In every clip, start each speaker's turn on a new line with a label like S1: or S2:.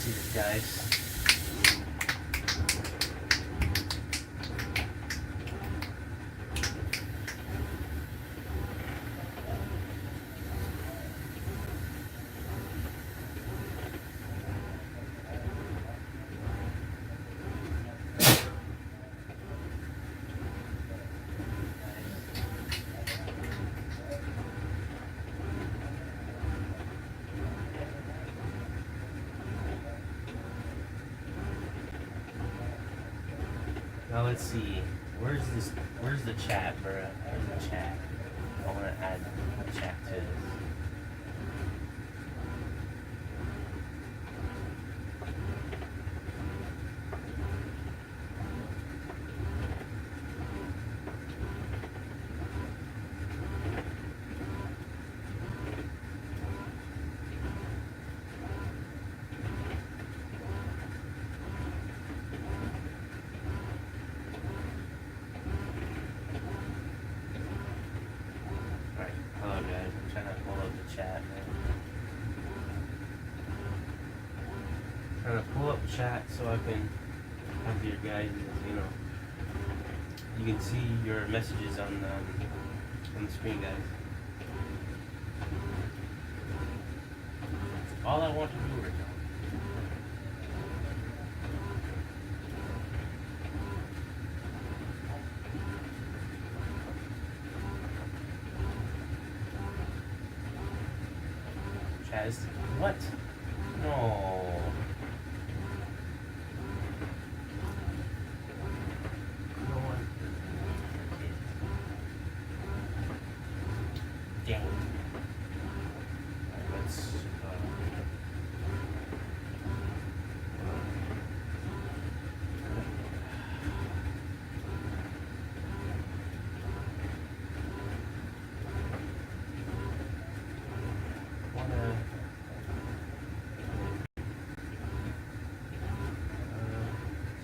S1: see this, guys. Now let's see. Where's the chat, bro? Where's the chat? I want to add a chat to this. Trying to pull up chat so I can have your guys, you can see your messages on the screen, guys. That's all I want to do right now. Chaz, what? No. Dang. Alright, let's so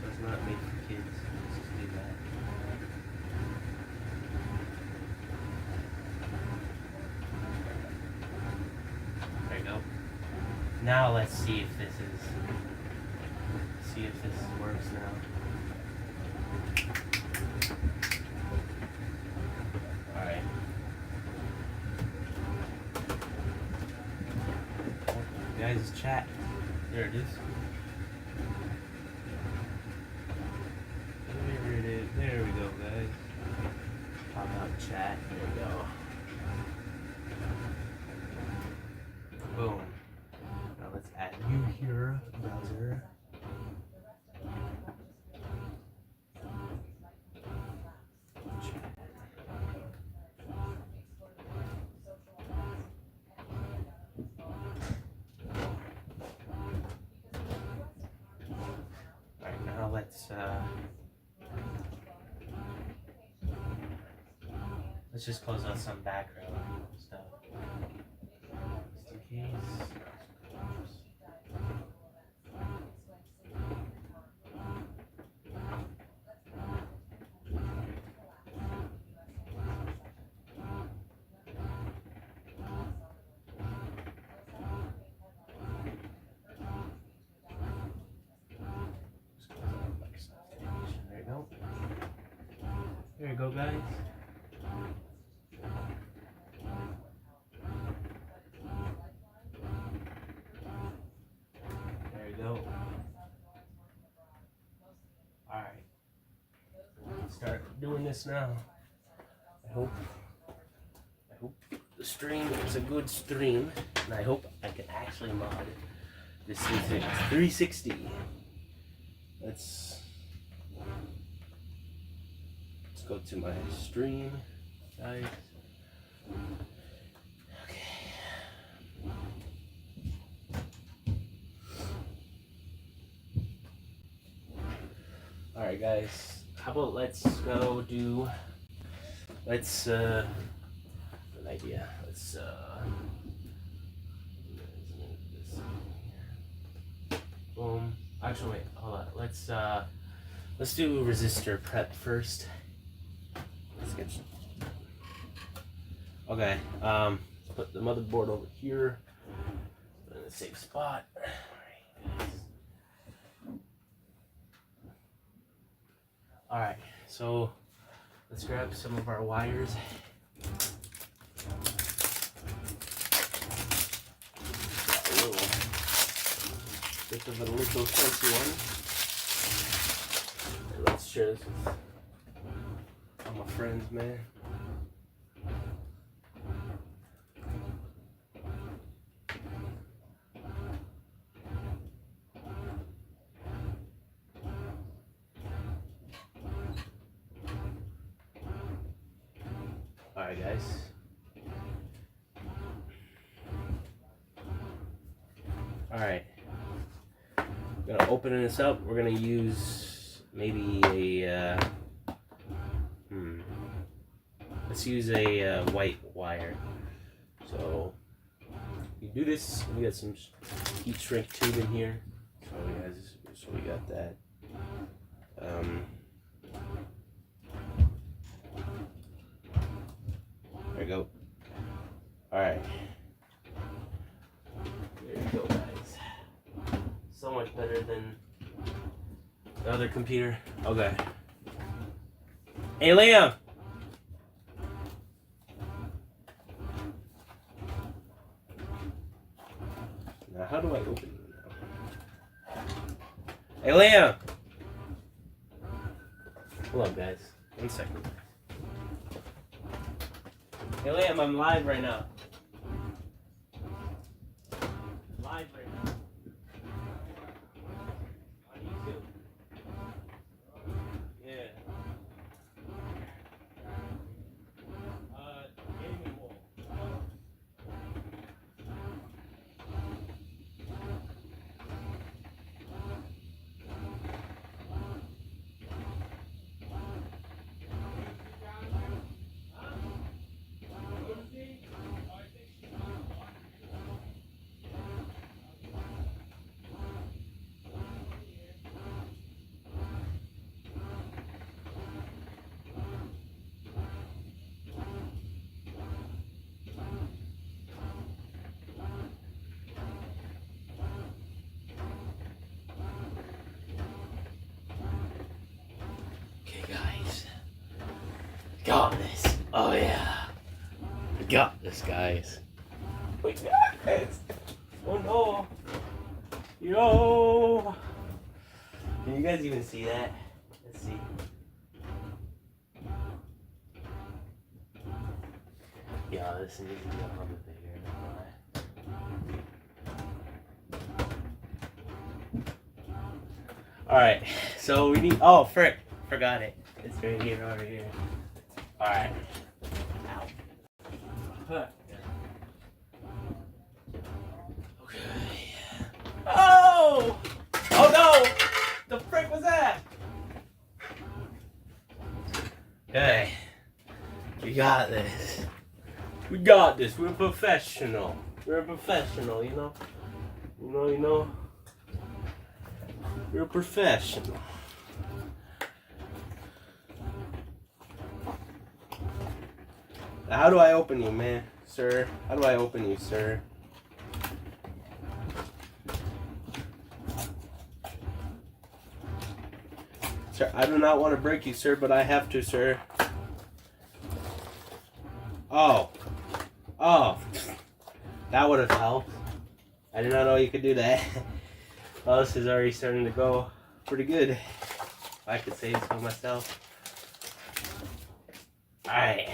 S1: it's not made for kids. Let's just do that. Now let's see if this works now. Alright. Guys, chat. There it is. There it is. There we go, guys. Pop out chat. There we go. Boom. Let's add you here, browser. Alright, now let's just close out some background stuff. Just in case. There you go, guys. There you go. Alright. Start doing this now. I hope the stream is a good stream, and I hope I can actually mod this 360. Let's go to my stream, guys. Okay. Alright, guys. How about let's good idea. Boom. Actually, wait, hold on. Let's do resistor prep first. Let's get. Okay. Let's put the motherboard over here in a safe spot. Alright, guys. Alright, so let's grab some of our wires. Got a little bit of a little fancy one. Let's share this with all my friends, man. Alright, guys. Alright. Gonna open this up. We're gonna use maybe a let's use a white wire. So you do this. We got some heat shrink tube in here. So we got that. There we go. Alright. There you go, guys. So much better than the other computer. Okay. Hey, Liam! Now, how do I open it now? Hey, Liam! Hold on, guys. 1 second. Hey, Liam, I'm live right now. Live right now. On YouTube. Yeah. Gaming wall. Okay, guys. Got this. Oh, yeah. We got this, guys. We got this. Oh, no. Yo. Can you guys even see that? Let's see. Yeah, this needs to be a little bit bigger. Alright, so we need. Oh, frick. Forgot it. It's right here, over here. Alright. Ow. Huh. Okay. Oh! Oh no! The frick was that? Okay. We got this. We got this. We're professional. We're a professional, you know? You know? We're a professional. Now, how do I open you, man? Sir? How do I open you, sir? Sir, I do not want to break you, sir, but I have to, sir. Oh. Oh. That would have helped. I did not know you could do that. Well, this is already starting to go pretty good. If I could say so myself. Alright.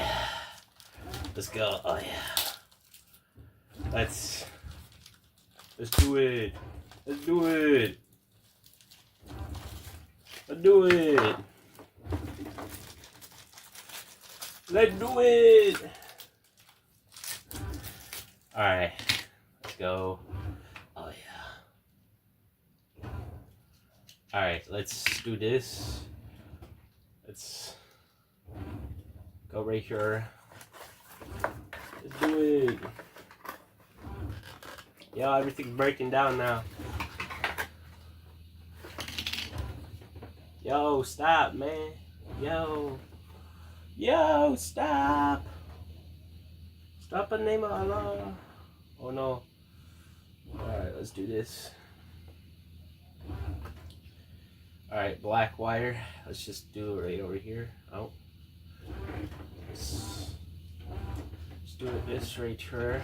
S1: Let's go. Oh, yeah. Let's do it. Let's do it. Let's do it. Let's do it. Alright. Let's go. Oh, yeah. Alright, let's do this. Let's go right here. Let's do it. Yo, everything's breaking down now. Yo, stop, man. Yo, stop. Stop in the name of Allah. Oh no. Alright, let's do this. Alright, black wire. Let's just do it right over here. Oh. Let's do it this right here.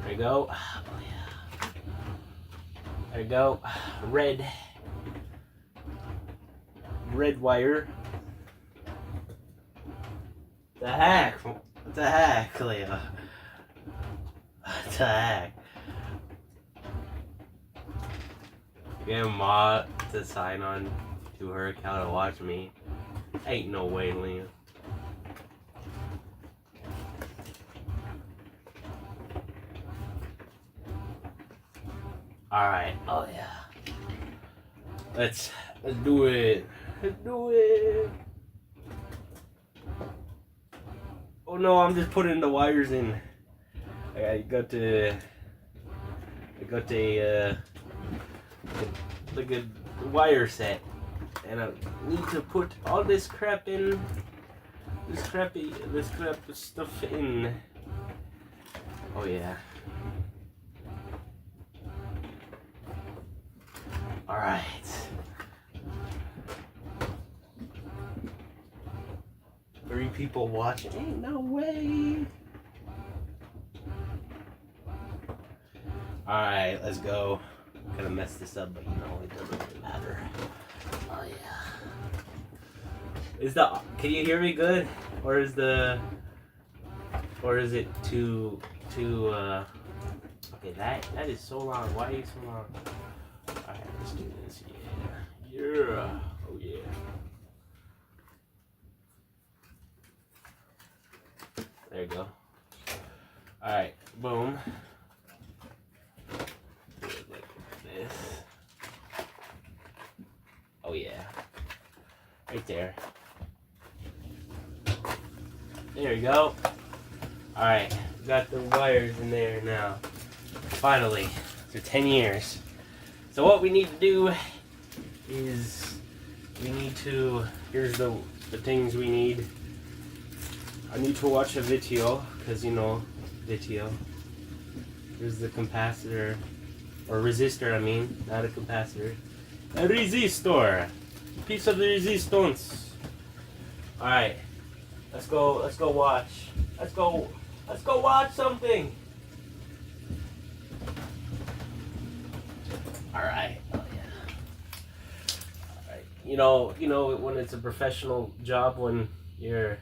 S1: There you go. Oh, yeah. There you go. Red wire. The heck? What the heck, Leo? What the heck? Get Ma to sign on to her account to watch me. Ain't no way, Liam. Alright, oh yeah. Let's do it. Let's do it. Oh no, I'm just putting the wires in. I got the good wire set, and I need to put all this crap in, this crap stuff in. Oh yeah. All right. Three people watching. Ain't no way. Alright, let's go. I'm gonna mess this up, but you know, it doesn't really matter. Oh yeah. Can you hear me good? Or is it too okay, that is so long. Why are you so long? Alright, let's do this. Yeah. Yeah. Oh yeah. There you go. Alright, boom. Do it like this. Oh yeah. Right there. There you go. Alright, got the wires in there now. Finally, after 10 years. So what we need to do is here's the things we need. I need to watch a video, because you know, video. Here's the capacitor, or resistor I mean, not a capacitor. A resistor! Piece of the resistance. Alright, let's go watch. Let's go watch something! Alright, oh yeah. Alright, you know when it's a professional job, when you're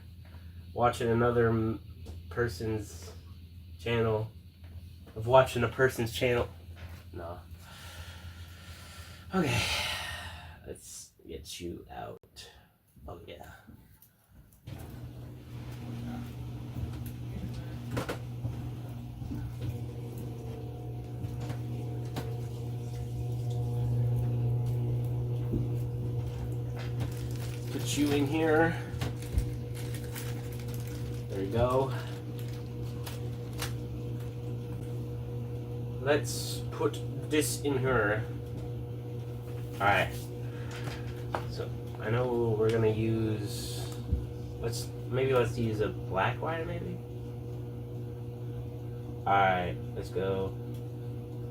S1: watching another person's channel, of watching a person's channel. No. Okay. Let's get you out. Oh yeah. Put you in here. There you go. Let's put this in here. Alright. So I know we're gonna use let's use a black wire maybe? Alright, let's go.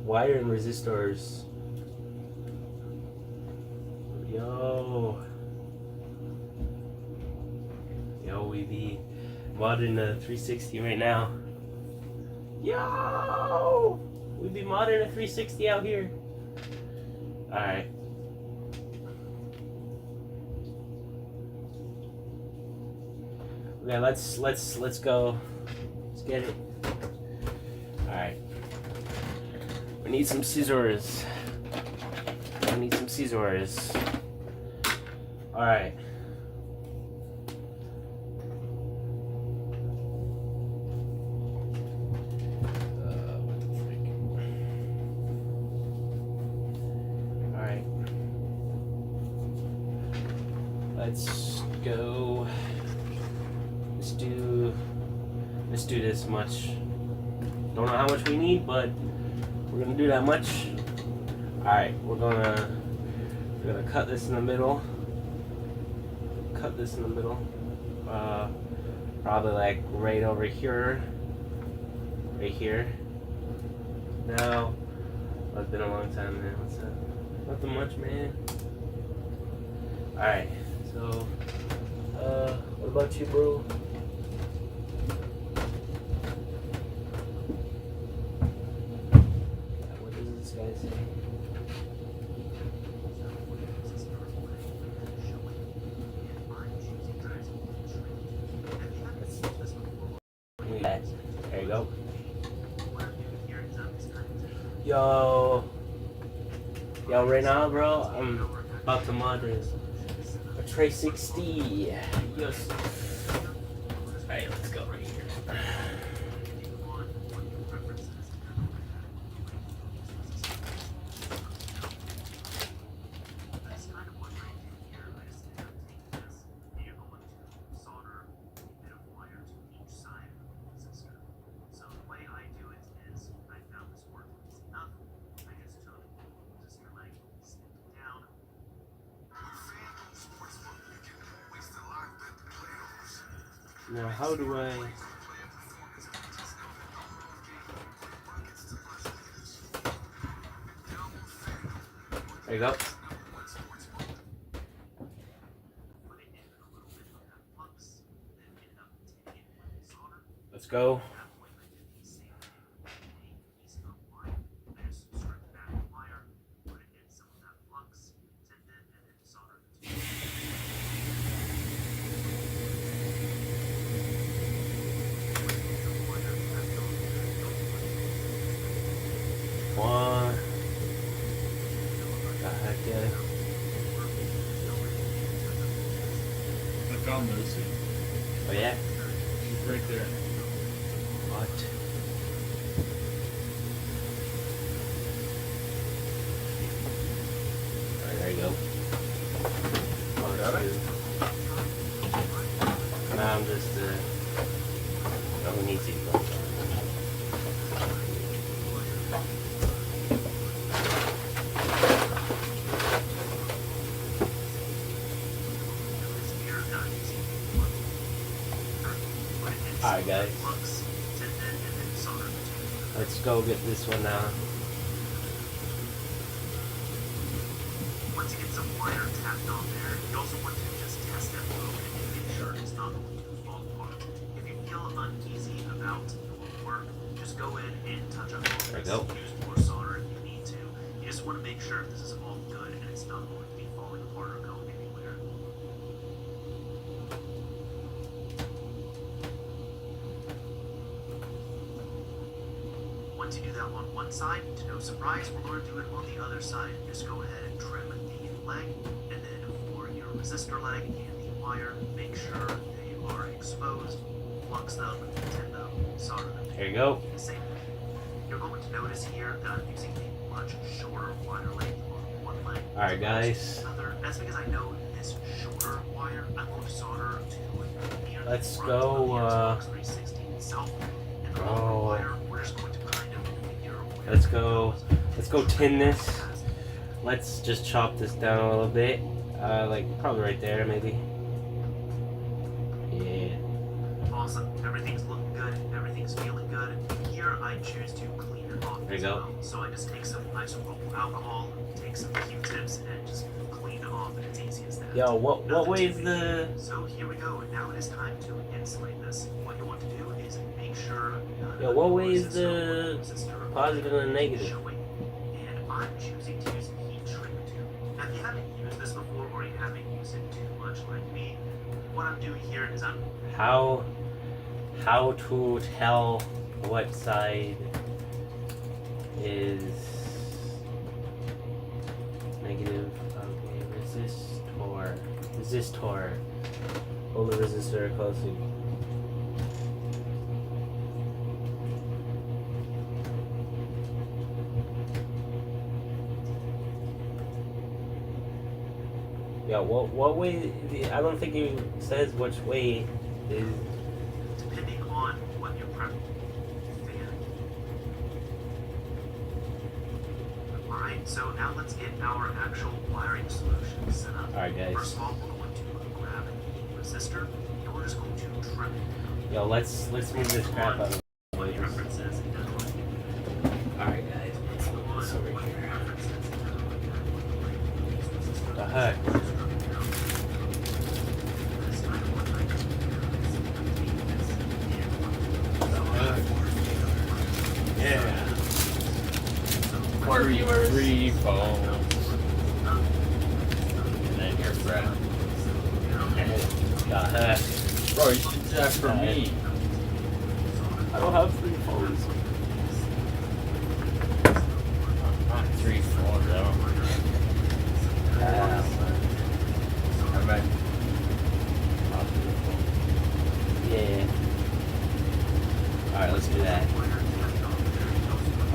S1: Wire and resistors. Yo, we be modding a 360 right now. Yo! We be modding a 360 out here. Alright. Okay, let's go. Let's get it. Alright. We need some scissors. Alright. Let's go. Let's do this much. Don't know how much we need, but we're gonna do that much. Alright, we're gonna cut this in the middle. cut this in the middle. Probably like right over here. Right here. Now, oh, it's been a long time, man. What's up? Nothing much, man. Alright, so, what about you, bro? What does this guy say? There you go. Yo, right now, bro, I'm about to mod a Tray 60. Yes. Alright, let's go right here. Now, how do I... There you go. Let's go. One. Okay.
S2: I found Lucy.
S1: Oh yeah?
S2: She's right there.
S1: What? Alright, there you go.
S2: Got it?
S1: Now I'm just oh, we need seatbelts. Alright guys, let's go get this one now.
S3: Once you get some wire tapped on there, you also want to just test that load and make sure it's not going to fall apart. If you feel uneasy about your work, just go in and touch up all
S1: There you
S3: this.
S1: go.
S3: Use more solder if you need to. You just want to make sure this is all good and it's not going to be falling apart or going anywhere. Once you do that on one side, to no surprise, we're going to do it on the other side. Just go ahead and trim the leg, and then for your resistor leg and the wire, make sure they are exposed, flux them, tin them, solder them.
S1: There you go.
S3: The same way. You're going to notice here that I'm using a much shorter wire length on one leg.
S1: Alright guys,
S3: Another, that's because I know this shorter wire, I'm going to solder to near the
S1: let's
S3: front
S1: go,
S3: of the Xbox 360 itself. And the longer
S1: oh.
S3: wire, we're just going to kind of figure where
S1: let's
S3: it
S1: go tin this. Let's just chop this down a little bit. Like probably right there maybe. Yeah.
S3: Awesome. Everything's looking good. Everything's feeling good. Here, I choose to clean it off
S1: There you
S3: as
S1: go.
S3: well. So I just take some isopropyl alcohol, take some Q-tips, and just clean it off. And it's easy as that.
S1: Yo, what
S3: Nothing
S1: way
S3: too
S1: is the...
S3: So here we go. Now it is time to insulate this. What you want to do is make sure...
S1: Yo, what way is
S3: resistor
S1: the positive and the negative?
S3: showing. And I'm choosing to use heat shrink tube. Now, if you haven't used this before or you haven't used it too much like me, what I'm doing here is I'm
S1: How to tell what side is negative? Okay, resistor. Hold the resistor closely. Yeah, what way? I don't think it says which way is.
S3: depending on what your preference fan. Alright, so now let's get our actual wiring solution set up.
S1: Alright, guys.
S3: First of all, we're going to grab resistor, and we're just going to trim it.
S1: Yo, let's move this crap out of the
S3: What
S1: way.
S3: the reference says it doesn't like it.
S1: Alright, guys, let's put this over
S3: What the
S1: here.
S3: reference says it doesn't like it.
S1: What the heck?
S3: This time, what I do is take this and
S1: Yeah.
S2: Where you free fall. And then your friend.
S1: The heck?
S2: Bro, you should do that for me.
S1: I don't have 3 phones.
S2: Not 3 phones, though. I meant.
S1: Yeah. Alright, let's do that.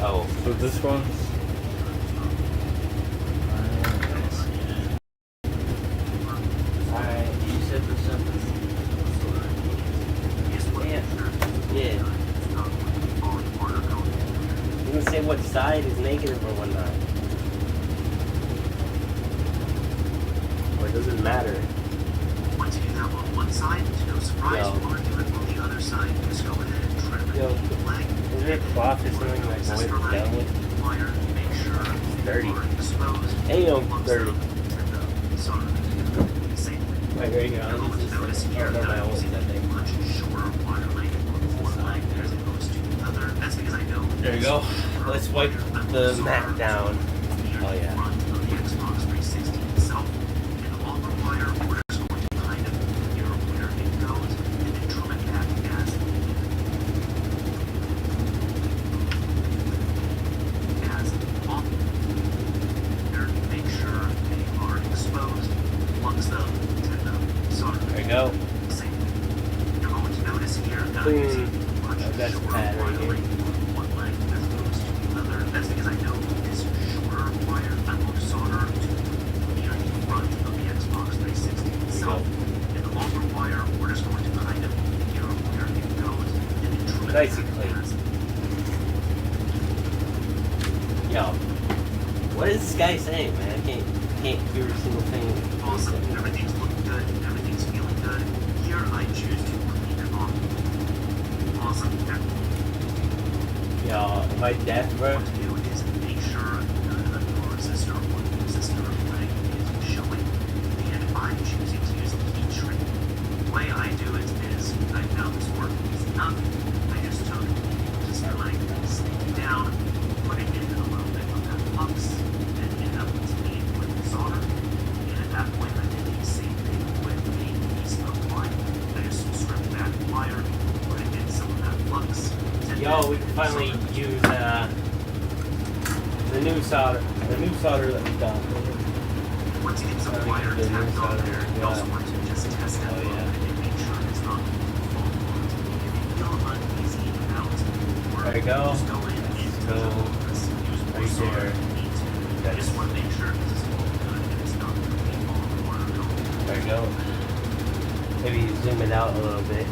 S1: Oh,
S2: So this one's.
S1: alright.
S2: You said for something.
S1: Yeah. You can say what side is negative or whatnot. Or it doesn't matter.
S3: Once you do that on one side, to no surprise,
S1: Yo.
S3: we're going to do it on the other side. Just go ahead and trim it.
S1: Yo,
S3: Leg,
S1: is there cloth or something like
S3: resistor
S1: wiped
S3: leg,
S1: down with?
S3: wire, make sure
S1: Dirty.
S3: you are exposed.
S1: Hey, yo,
S3: Lumps
S1: dirty.
S3: them, trim them, solder them. Same thing.
S1: Wait, right here.
S3: You're going to notice here
S1: Oh, no,
S3: that
S1: my
S3: I'm
S1: old,
S3: using
S1: I
S3: a
S1: think.
S3: much shorter wire length on one leg as opposed to the other. That's because I know.
S1: There you go. Let's wipe the mat down. Oh, yeah.
S3: Front of the Xbox 360 itself. And the longer wire, we're just going to kind of hear where it goes and then trim it back as long. Make sure they are exposed. Plugs them, trim them, solder them.
S1: There you go.
S3: Same. You're going to notice here that I'm
S1: Clean.
S3: using much
S1: That's
S3: shorter
S1: bad right
S3: wire
S1: here.
S3: length on one leg as opposed to the other. That's because I know this shorter wire I'm going to solder to the front of the Xbox 360 itself. And the longer wire, we're just going to kind of hear where it goes and then trim it
S1: Nice and
S3: back
S1: clean.
S3: as
S1: Yo, what is this guy saying, man? I can't hear a single thing.
S3: awesome. Everything's looking good. Everything's feeling good. Here I choose to clean it off. Awesome.
S1: Yo, am I deaf, bro?
S3: What to do is make sure the resistor or the resistor leg is showing. And I'm choosing to use a heat shrink. The way I do it is, I found this works easy enough. I just took the resistor leg, snake it down, put it in a little bit of that flux, and end up cleaning with the solder. And at that point, I did the same thing with a piece of wire. I just stripped that wire, put it in some of that flux.
S1: Yo, we can finally use the new solder that we got.
S3: Once you get some
S1: Gotta
S3: wire
S1: get the
S3: tapped on
S1: inside
S3: there, you
S1: yeah.
S3: also want to just test that
S1: Oh,
S3: load
S1: yeah.
S3: and make sure it's not fault apart. If you feel uneasy about work,
S1: There you go.
S3: just go in and
S1: go
S3: use more
S1: right
S3: solder
S1: there.
S3: if you need to. I just want to make sure this is all good and it's not going to fall apart at all.
S1: There you go. Maybe zoom it out a little bit.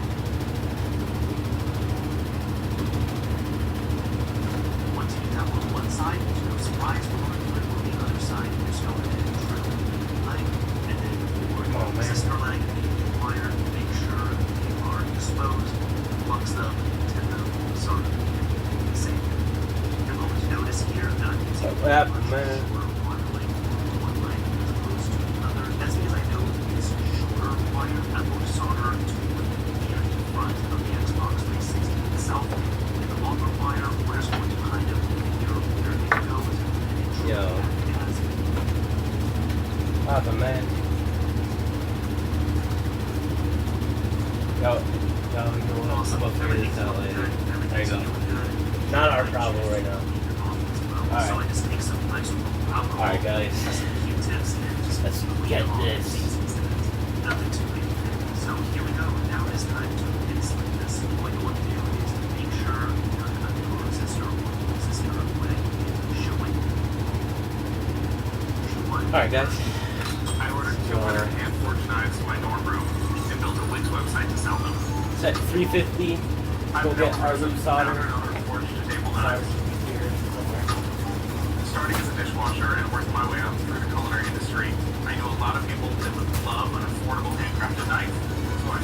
S3: Once you do that on one side, to no surprise, we're going to do it on the other side. Just go ahead and trim the leg, and then for
S1: Come on,
S3: the
S1: man.
S3: resistor leg, the wire, make sure they are exposed, flux them, tip them, so the same. You're going to notice here that I'm using
S1: What happened,
S3: much
S1: man?
S3: shorter wire length on one leg as opposed to the other. That's because I know this shorter wire I'm going to solder to the front of the Xbox 360 itself. And the longer wire, we're just going to kind of hear where it goes and then
S1: Yo.
S3: trim it back as
S1: Papa, man. Yo, you know what?
S3: awesome.
S1: We'll figure this out
S3: Everything's
S1: later.
S3: looking good.
S1: There you go.
S3: Everything's feeling good.
S1: Not our problem right now. Alright.
S3: So I just take some nice alcohol,
S1: Alright, guys.
S3: some Q-tips, and just
S1: Let's
S3: clean
S1: get
S3: off
S1: this.
S3: the seams and nothing too big. So here we go. Now it's time to insulate this. What you want to do is to make sure your resistor or resistor leg is showing.
S1: Alright, guys.
S3: I ordered 200 hand forged knives in my dorm room and built a Wix website to sell them.
S1: It's at 350. Go get our loop solder.
S3: Forged table knives. Starting as a dishwasher and working my way up through the culinary industry, I know a lot of people that would love an affordable handcrafted knife, so I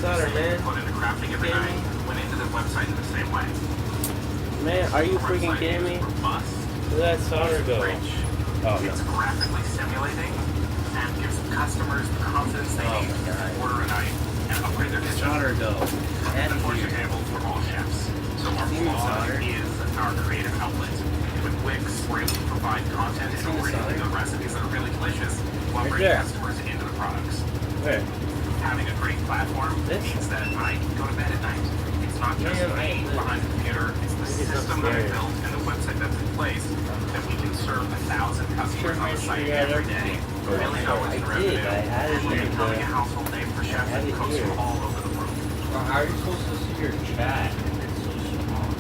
S1: solder, man.
S3: Put into crafting every
S1: Kidding
S3: night. Went into the website in the same way.
S1: Man, are you freaking kidding me? Where'd that solder go? Oh,
S3: It's graphically simulating and gives customers the confidence they need to order a night and upgrade their kitchen.
S1: Solder go.
S3: It's a portion table for all chefs. So our blog is our creative outlet. With Wix, we're able to provide content and really good recipes that are really delicious while bringing customers into the products.
S1: Where?
S3: Having a great platform means that I can go to bed at night. It's not just me behind the computer, it's the system that I built and the website that's in place that we can serve 1,000 customers on the site every day. $1 million in revenue. And we're becoming a household name for chefs and cooks from all over the world.
S2: Well, how are you supposed to see your chat? It's so small.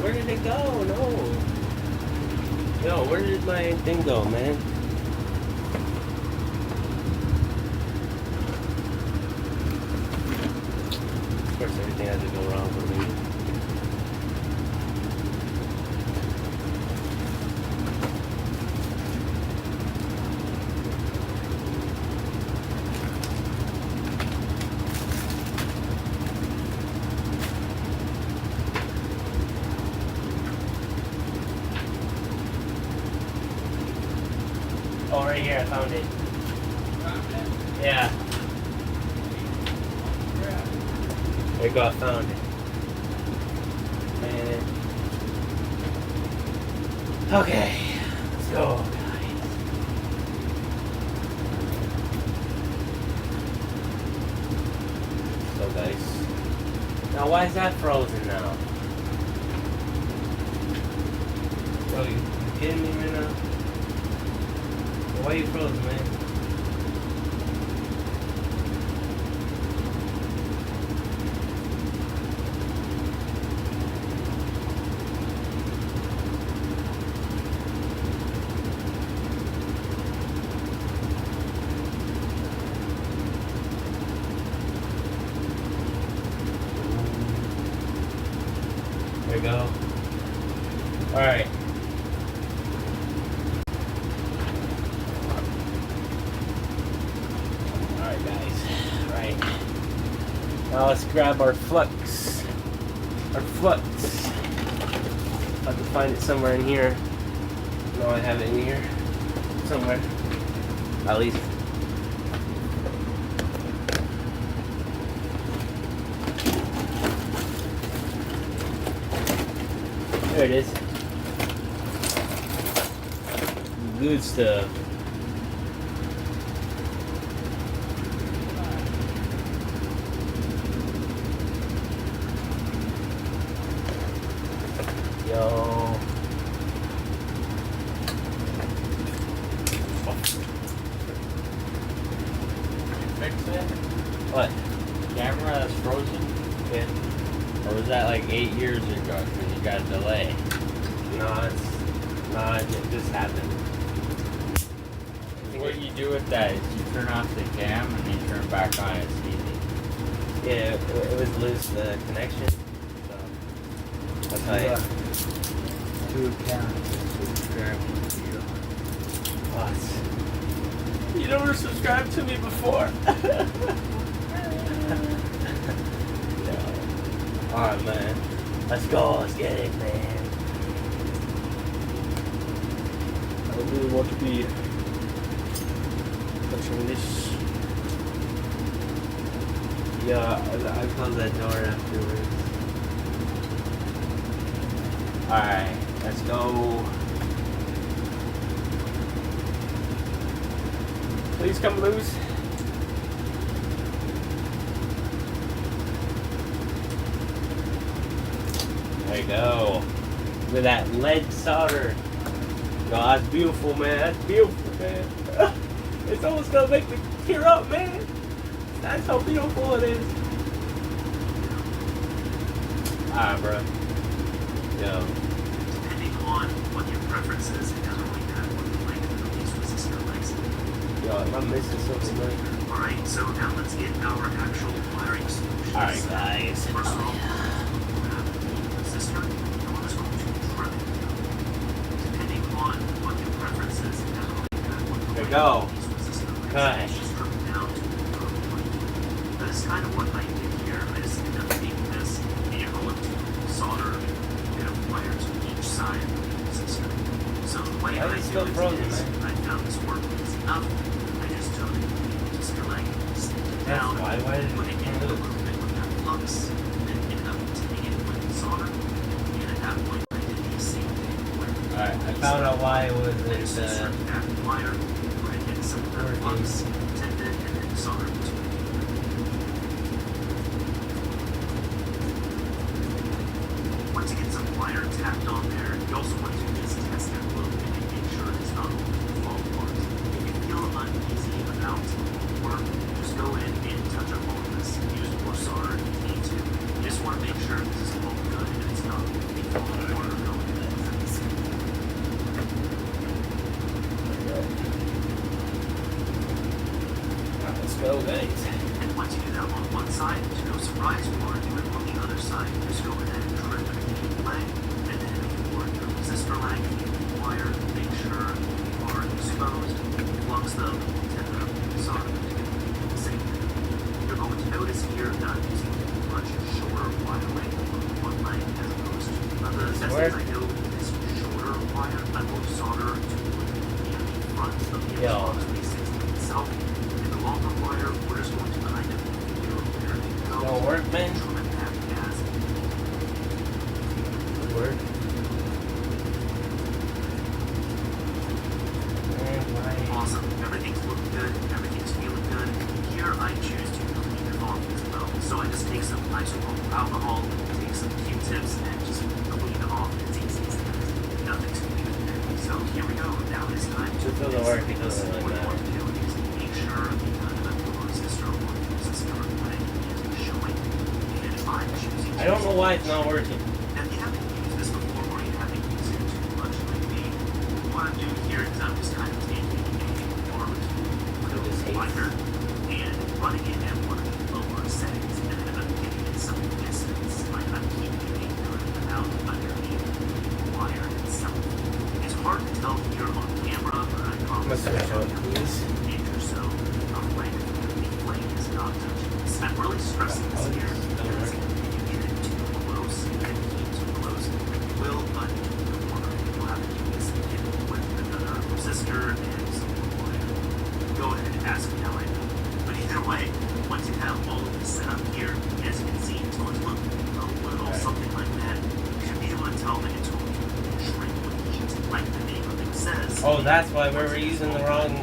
S1: Where did it go? No. Yo, where did my thing go, man? Of course, everything has to go wrong for me. Oh, right here, I found it. Yeah. There you go, I found it. Man. Okay, let's go, guys. So, guys. Now, why is that frozen now? Bro, you kidding me right now? Why are you frozen, man? There we go. Alright. Now let's grab our flux. Our flux. I have to find it somewhere in here. No, I have it in here. Somewhere. At least. There it is. Good stuff. Yo.
S2: Fix it?
S1: What?
S2: Camera that's frozen?
S1: Yeah.
S2: Or was that like 8 years ago because you got a delay?
S1: No, it just happened.
S2: What you do with that is you turn off the cam and you turn it back on, it's easy.
S1: Yeah, it was loose, the connection. So That's right.
S2: Two accounts subscribe to you.
S1: What? You never subscribed to me before. No. Alright, man. Let's go. Let's get it, man.
S4: I don't really want to be touching this.
S1: Yeah, I close that door afterwards. Alright, let's go. Please come loose. There you go. Look at that lead solder. No, that's beautiful, man. That's beautiful, man. It's almost gonna make me tear up, man. That's how beautiful it is. Alright, bro. Yo.
S3: Depending on what your preference is, it doesn't really matter what the length of these resistor legs.
S1: Yo, I'm missing something, man.
S3: Alright, so now let's get our actual wiring solutions.
S1: Alright, guys.
S3: First of all, we'll have the resistor, and we're just going to trim it. Depending on what your preference is, it doesn't really matter what the
S1: There you
S3: length
S1: go.
S3: of these resistor legs
S1: Cut.
S3: is. Just trim it down to a point. That's kind of what I did here. I just ended up taking this and you're going to solder a bit of wire to each side of the resistor. So the way
S1: Why
S3: I
S1: is it
S3: do
S1: still
S3: it
S1: frozen,
S3: is,
S1: man?
S3: I found this work easy enough. I just took the resistor leg, snipped it
S1: That's
S3: down,
S1: why did it
S3: put it in a
S1: move?
S3: little bit of that flux, and then ended up tipping it with the solder. And at that point, I did the same thing where
S1: Alright, I found out why it was
S3: I just
S1: in
S3: stripped back the wire, put it in some of the flux, tipped it, and then soldered it to it. Once you get some wire tacked on there, you also want to just test it a little bit and make sure it's not going to fall apart. If you feel uneasy about work, just go in and touch up on this. Use more solder if you need to. You just want to make sure this is all good and it's not going to be falling apart or going in.
S1: Alright, let's go, guys.
S3: And once you do that on one side, to no surprise, you want to do it on the other side. Just go ahead and trim the leg, and then for your resistor leg, the wire, make sure you are exposed, flux them, tip them, solder them together. Same thing. You're going to notice here that I'm using a much shorter wire length on one leg as opposed to the other. As
S1: Where?
S3: I go with this shorter wire, I will solder to the front of the
S1: Yo.
S3: Xbox 360 itself. And the longer wire, we're just going to kind of feel where it goes.
S1: Don't work, man.
S3: Trim it back as
S1: Work. Man, why?
S3: awesome. Everything's looking good. Everything's feeling good. Here I choose to clean it off as well. So I just take some isopropyl alcohol, take some Q-tips, and just clean it off. It's easy as that. Nothing to do with it. So here we go. Now it is time to
S1: It doesn't work. It doesn't really
S3: what you
S1: matter.
S3: want to do is make sure the resistor or the resistor leg is showing. And if I'm choosing
S1: I don't know why it's not working.
S3: Now, if you haven't used this before or you haven't used it too much like me, what I'm doing here is I'm just kind of taking a barbecue lighter and running it at one of the lower settings, and then I'm giving it some distance. Like I'm keeping a good amount underneath the wire itself. It's hard to tell here on camera, but I promise
S1: Must have shown, please.
S3: an inch or so of length the flame is not touching this. I'm really stressing this here because if you get it too close and heat too close, it will undo the corner. You'll have to do this again with another resistor and some more wire. Go ahead and ask me how I know. But either way, once you have all of this set up here, as you can see, it's going to look a little something like that. You should be able to tell that it's going to shrink with heat, like the name of it says.
S1: Oh, that's why we were using the wrong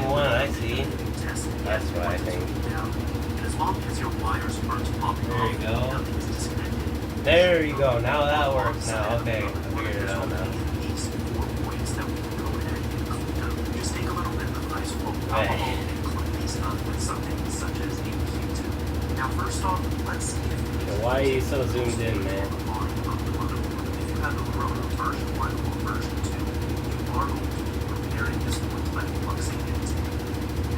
S1: one. I see.
S3: Test it.
S1: That's what I think.
S3: Down. And as long as your wires aren't popping
S1: There you
S3: off,
S1: go.
S3: nothing's disconnected.
S1: There you go. Now that works. Now, okay, I figured it out now.
S3: These 4 points that we can go ahead and clean up. Just take a little bit of isopropyl
S1: Right.
S3: alcohol and clean these up with something such as a Q-tip. Now, first off, let's see if we
S1: So why are you so zoomed in, man?
S3: If you have a Corona version 1 or version 2, you are going to be repairing this point by fluxing it.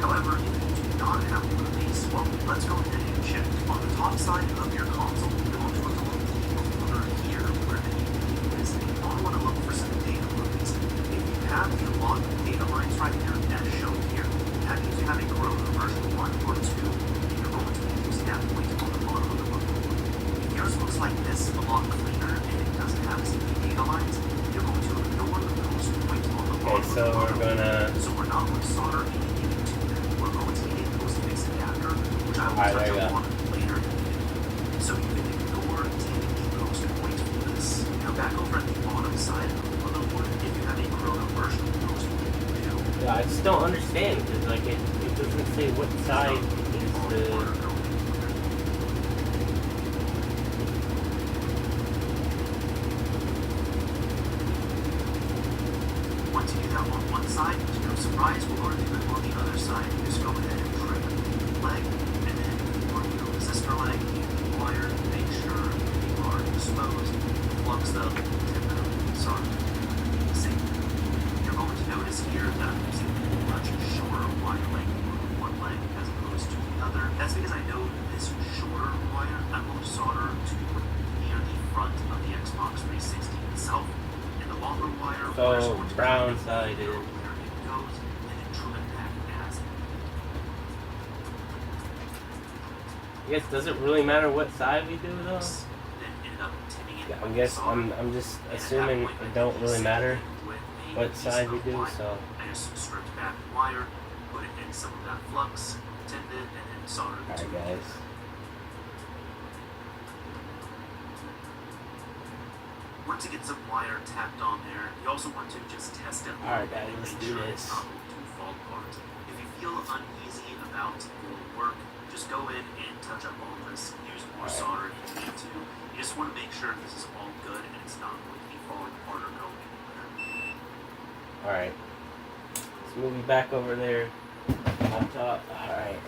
S3: However, if you do not have one of these, well, let's go ahead and check. On the top side of your console, you're going to look a little corner here have some data lines, you're going to ignore the post point on the bottom.
S1: Okay, so we're gonna.
S3: So we're not going to solder anything to them. We're going to need a post mix adapter, which I will
S1: Alright,
S3: touch
S1: there you go.
S3: upon later in the video. So you can ignore taking the post point for this. Now back over at the bottom side of the motherboard, if you have a Chrono version of the post point, you do.
S1: Yeah, I just don't understand because like it doesn't say what side is the.
S3: Once you do that on one side, to no surprise, we're going to do it on the other side. Just go ahead and trim the leg, and then for your resistor leg and the wire, make sure they are exposed, flux them, tip them, sorry. Same. You're going to notice here that I'm using a much shorter wire length for one leg as opposed to the other. That's because I know this shorter wire I'm going to solder to near the front of the Xbox 360 itself. And the longer wire
S1: So brown side is.
S3: where it goes, and then trim it back as
S1: I guess does it really matter what side we do though?
S3: then ended up tinning it.
S1: Yeah,
S3: with
S1: I guess
S3: solder.
S1: I'm just
S3: And at that
S1: assuming
S3: point,
S1: it don't really matter
S3: with a
S1: what
S3: piece
S1: side we
S3: of
S1: do.
S3: wire,
S1: So
S3: I just stripped back the wire, put it in some of that flux, tinned it, and then soldered it to
S1: alright
S3: it.
S1: guys.
S3: Once you get some wire tapped on there, you also want to just test it.
S1: Alright, guys,
S3: and
S1: let's
S3: make
S1: do
S3: sure
S1: this.
S3: It's not going to fall apart. If you feel uneasy about your work, just go in and touch up on this. Use more
S1: Alright.
S3: solder if you need to. You just want to make sure this is all good and it's not going to be falling apart or going anywhere.
S1: Alright. Let's move you back over there. On top. Alright.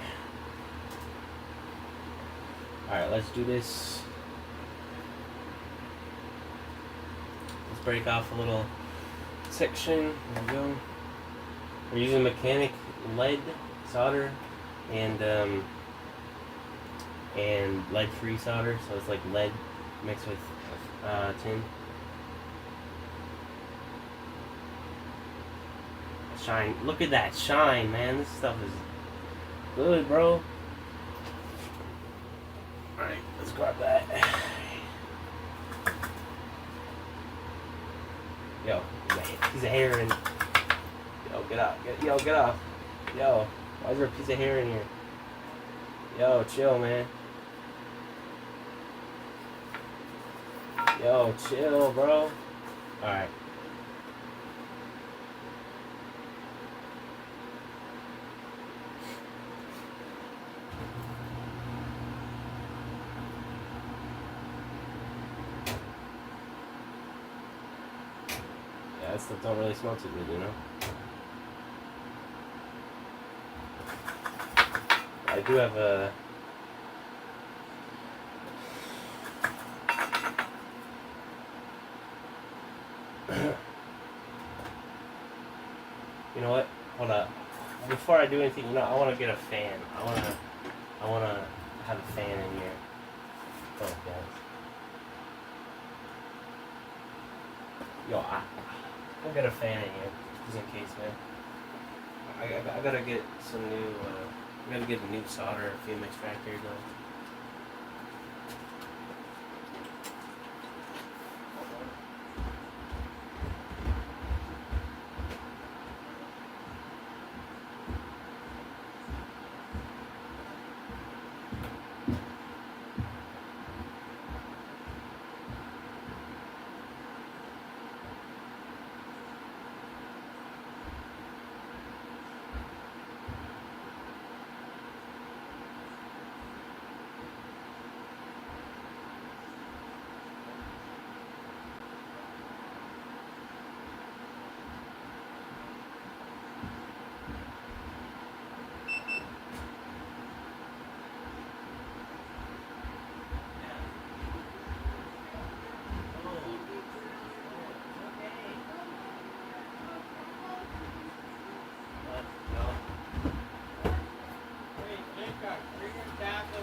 S1: Alright, let's do this. Let's break off a little section. There we go. We're using mechanic lead solder and lead-free solder, so it's like lead mixed with tin. Shine! Look at that shine, man! This stuff is good, bro. All right, let's grab that. Yo, piece of hair in. Yo, get out. Get off. Yo, why is there a piece of hair in here? Yo, chill, man. Yo, chill, bro. Alright. Yeah, that stuff don't really smell too good, you know? I do have a... You know what? Hold up. Before I do anything, you know, I want to get a fan. I want to have a fan in here. Oh, guys. Yo, I'll get a fan in here, just in case, man. I gotta get some new, I gotta get a new solder, a fume extractor, though.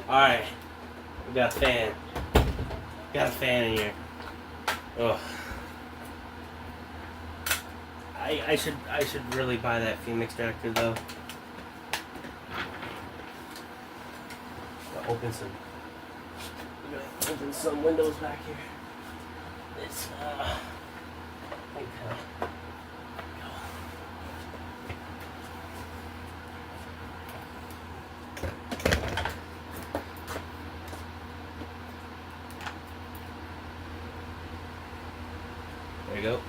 S1: Alright, we got a fan. Got a fan in here. Ugh. I should really buy that fume extractor though. We're gonna open some windows back here. let's think, go. There you go.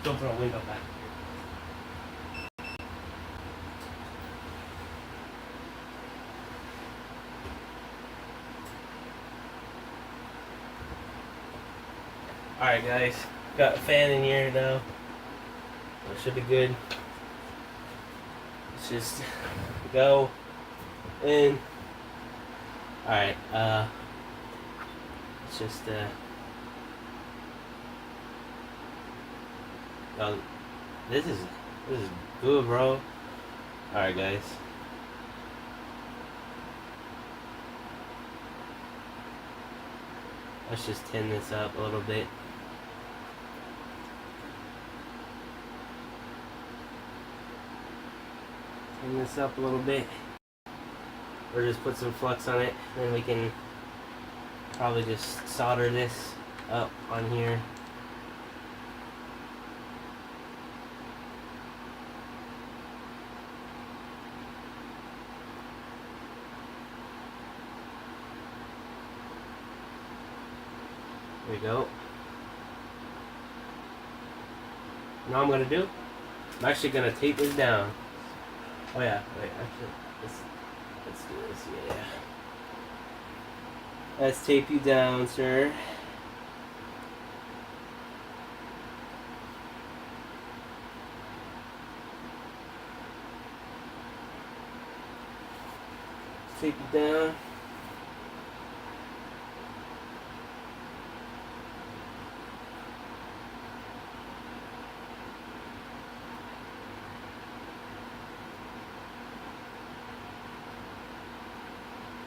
S1: Don't throw a window back. Alright guys, got a fan in here now. So it should be good. Let's just go in. Alright, let's just oh, this is good, bro. Alright guys. Let's just tin this up a little bit. Tin this up a little bit. Or just put some flux on it. Then we can probably just solder this up on here. There we go. Now I'm gonna do? I'm actually gonna tape this down. Oh yeah, wait, actually, let's do this, yeah. Let's tape you down, sir. Tape you down.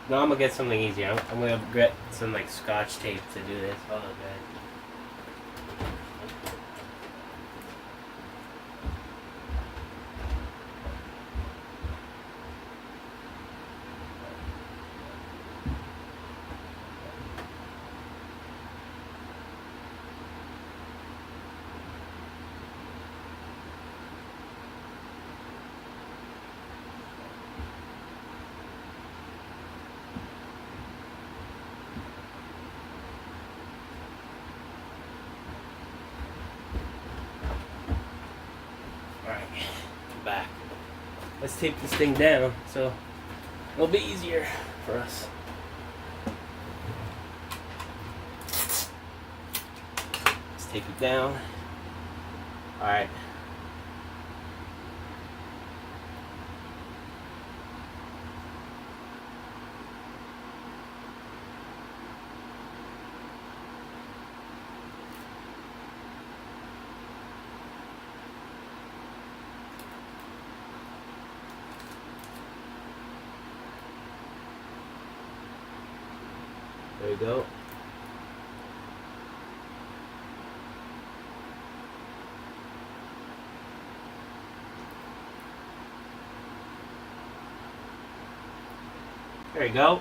S1: No, I'm gonna get something easier. I'm gonna get some like scotch tape to do this. Hold on, guys. Back. Let's tape this thing down so it'll be easier for us. Let's tape it down. Alright. There you go. There you go.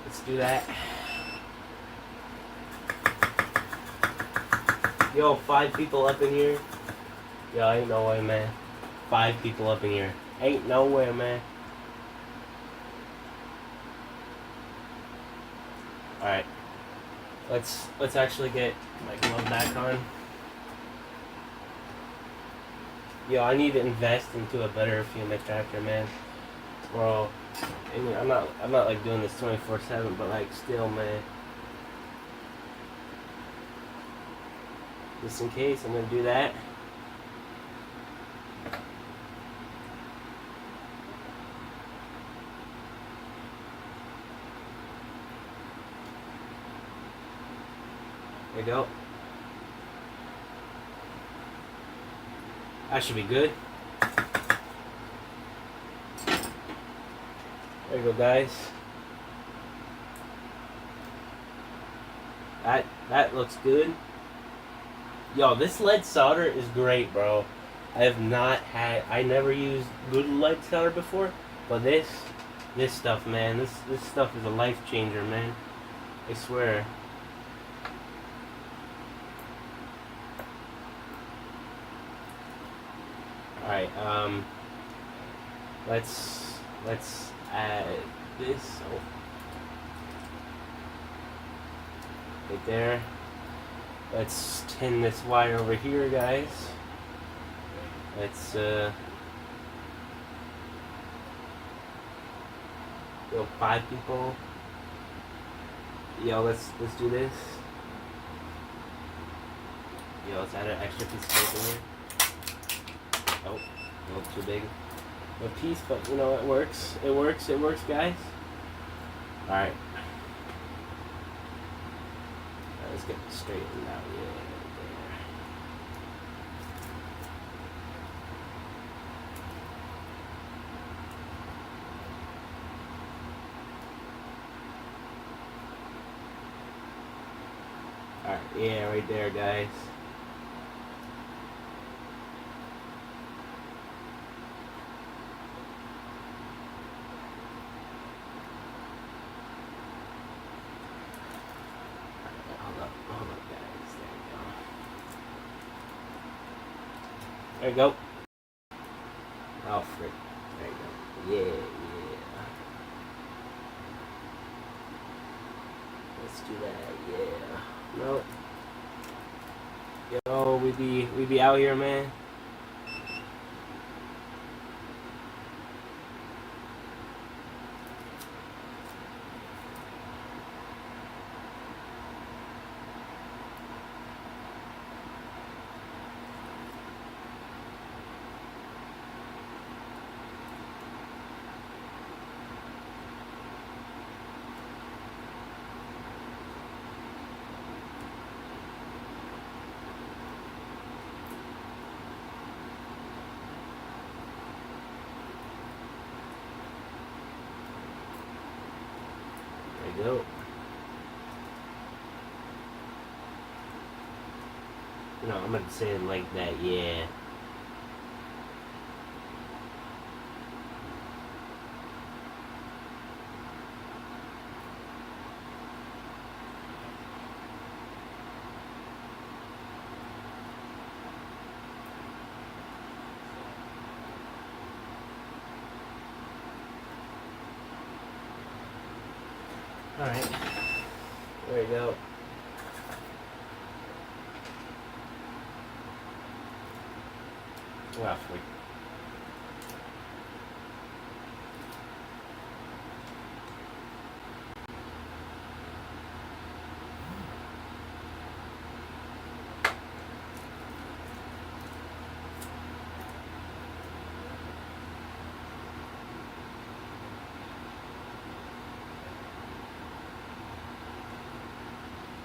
S1: Let's do that. Yo, 5 people up in here. Yo, ain't no way, man. 5 people up in here. Ain't no way, man. Alright, let's actually get my glove back on. Yo, I need to invest into a better fume extractor, man. Bro, I mean, I'm not like doing this 24/7, but like still, man. Just in case, I'm gonna do that. There you go. That should be good. There you go, guys. That looks good. Yo, this lead solder is great, bro. I never used good lead solder before, but this stuff, man, this stuff is a life changer, man. I swear. Alright, let's add this. Oh. Right there. Let's tin this wire over here, guys. Let's go 5 people. Yo, let's do this. Yo, let's add an extra piece of paper here. Oh, a little too big. A piece, but you know, it works. It works, guys. Alright. Let's get it straightened out. Yeah, right there. Alright, yeah, right there, guys. Hold up, guys. There you go. Oh, frick. There you go. Yeah. Let's do that. Yeah. No. Yo, we be out here, man. There you go. No, I'm gonna say it like that, yeah. Alright. There you go. Wow, freak.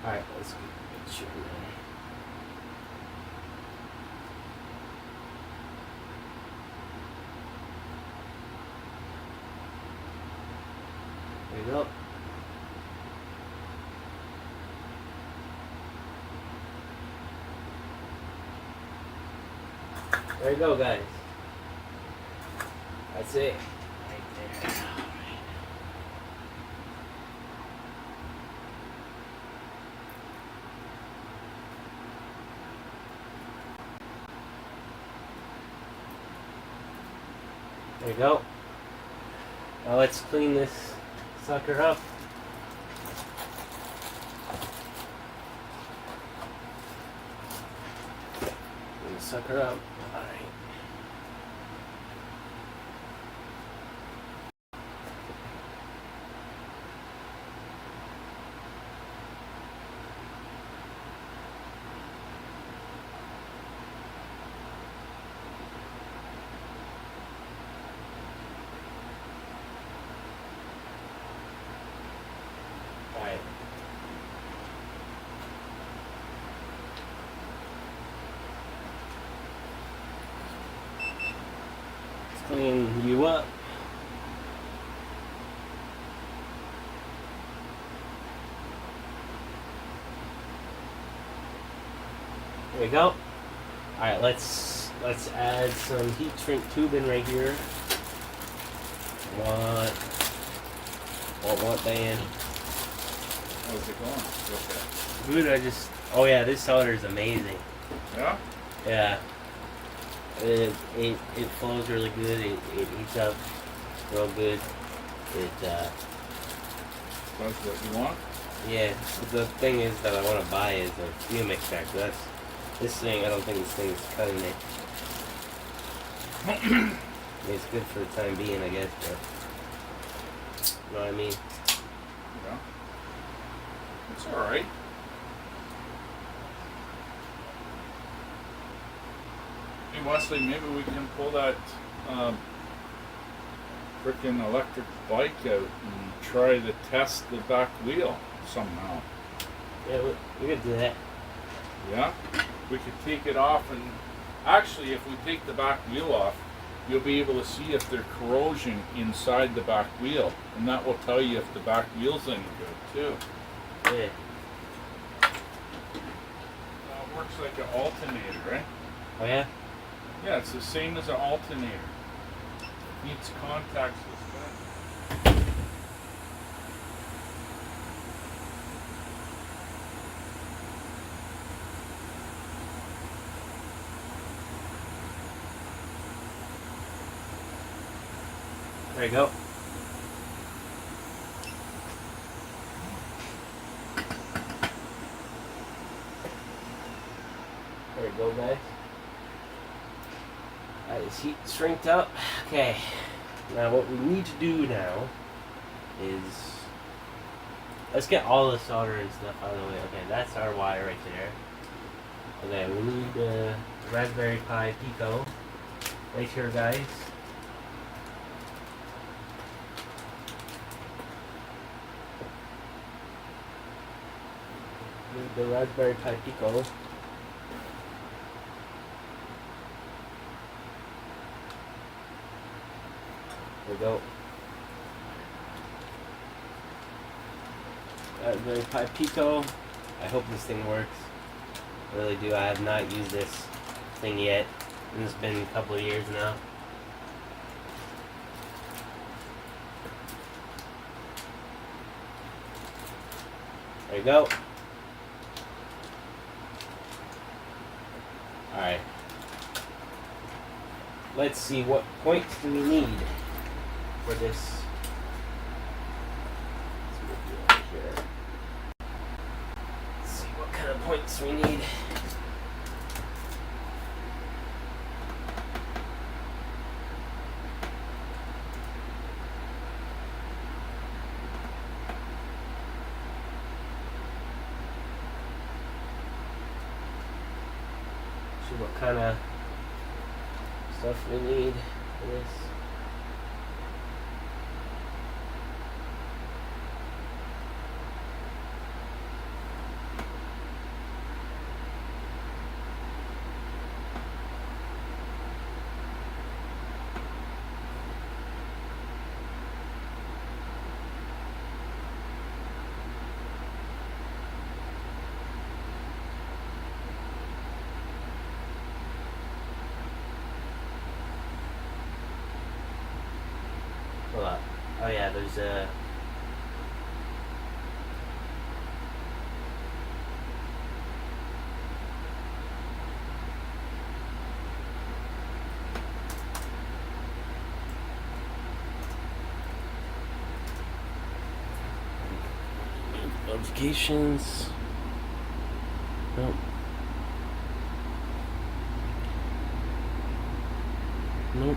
S1: Alright, let's get a picture there. There you go. There you go, guys. That's it. Right there. There you go. Now let's clean this sucker up. Clean the sucker up. Alright. Alright. Let's clean you up. There we go. Alright, let's add some heat shrink tubing right here. What band?
S2: How's it going? What's
S1: Good, oh yeah, this solder is amazing.
S2: that? Yeah?
S1: Yeah. It flows really good. It heats up real good. It
S2: That's what you want.
S1: yeah. The thing is that I want to buy is a fume extractor. That's this thing. I don't think this thing is cutting it. It's good for the time being, I guess, but you know what I mean.
S2: Yeah. It's alright. Hey Wesley, maybe we can pull that frickin' electric bike out and try to test the back wheel somehow.
S1: Yeah, we could do that.
S2: Yeah? We could take it off, and actually if we take the back wheel off, you'll be able to see if there's corrosion inside the back wheel, and that will tell you if the back wheel's any good too.
S1: Yeah.
S2: It works like an alternator, right?
S1: Oh yeah.
S2: Yeah, it's the same as an alternator. Needs contacts with that.
S1: There you go. There you go, guys. This heat shrinked up. Okay. Now what we need to do now is let's get all the solder and stuff out of the way. Okay, that's our wire right there. Okay, we need Raspberry Pi Pico right here, guys. Need the Raspberry Pi Pico. There we go. Raspberry Pi Pico. I hope this thing works. I really do. I have not used this thing yet. And it's been a couple of years now. There you go. Alright. Let's see, what points do we need for this? Let's see what kind of points we need. See what kind of stuff we need for this. Hold up. Oh yeah, there's a notifications. Nope. Nope.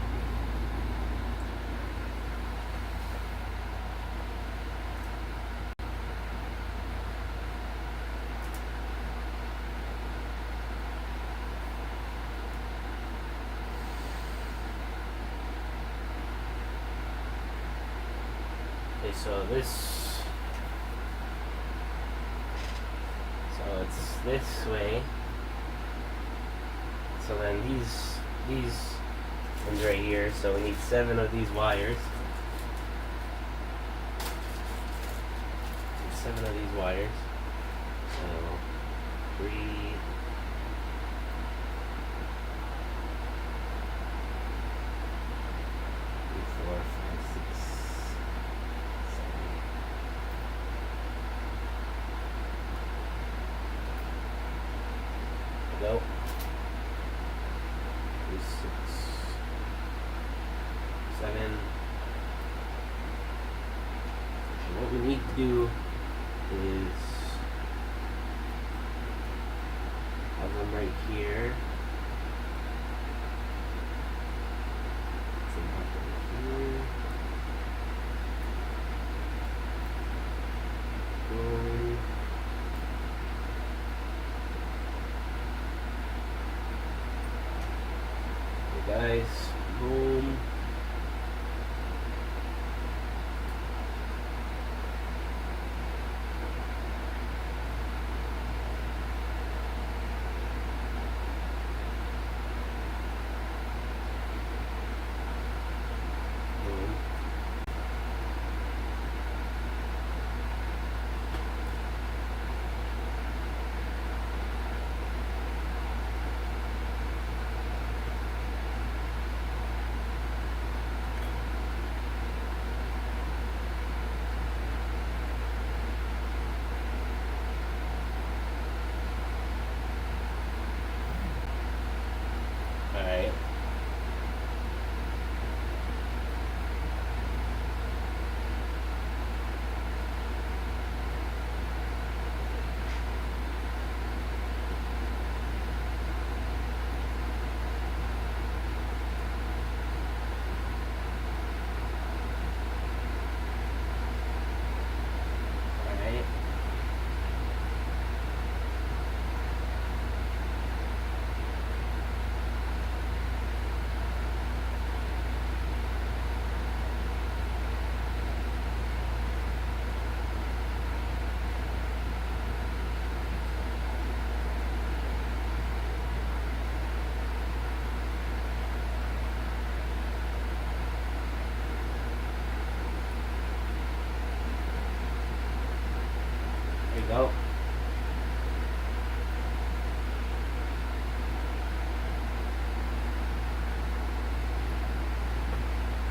S1: Okay, so it's this way. So then these ones right here. So we need 7 of these wires. 7 of these wires. So 3. 4, 5, 6, 7. There we go. do is have them right here. Some up right here. Boom. Hey guys, boom. Boom. Alright. Alright. There you go.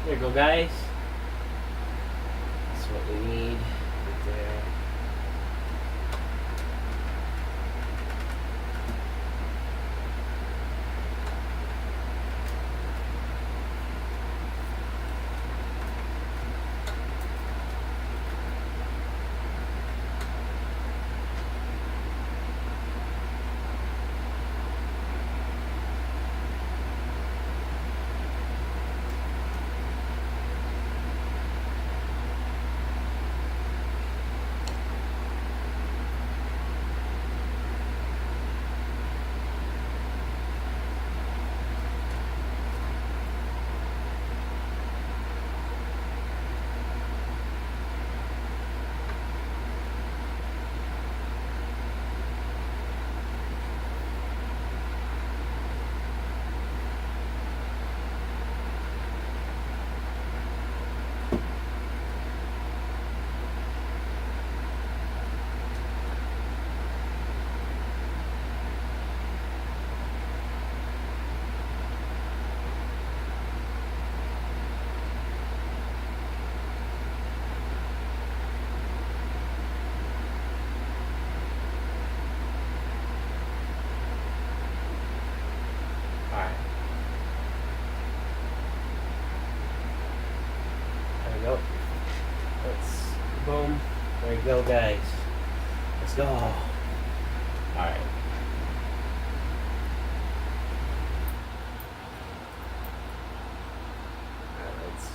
S1: There you go, guys. That's what we need right there. Alright. There we go. Let's boom. There you go, guys. Let's go. Alright. Let's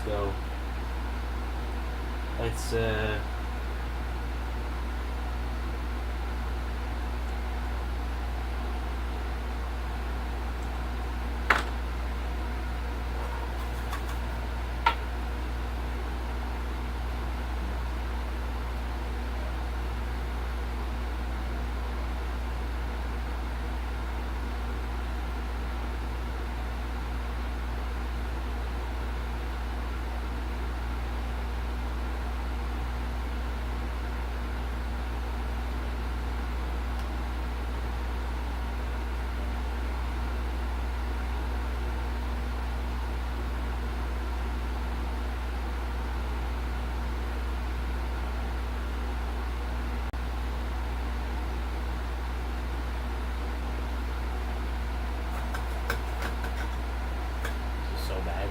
S1: go. Let's so bad.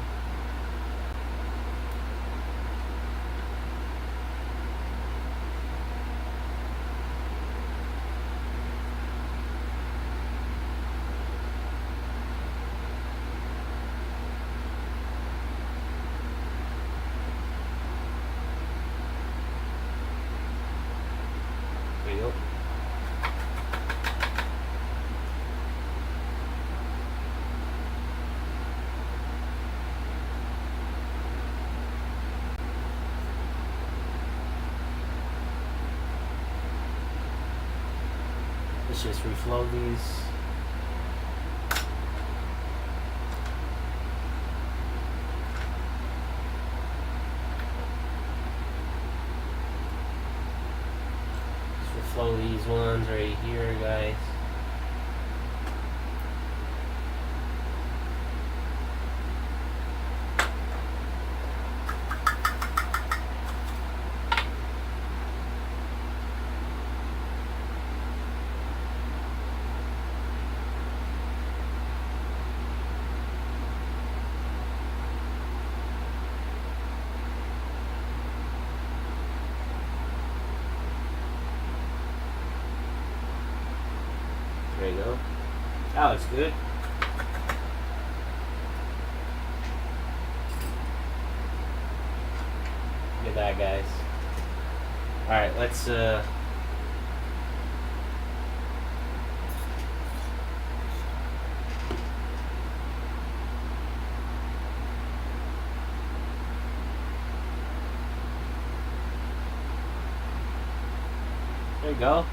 S1: There you go. Let's just reflow these. Just reflow these ones right here, guys. There you go. That looks good. Look at that, guys. Alright, let's there you go.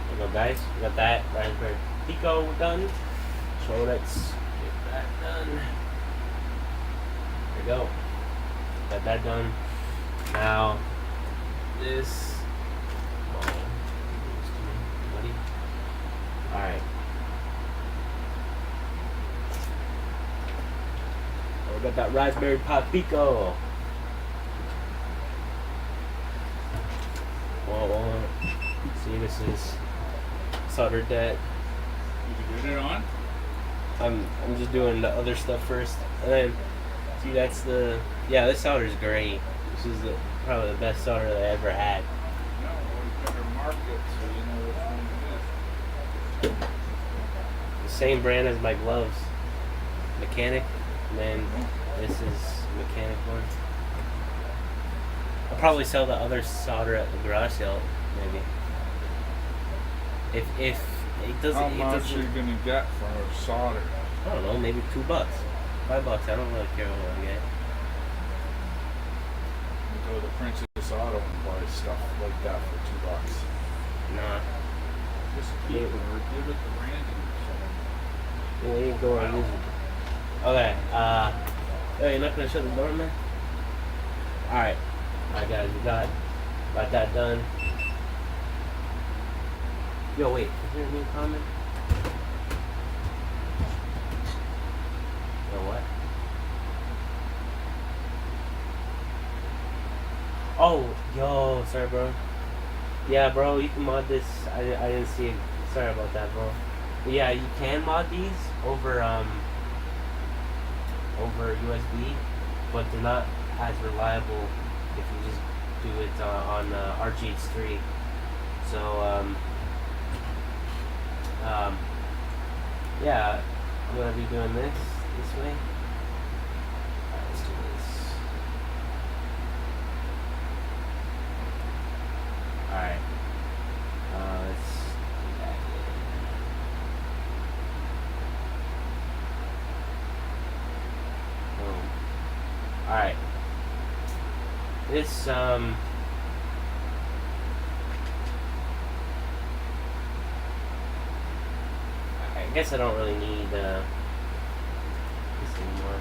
S1: There you go, guys. We got that raspberry pico done. So let's get that done. There you go. Got that done. Now this. Alright. We got that raspberry pie pico. Whoa. See, this is soldered that.
S2: Did you get it on?
S1: I'm just doing the other stuff first, and then see that's the this solder is great. This is probably the best solder that I ever had.
S2: No, we better mark it so you know which one it is.
S1: The same brand as my gloves, mechanic, and then this is mechanic one. I'll probably sell the other solder at the garage sale, maybe. If it doesn't,
S2: How much are you gonna get for a solder?
S1: I don't know, maybe $2, $5. I don't really care what I get.
S2: You go to Princess Auto and buy stuff like that for $2.
S1: Nah.
S2: Just keep it or give it to Randy or
S1: There you go.
S2: something.
S1: Okay. Oh, you're not gonna shut the door, man? Alright. Alright, guys, we got that done. Yo, wait. Is there a new comment? Yo, what? Oh, yo, sorry, bro. Yeah, bro, you can mod this. I didn't see it. Sorry about that, bro. But yeah, you can mod these over USB, but they're not as reliable if you just do it on RGH 3. So Yeah, I'm gonna be doing this way. Alright, let's do this. Alright. Let's do that again. Boom. Alright. This, I guess I don't really need, this anymore.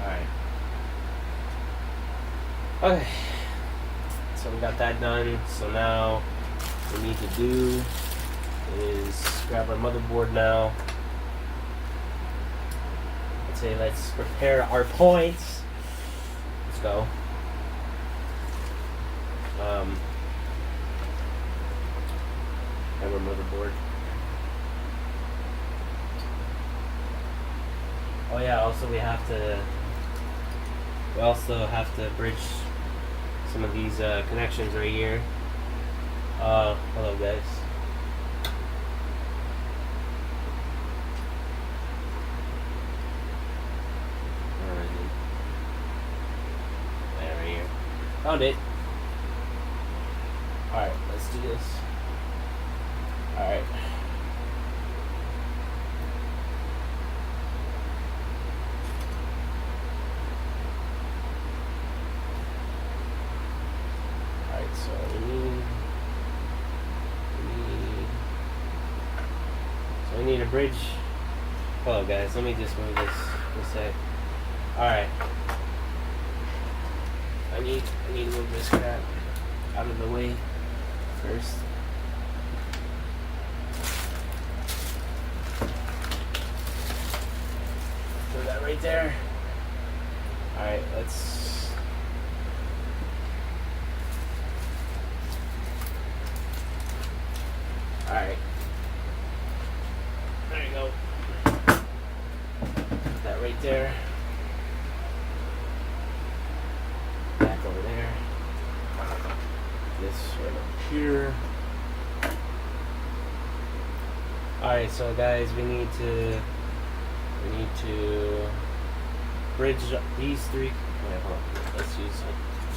S1: Alright. Okay. So we got that done. So now what we need to do is grab our motherboard now. I'd say let's prepare our points. Let's go. Grab our motherboard. Oh yeah, also we also have to bridge some of these connections right here. Hello guys. Right here. Found it. Alright, let's do this. Alright. Alright, so we need a bridge. Hello guys, let me just move this a sec. Alright. I need to move this crap out of the way first. Throw that right there. Alright, let's alright. There you go. Put that right there. Back over there. This right up here. Alright, so guys, we need to bridge these three. Wait, hold on. Let's use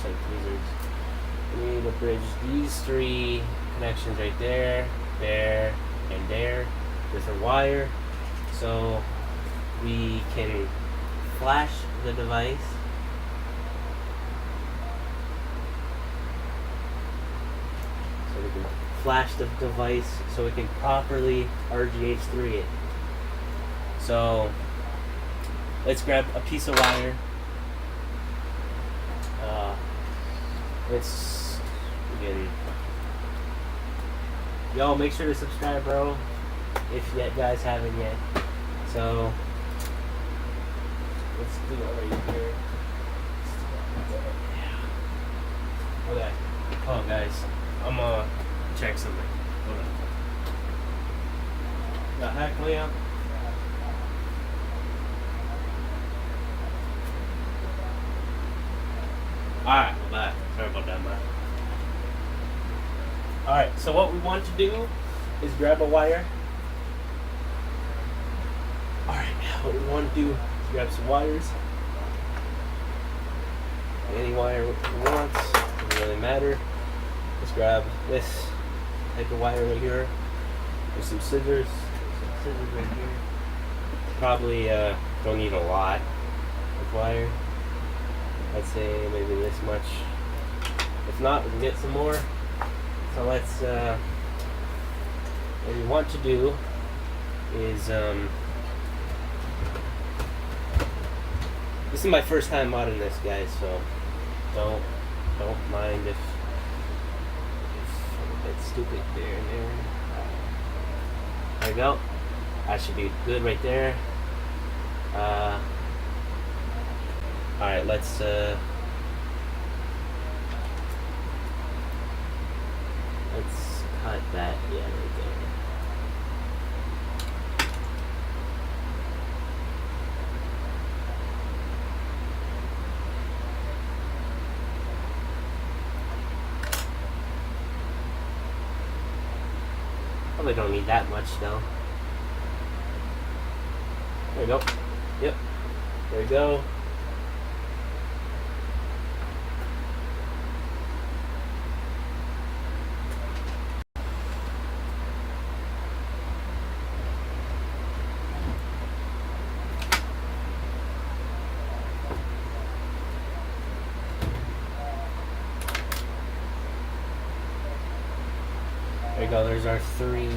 S1: some tweezers. We need to bridge these three connections right there, there, and there with a wire, so we can flash the device. So we can flash the device so we can properly RGH3 it. So let's grab a piece of wire. Let's begin. Yo, make sure to subscribe, bro, if you guys haven't yet. So let's do it right here. Okay. Hold on, guys. I'm gonna check something. Hold on. The heck, Liam? Alright, we're back. Sorry about that, man. Alright, so what we want to do is grab a wire. Alright, what we want to do is grab some wires. Any wire we want, doesn't really matter. Let's grab this type of wire right here. There's some scissors. Right here. Probably don't need a lot of wire. I'd say maybe this much. If not, we can get some more. So let's, what we want to do is, this is my first time modding this, guys, so don't mind if I'm a bit stupid there and there. There we go. That should be good right there. Alright, let's cut that, yeah, right there. Probably don't need that much though. There you go. Yep. There you go. There you go. There's our three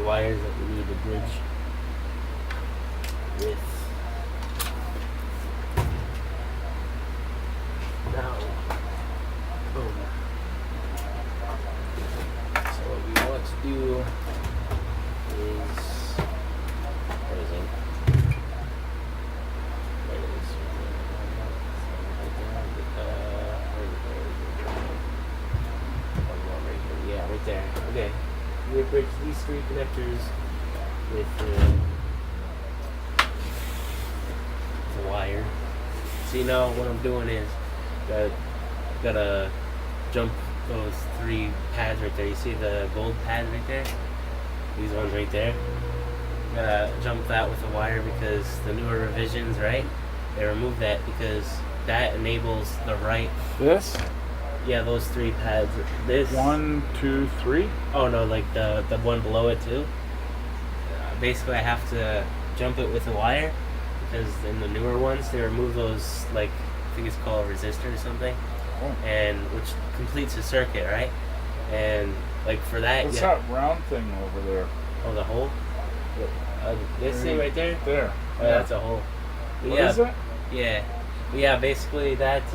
S1: wires that we need to bridge with. Now, boom. So what we want to do is, where is it? There it is. One more right here. Yeah, right there. Okay. We bridge these three connectors with the wire. See, now what I'm doing is gotta jump those three pads right there. You see the gold pad right there? These ones right there. Gotta jump that with the wire because the newer revisions, right? They remove that because that enables the right.
S2: This?
S1: Yeah, those three pads. This
S2: 1, 2, 3.
S1: Oh no, like the one below it too. Basically, I have to jump it with a wire because in the newer ones they remove those, like, I think it's called a resistor or something, and which completes a circuit, right? And like for that,
S2: What's that round thing over there?
S1: Oh, the hole. This thing right there.
S2: There.
S1: Oh, that's a hole.
S2: What is it?
S1: Yeah, yeah. Basically, that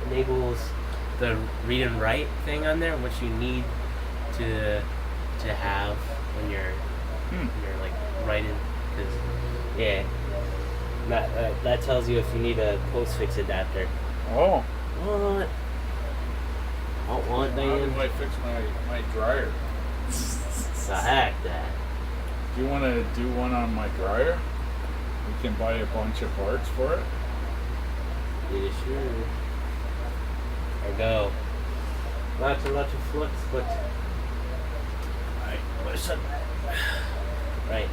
S1: enables the read and write thing on there, which you need to have when you're like writing, because that tells you if you need a postfix adapter.
S2: Oh.
S1: What? Don't want,
S2: How
S1: Dan.
S2: do I fix my dryer?
S1: The heck that.
S2: Do you want to do one on my dryer? We can buy a bunch of parts for it.
S1: Yeah, sure. There we go. Lots of flux, but alright, what's up? Right.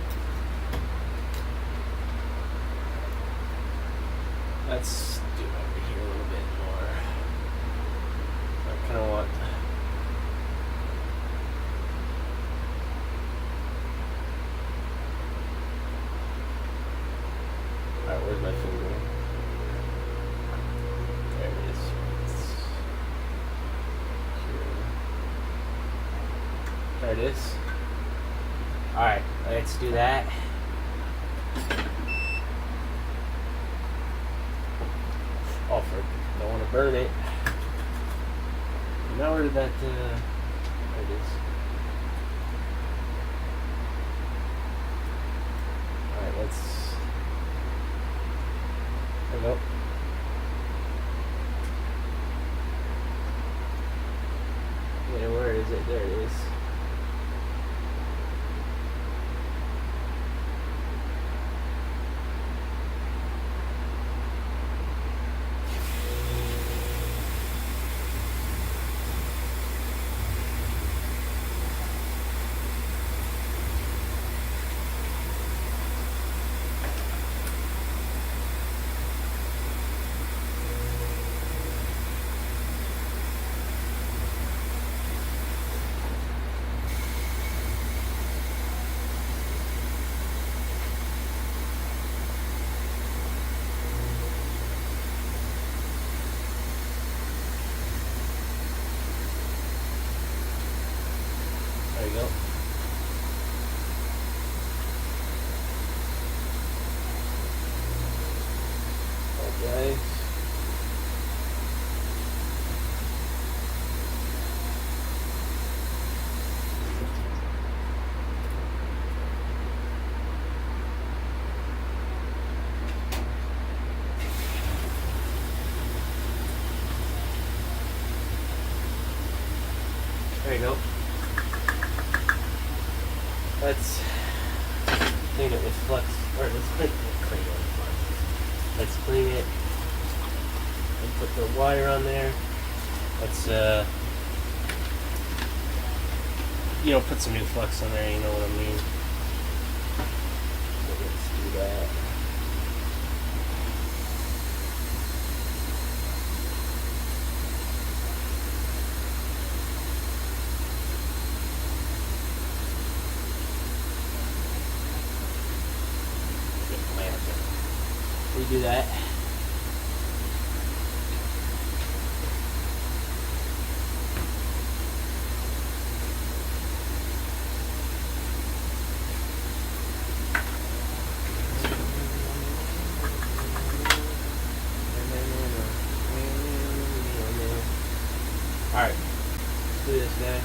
S1: Let's do it over here a little bit more. I kinda want alright, where's my finger? There it is. There it is. Alright, let's do that. Oh, don't want to burn it. Now where did that, there it is. Alright, let's, there we go. Yeah, where is it? There it is. There you go. Okay. There you go. Let's clean it with flux, or let's clean it with flux. Let's clean it and put the wire on there. Let's you know, put some new flux on there, you know what I mean. So let's do that. Redo that. Alright, let's do this, guy.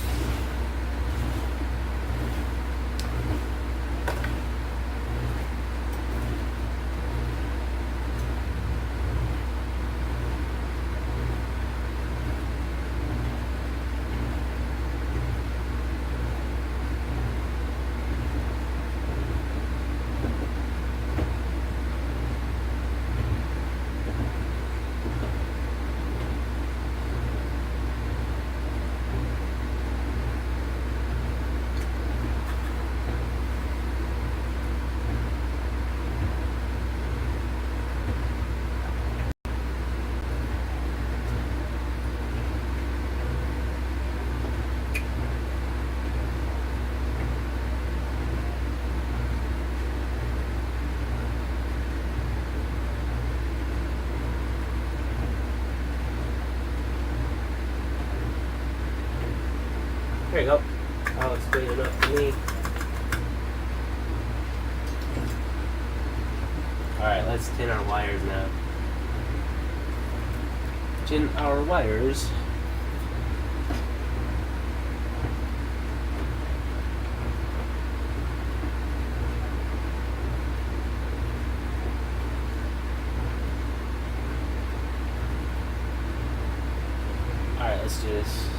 S1: There you go. I'll explain it up to me. Alright, let's tin our wires now. Tin our wires. Alright, let's do this.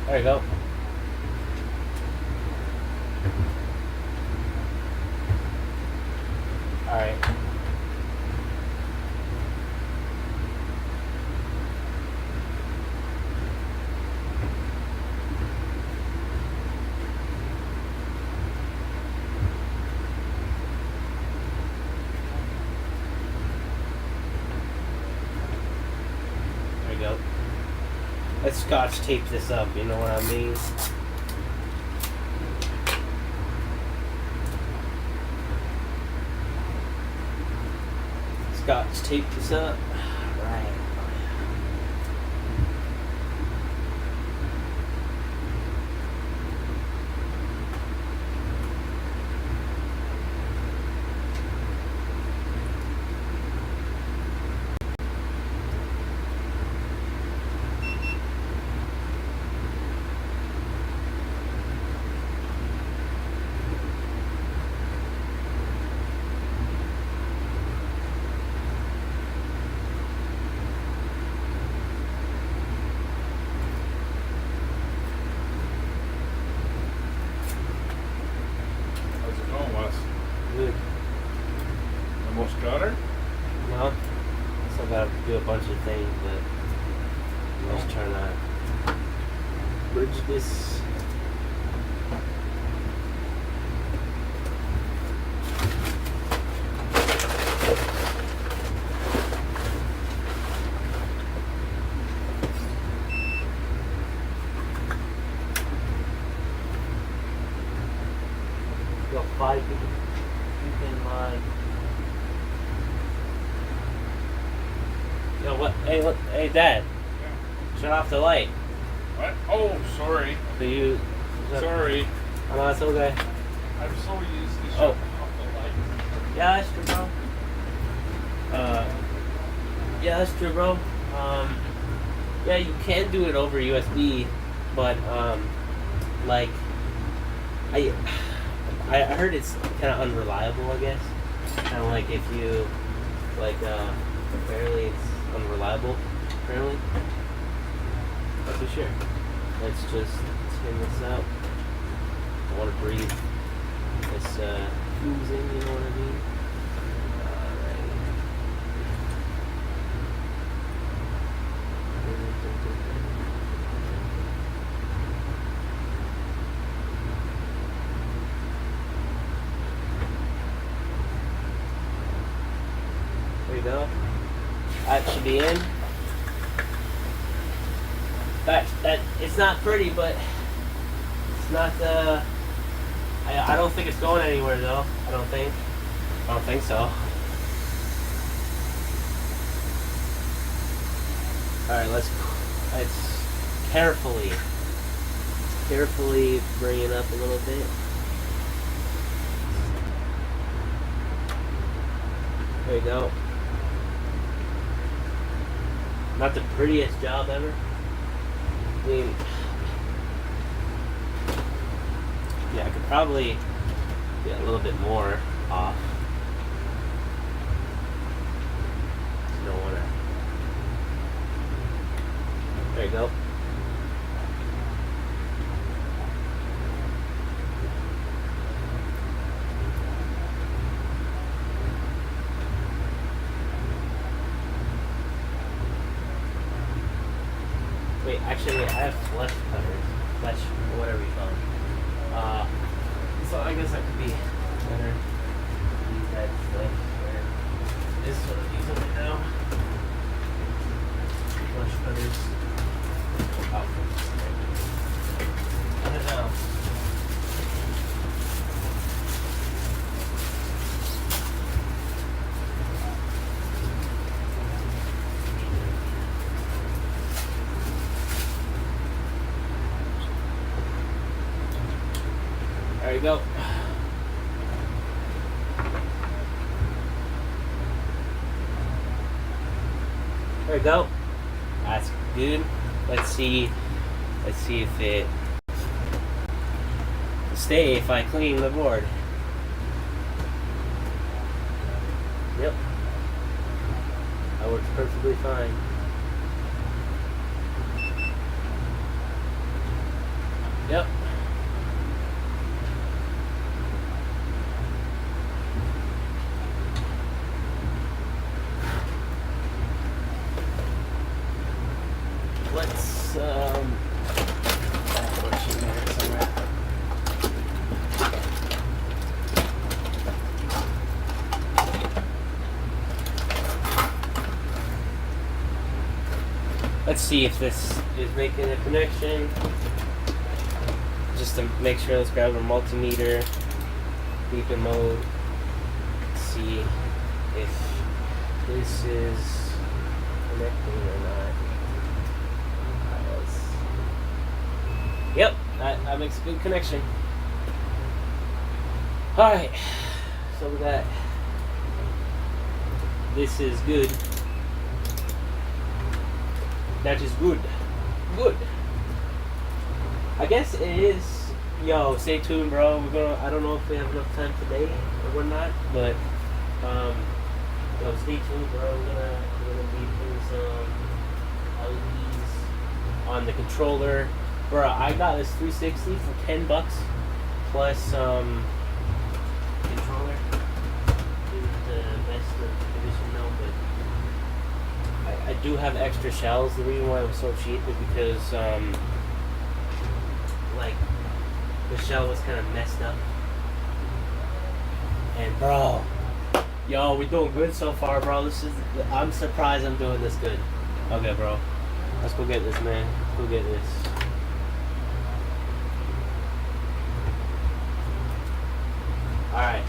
S1: There you go. Alright. There you go. Let's scotch tape this up, you know what I mean? Scotch tape this up. Right.
S2: How's it going, Wes?
S1: Good.
S2: Almost got her?
S1: No. Still gotta do a bunch of things, but I'm just trying to bridge this. Got 5 people. Keep in mind. Yo, what? Hey, look, hey, Dad.
S2: Yeah.
S1: Shut off the light.
S2: What? Oh, sorry.
S1: So you.
S2: Sorry.
S1: Oh, no, it's okay.
S2: I'm so used to
S1: Oh.
S2: shutting off the light.
S1: Yeah, that's true, bro. Yeah, that's true, bro. Yeah, you can do it over USB, but like I heard it's kind of unreliable. I guess kind of like if you like apparently it's unreliable. Apparently, not so sure. Let's just spin this out. I want to breathe this fumes in. You know what I mean? There you go. That should be in. That it's not pretty, but it's not I don't think it's going anywhere though. I don't think so. Alright, let's carefully bring it up a little bit. There you go. Not the prettiest job ever. I mean, yeah, I could probably get a little bit more off. You don't wanna. There you go. Wait, I have flesh cutters, or whatever you call them. So I guess I could be better. Use that stuff. This is what I'm using right now. Flesh cutters. Oh, I don't know. There you go. There you go. That's good. Let's see if it will stay if I clean the board. Yep. That works perfectly fine. Yep. Let's somewhere. Let's see if this is making a connection. Just to make sure, let's grab a multimeter, beacon mode. Let's see if this is connecting or not. Yep, that makes a good connection. Alright, so we got, this is good. That is good. Good. I guess it is, yo, stay tuned, bro. I don't know if we have enough time today or whatnot, but, yo, stay tuned, bro. We're gonna be putting some LEDs on the controller. Bro, I got this 360 for $10 plus controller. Isn't the best condition now, but I do have extra shells. The reason why it was so cheap is because like the shell was kind of messed up. And bro, yo, we're doing good so far, bro. I'm surprised I'm doing this good. Okay, bro, let's go get this, man. Let's go get this. Alright.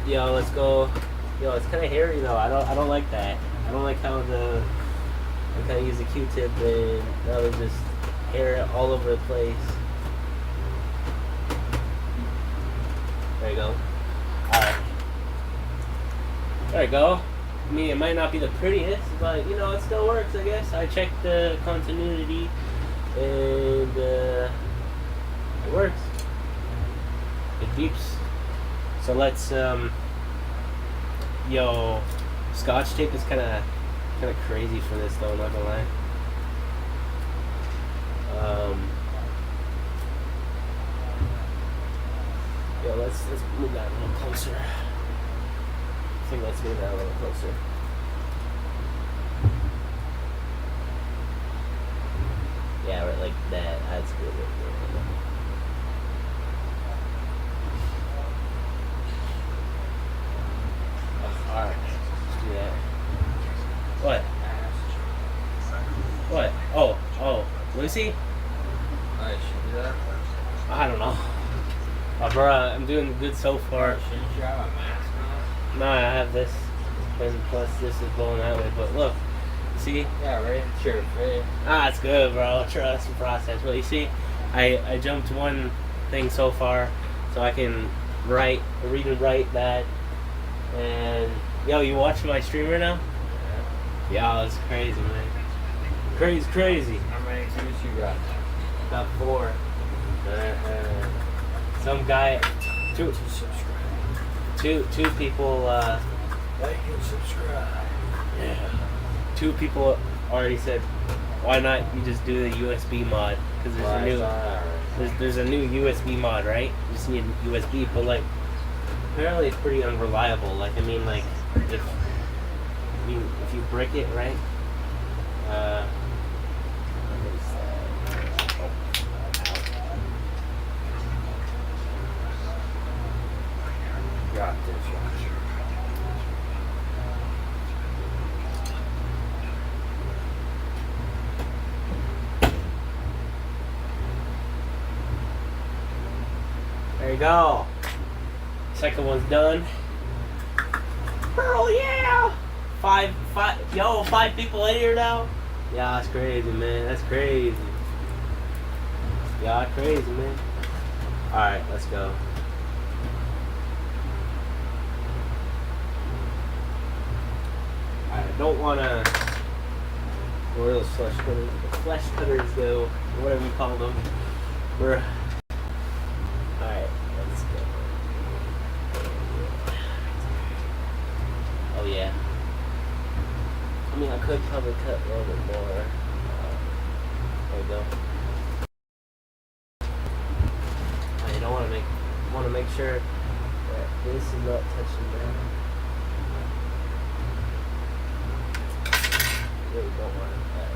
S1: Yo, let's go. Yo, it's kind of hairy though. I don't like that. I don't like how I kind of use a Q-tip and that was just hair all over the place. There you go. Alright. There you go. I mean, it might not be the prettiest, but you know, it still works, I guess. I checked the continuity, and it works. It beeps. So let's, yo, Scotch tape is kind of crazy for this, though. Not gonna lie. Yo, let's move that a little closer. I think let's move that a little closer. Yeah, right, like that. That's good. Alright, let's do that. What? What? Oh, Lucy?
S5: Alright, should we do that?
S1: I don't know. Bruh, I'm doing good so far.
S5: Shouldn't you have a mask on?
S1: No, I have this, and plus this is blowing that way. But look, see?
S5: Yeah, right into your face.
S1: It's good, bro. Trust the process. But you see, I jumped one thing so far, so I can read and write that. And yo, you watching my stream right now? Yeah, it's crazy, man. Crazy.
S5: How many views you got?
S1: About 4. Some guy, two people.
S5: Like and subscribe.
S1: Yeah. 2 people already said, why not you just do the USB mod? Because there's a new USB mod, right? You just need USB, but like apparently it's pretty unreliable. Like I mean, like if you brick it, right?
S5: Got this,
S1: There you go. Second one's done. Hell yeah! 5 people in here now? Yeah, that's crazy, man. That's crazy. Yeah, crazy, man. Alright, let's go. I don't wanna. Where those flesh cutters? The flesh cutters go, or whatever you call them. We're. Alright, let's go. Oh yeah. I mean, I could probably cut a little bit more. There we go. I don't want to make sure that this is not touching down. Really don't want that.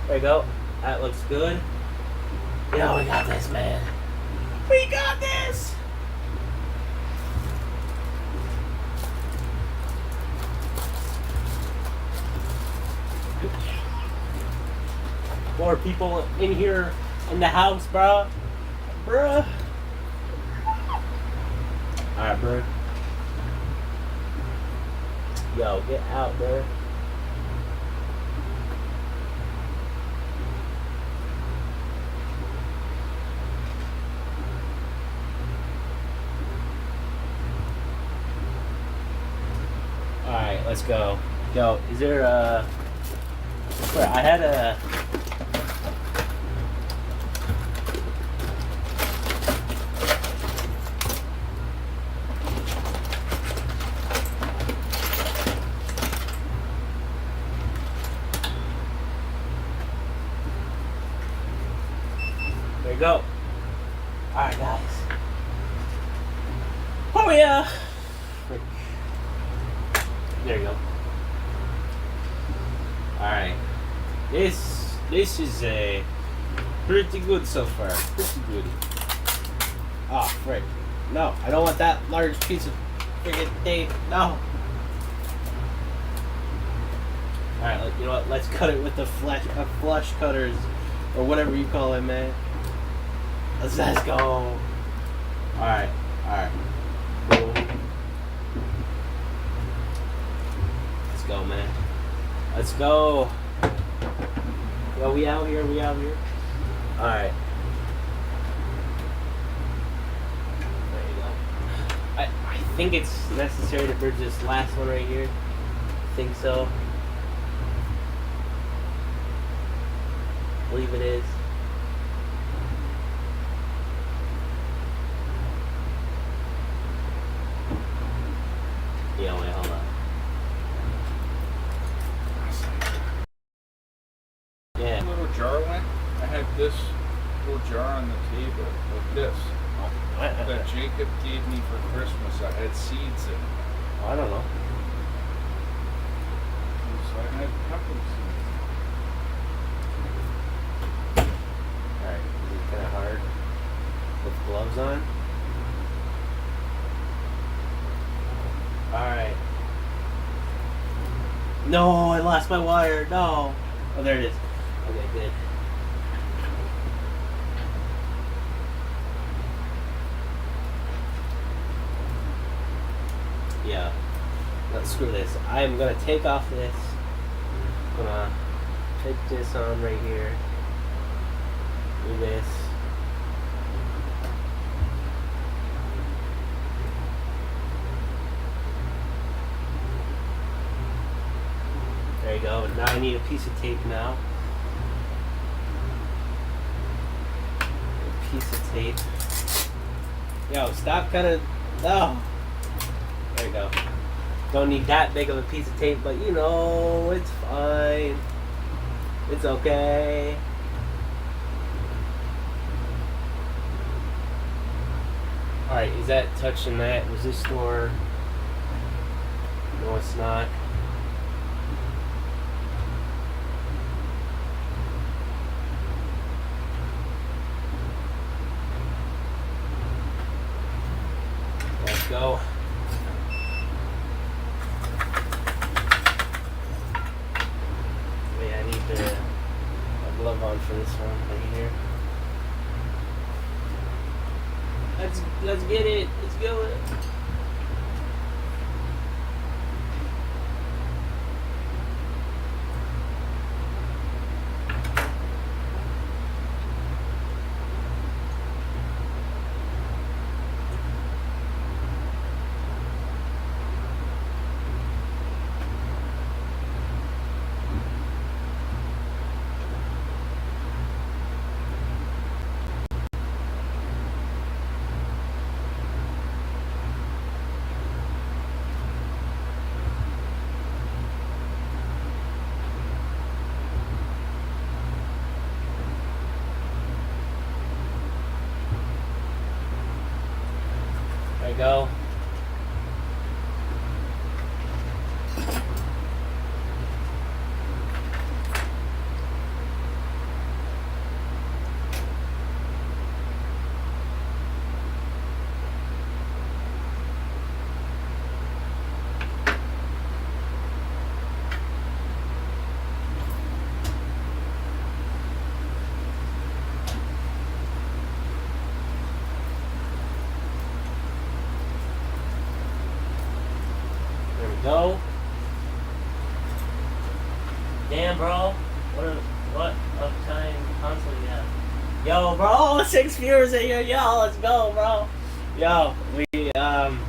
S1: There you go. That looks good. Yo, we got this, man. We got this! More people in here in the house, bro. Bruh. Alright, bro. Yo, get out, bro. Alright, let's go. Yo, is there a... I had a... There you go. Alright, guys. Oh, yeah. There you go. Alright. This is a pretty good so far. Pretty good. Oh, frick. No, I don't want that large piece of friggin' tape. No. Alright, you know what? Let's cut it with the flush cutters. Or whatever you call it, man. Let's go. Alright. Boom. Let's go, man. Let's go. Yo, we out here. Alright. think it's necessary to bridge this last one right here. I think so. I believe it is. Yeah, wait, hold on. Yeah.
S2: Little jar went. I had this little jar on the table like this that Jacob gave me for Christmas. I had seeds in it.
S1: I don't know.
S2: So I had pepper seeds.
S1: Alright, this is kind of hard with gloves on. Alright. No, I lost my wire. No. Oh, there it is. Okay, good. Yeah. Let's screw this. I am gonna take off this. I'm gonna take this on right here. Do this. There you go. Now I need a piece of tape now. A piece of tape. Yo, stop kind of. Oh. There you go. Don't need that big of a piece of tape, but you know, it's fine. It's okay. Alright, is that touching that resistor? No, it's not. Let's go. Wait, I need a glove on for this one right here. Let's get it. Let's go. There you go. Go. Damn, bro. What uptime console you have? Yo, bro, 6 viewers in here. Yo, let's go, bro. Yo,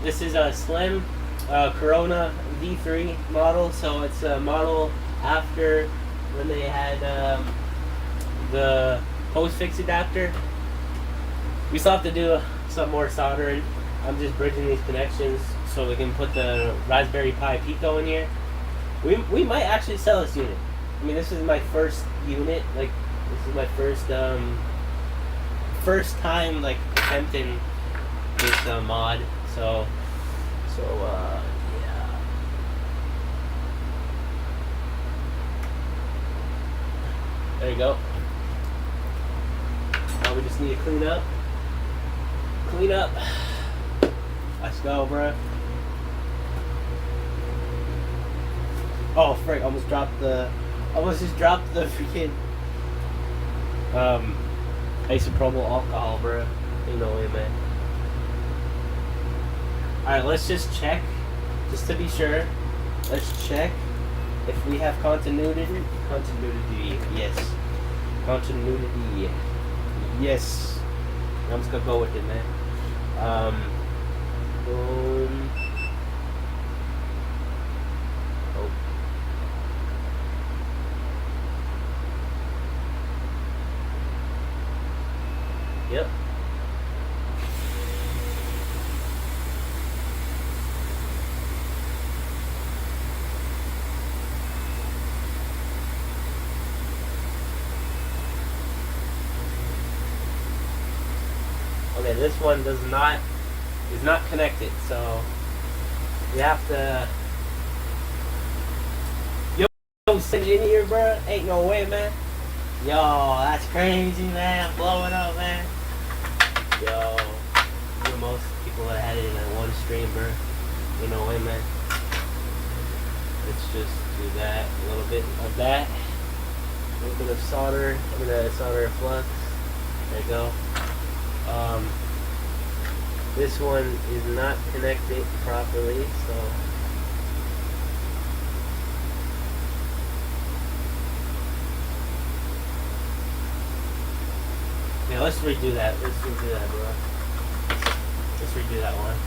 S1: this is a slim Corona V3 model, so it's a model after when they had the post-fix adapter. We still have to do some more soldering. I'm just bridging these connections so we can put the Raspberry Pi Pico in here. We might actually sell this unit. I mean, this is my first unit. Like, this is my first time like attempting this mod. So yeah. There you go. Now we just need to clean up. Clean up. Let's go, bro. Oh, frick, almost just dropped the freaking isopropyl alcohol, bro. Ain't no way, man. Alright, let's just check, just to be sure. Let's check if we have continuity. Continuity, yes. Continuity, yes. I'm just gonna go with it, man. Boom. Yep. Okay, this one is not connected, so you have to. Yo, send it in here, bro. Ain't no way, man. Yo, that's crazy, man. Blowing up, man. Yo, most people that had it in one stream, bro. Ain't no way, man. Let's just do that. A little bit of that. A little bit of solder. I'm gonna solder a flux. There you go. This one is not connected properly, so yeah, let's redo that. Let's redo that, bro. Let's redo that one.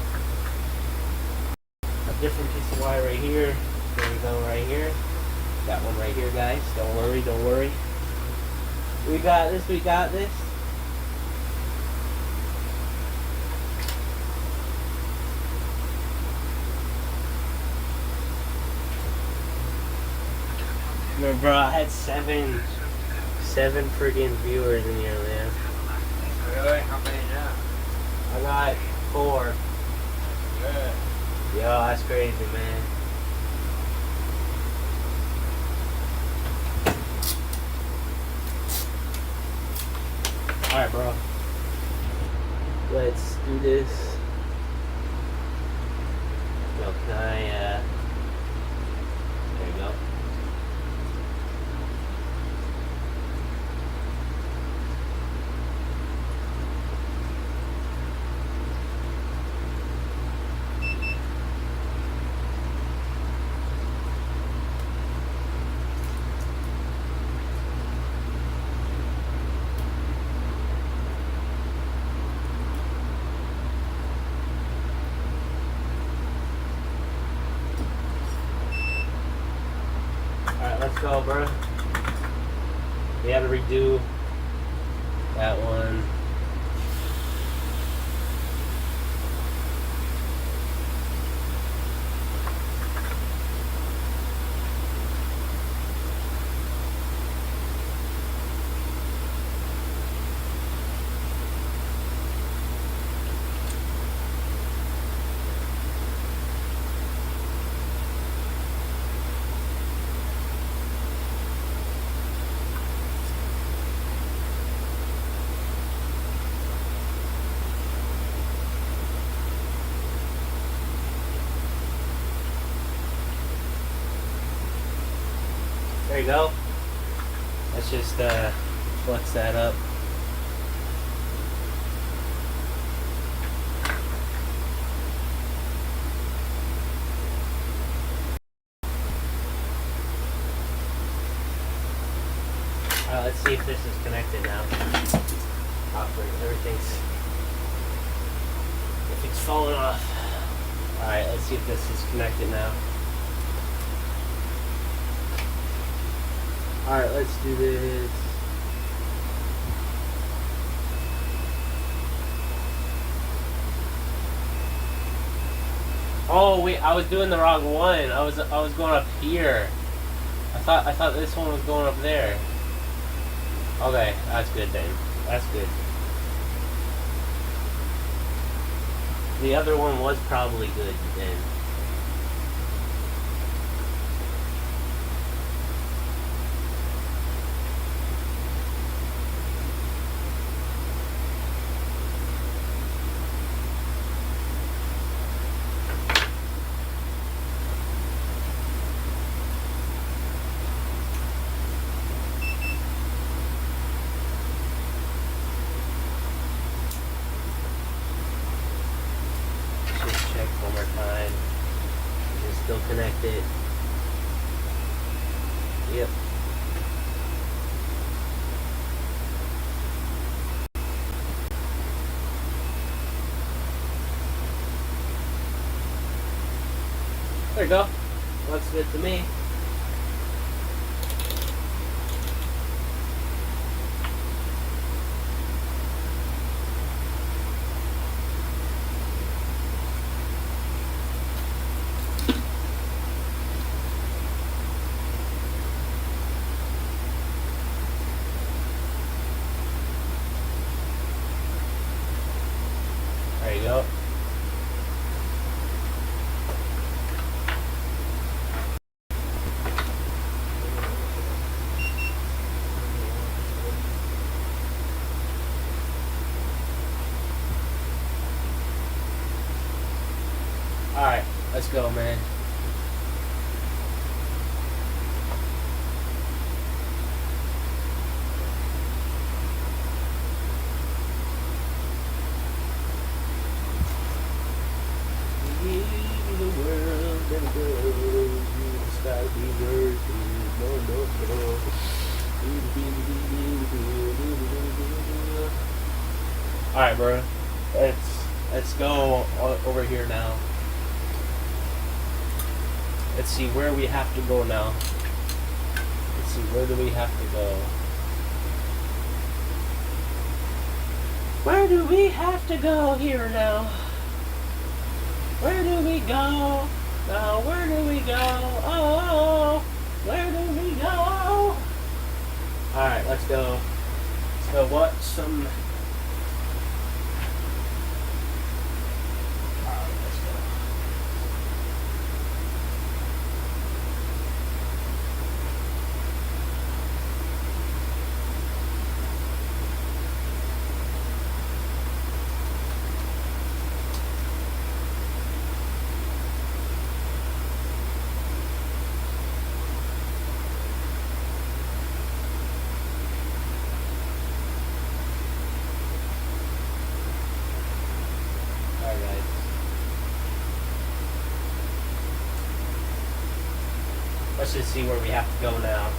S1: A different piece of wire right here. There we go, right here. That one right here, guys. Don't worry, don't worry. We got this, we got this. Bro, I had seven freaking viewers in here, man.
S5: Really? How many now?
S1: I got 4.
S5: Good.
S1: Yo, that's crazy, man. Alright, bro. Let's do this. Yo, can I, there you go. Let's go, bro. We had to redo that one. There you go. Let's just flex that up. Alright, let's see if this is connected now. Everything's falling off. Alright, let's see if this is connected now. Alright, let's do this. Oh wait, I was doing the wrong one. I was going up here. I thought this one was going up there. Okay, that's good then. That's good. The other one was probably good then. Still connected. Yep. There you go. Looks good to me. Alright, let's go, man. Alright, bro. Let's go over here now. Let's see where we have to go now. Let's see, where do we have to go? Where do we have to go here now? Where do we go? Now, where do we go? Oh, where do we go? Alright, let's go. Let's go watch some. Alright, let's go. Alright, guys. Let's just see where we have to go now.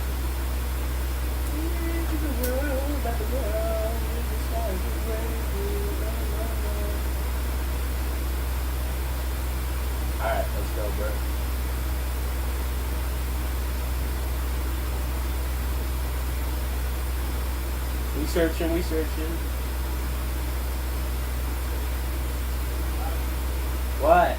S1: Alright, let's go, bro. We searching. What?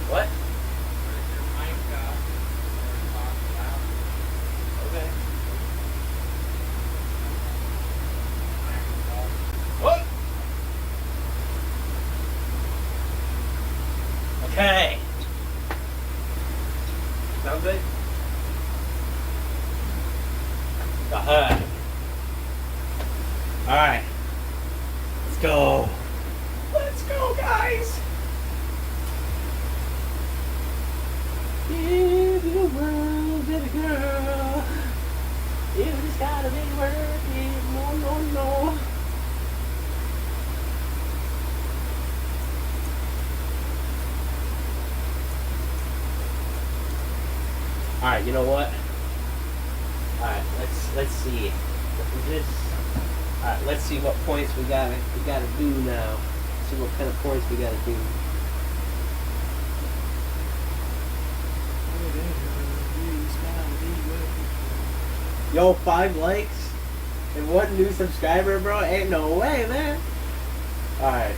S1: What? Okay. What? Okay. Sound good? Uh-huh. Alright. Let's go. Let's go, guys. Give you the world, baby girl. You just gotta be working. No. Alright, you know what? Alright, let's see. Alright, let's see what points we gotta do now. See what kind of points we gotta do. Yo, 5 likes and 1 new subscriber, bro. Ain't no way, man. Alright.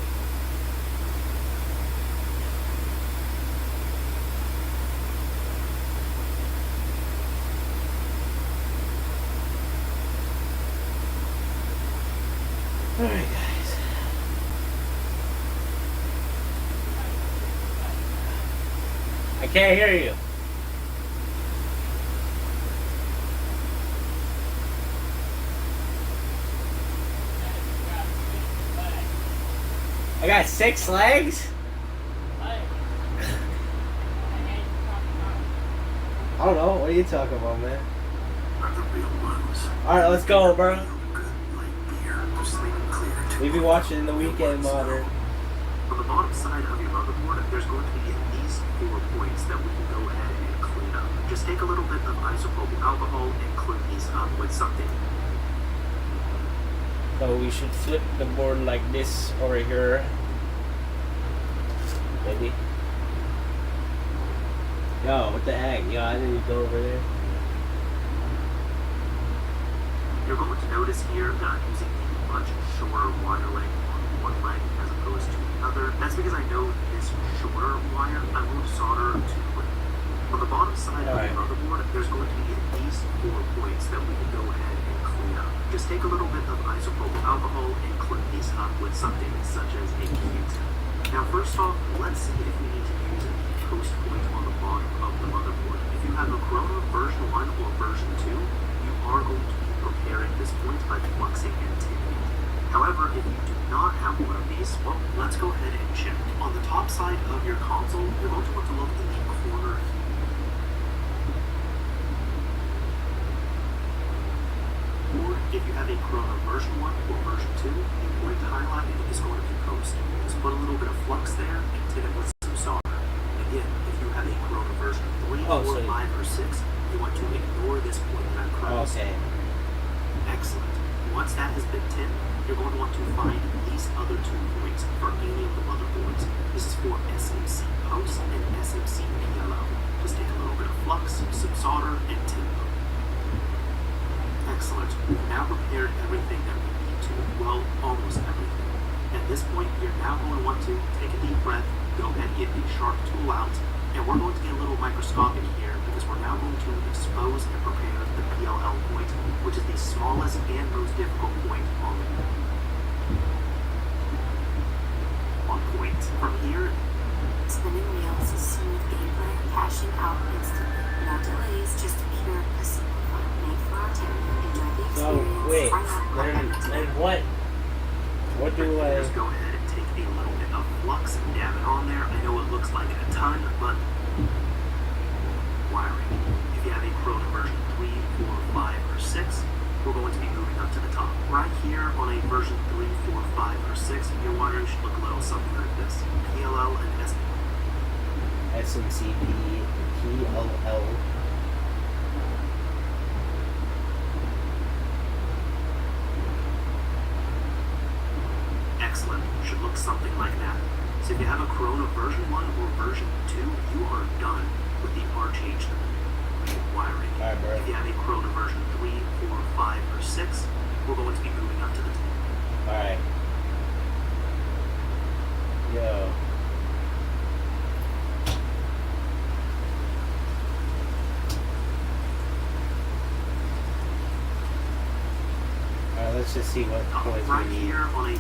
S1: Alright, guys. I can't hear you. I got 6 legs? I don't know. What are you talking about, man? Alright, let's go, bro. We be watching the weekend modern.
S3: On the bottom side of your motherboard, there's going to be at least 4 points that we can go ahead and clean up. Just take a little bit of isopropyl alcohol and clean these up with something.
S1: So we should flip the board like this over here. Maybe. Yo, what the heck? Yo, I didn't go over there.
S3: You're going to notice here that I'm using a much shorter wire length on one leg as opposed to the other. That's because I know this shorter wire I will solder to it. On the bottom side of your motherboard, there's going to be at least 4 points that we can go ahead and clean up. Just take a little bit of isopropyl alcohol and clean these up with something such as a Q-tip. Now first off, let's see if we need to use a post point on the bottom of the motherboard. If you have a Corona version 1 or version 2, you are going to be preparing this point by fluxing if you do not have one of these, well, let's go ahead and check. On the top side of your console, you're going to want to look in the corner. Or if you have a Corona version 1 or version 2, the point highlighted is going to be post. Just put a little bit of flux there and tint it with some solder. Again, if you have a Corona version 3, 4, 5, or 6, you want to ignore this point that I'm currently
S1: Okay.
S3: Excellent. Once that has been tinned, you're going to want to find these other 2 points for any of the motherboards. This is for SMC post and SMC PLO. Just take a little bit of flux, some solder, and tint them. Excellent. We've now prepared everything that we need to. Well, almost everything. At this point, you're now going to want to take a deep breath, go ahead and get the sharp tool out, and we're going to get a little microscopic here because we're now going to expose and prepare the PLL point, which is the smallest and most difficult point on point. From here,
S6: spinning wheels, smooth gameplay, cashing out instantly. No delays, just pure pussy. Made for Ontario. Enjoy the experience.
S1: So wait,
S6: Sign up.
S1: then what? What do I?
S3: just go ahead and take a little bit of flux and dab it on there. I know it looks like a ton, but wiring. If you have a Corona version 3, 4, 5, or 6, we're going to be moving up to the top. Right here on a version 3, 4, 5, or 6, your wiring should look a little something like this. PLL and
S1: SMCP, PLL.
S3: Excellent. Should look something like that. So if you have a Corona version 1 or version 2, you are done with the RGH wiring.
S1: Alright, bro.
S3: If you have a Corona version 3, 4, 5, or 6, we're going to be moving up to the top.
S1: Alright. Yo. Alright, let's just see what points
S3: Right
S1: we need.
S3: here on a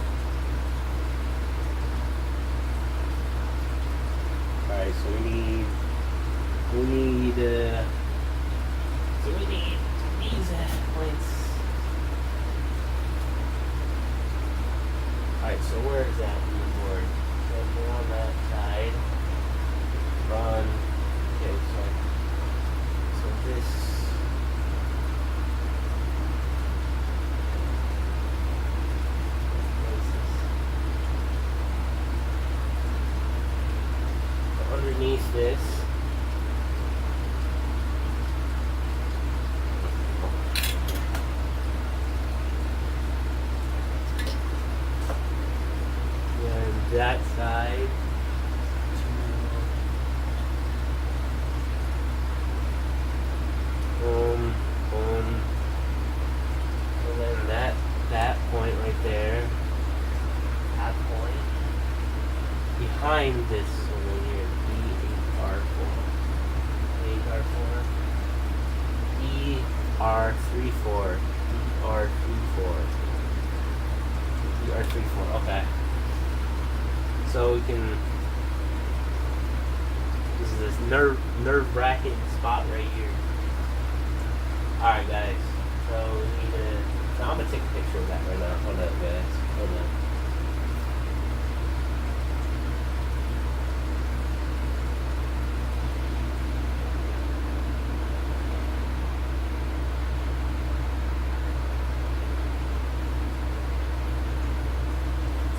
S1: Alright, so we need these points. Alright, so where is that on the board? So if we're on that side, run. Okay, so this. What is this? So underneath this. That side boom, boom, and then that point right there, that point behind this over here, ER34, okay. So we can. This is this nerve-wracking spot right here. All right, guys. So we need to. So I'm gonna take a picture of that right now. Hold up, guys. Hold up.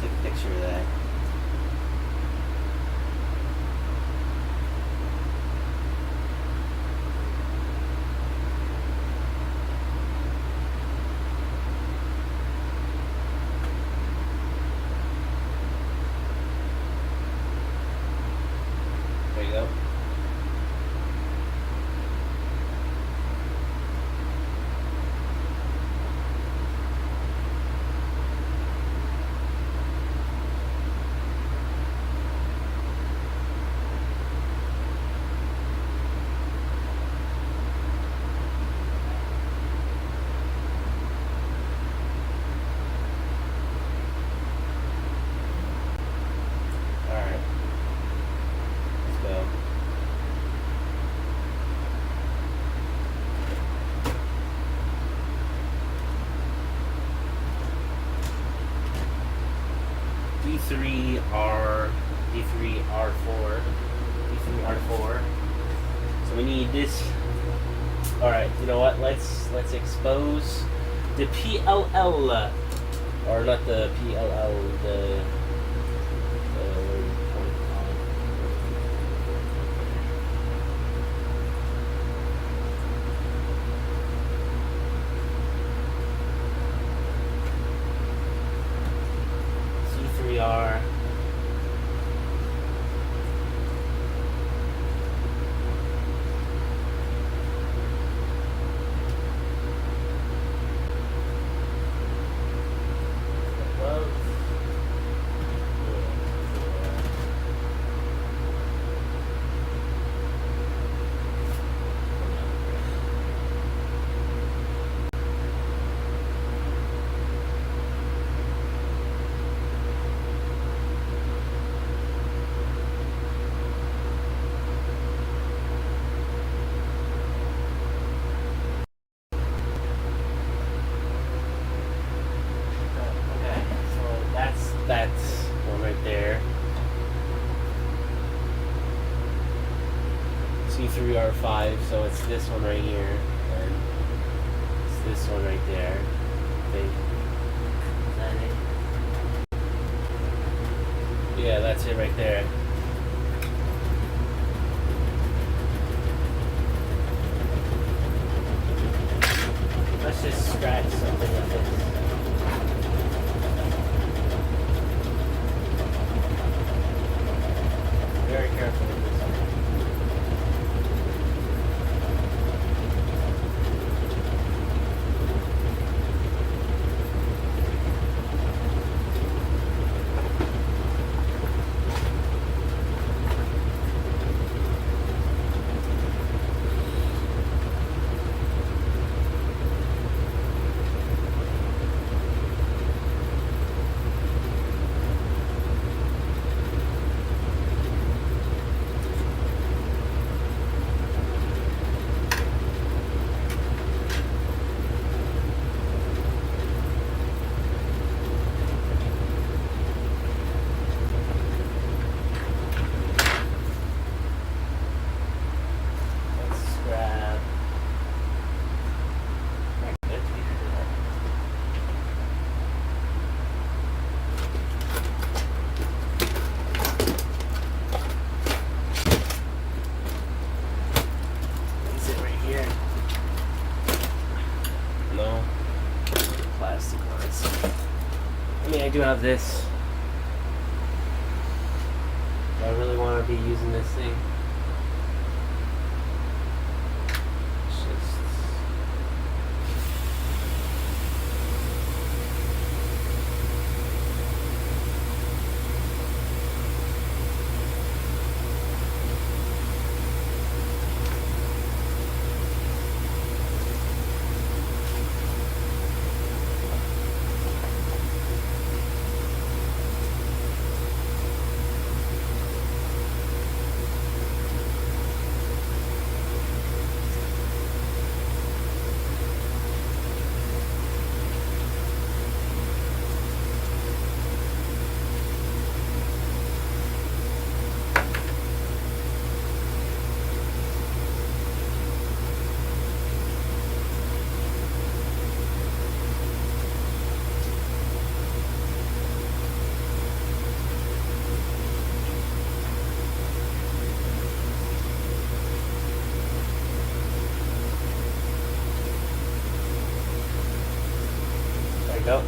S1: Take a picture of that. D3R, D3R4, D3R4. So we need this. All right, you know what? Let's expose the PLL, or not the PLL, the what do you call it? C3R. Okay, so that's one right there. C3R5, so it's this one right here, and it's this one right there. I think. Is that it? Yeah, that's it right there. Let's just scratch something like this. Very careful with this one. Let's grab. Is it right here? No. Plastic ones. I mean, I do have this. Do I really want to be using this thing? It's just. There you go.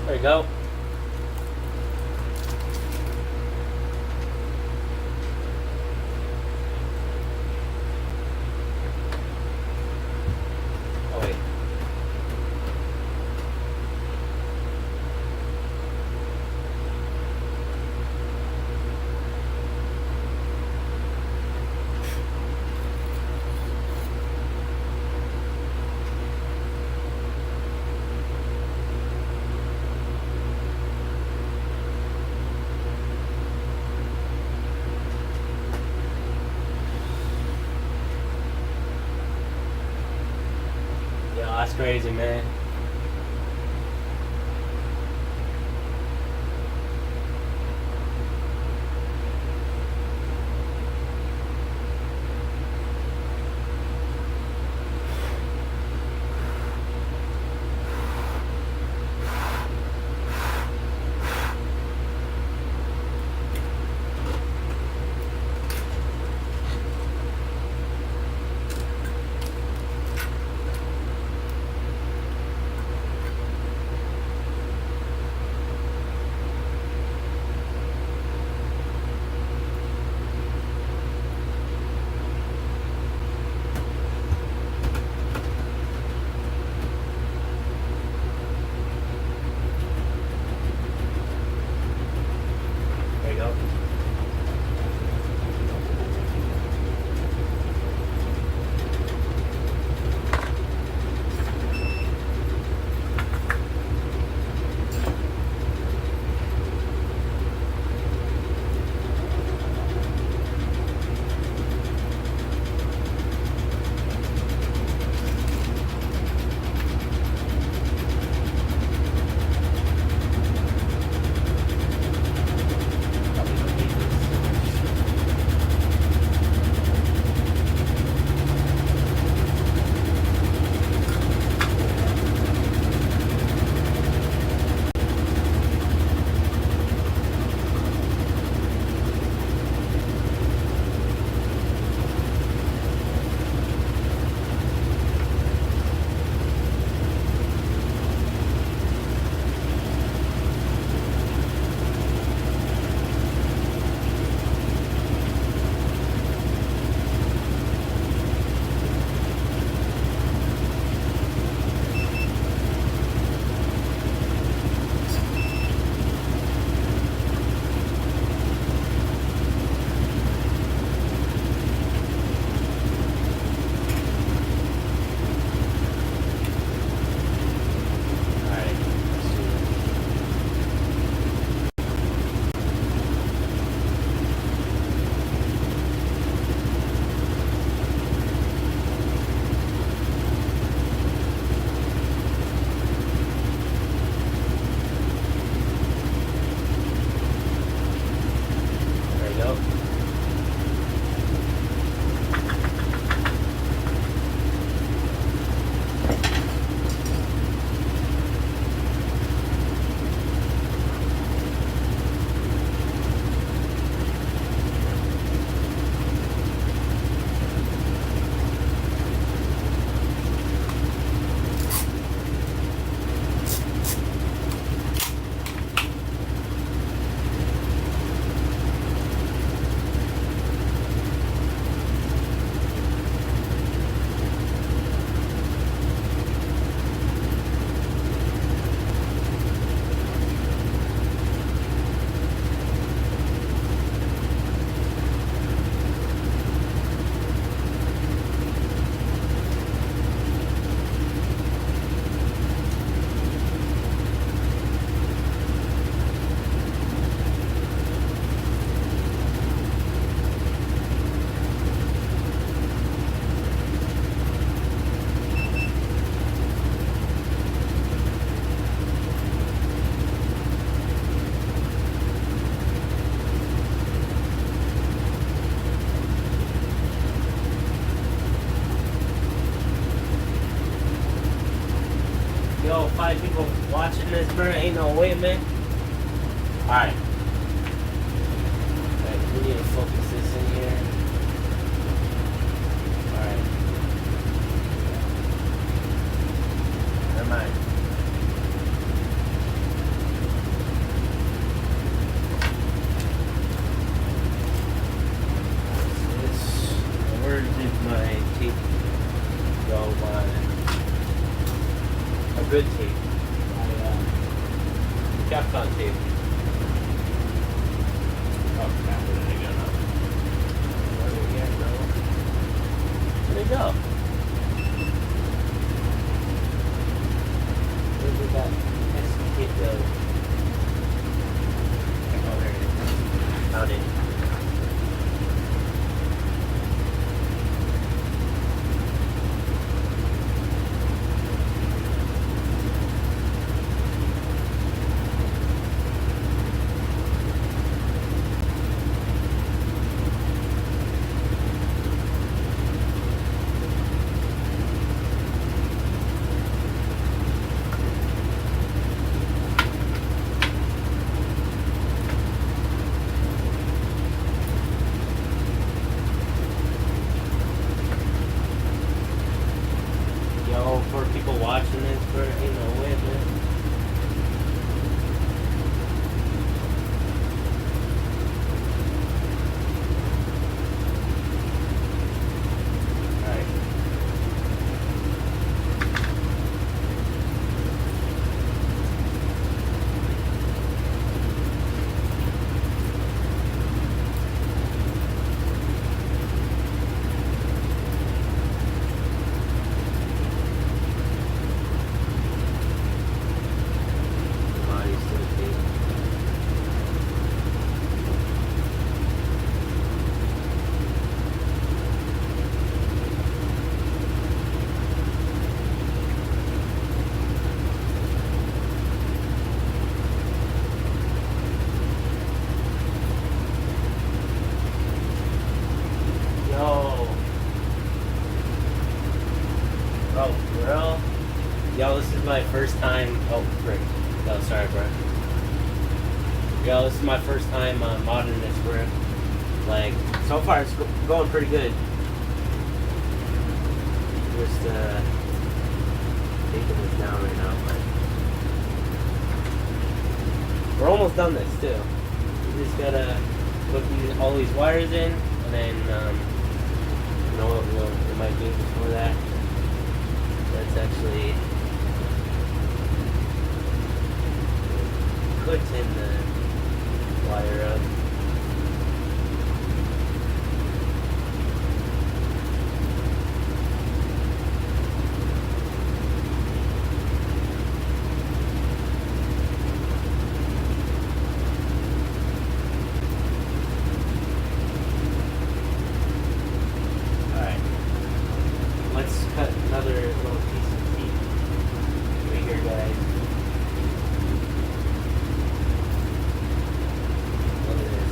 S1: There you go. Oh wait. crazy, man. There you go. Probably don't need this. Alright, let's do this. There you go. Yo, 5 people watching this, bro. Ain't no way, man. Alright. Alright, we need to focus this in here. Alright. Never mind. Where did my tape go? A good tape. My Capcom tape. Oh crap, where did it go now? Where did it go? Where'd it go? Where did that SD tape go? Oh, there it is. Found it. time. Oh, frick. Oh, sorry, bro. Yo, this is my first time modding this, bro. Like, so far it's going pretty good. Just taking this down right now, but we're almost done this too. We just gotta put all these wires in, and then you know what we might do before that. Let's actually put in the wire up. Alright. Let's cut another little piece of teeth right here, guys. Look at this.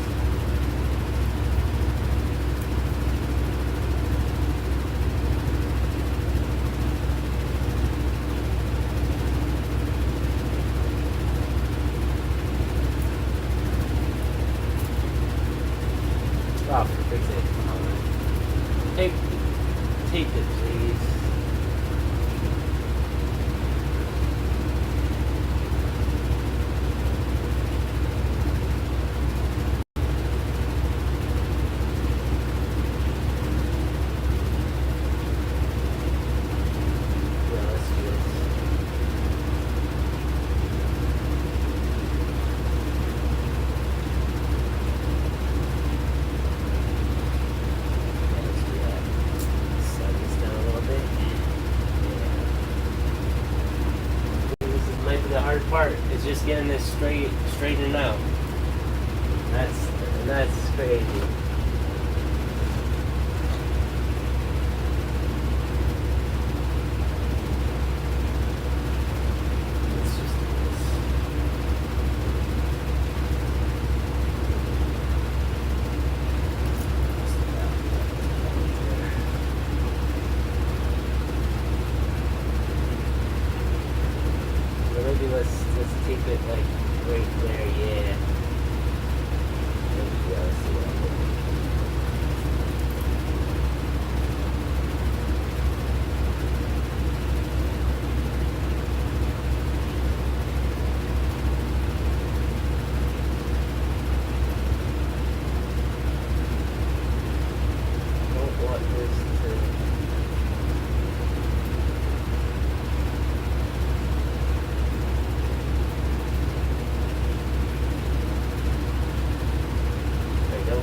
S1: Oh, for fix it. Take it, please. Yeah, let's do this. Yeah, let's do that. Slide this down a little bit. Yeah. This might be the hard part. It's just getting this straightened out. That's crazy. Let's just do this. Just about there. So maybe let's tape it like right there, yeah. There we go, let's see what happens. I don't want this to. There you go.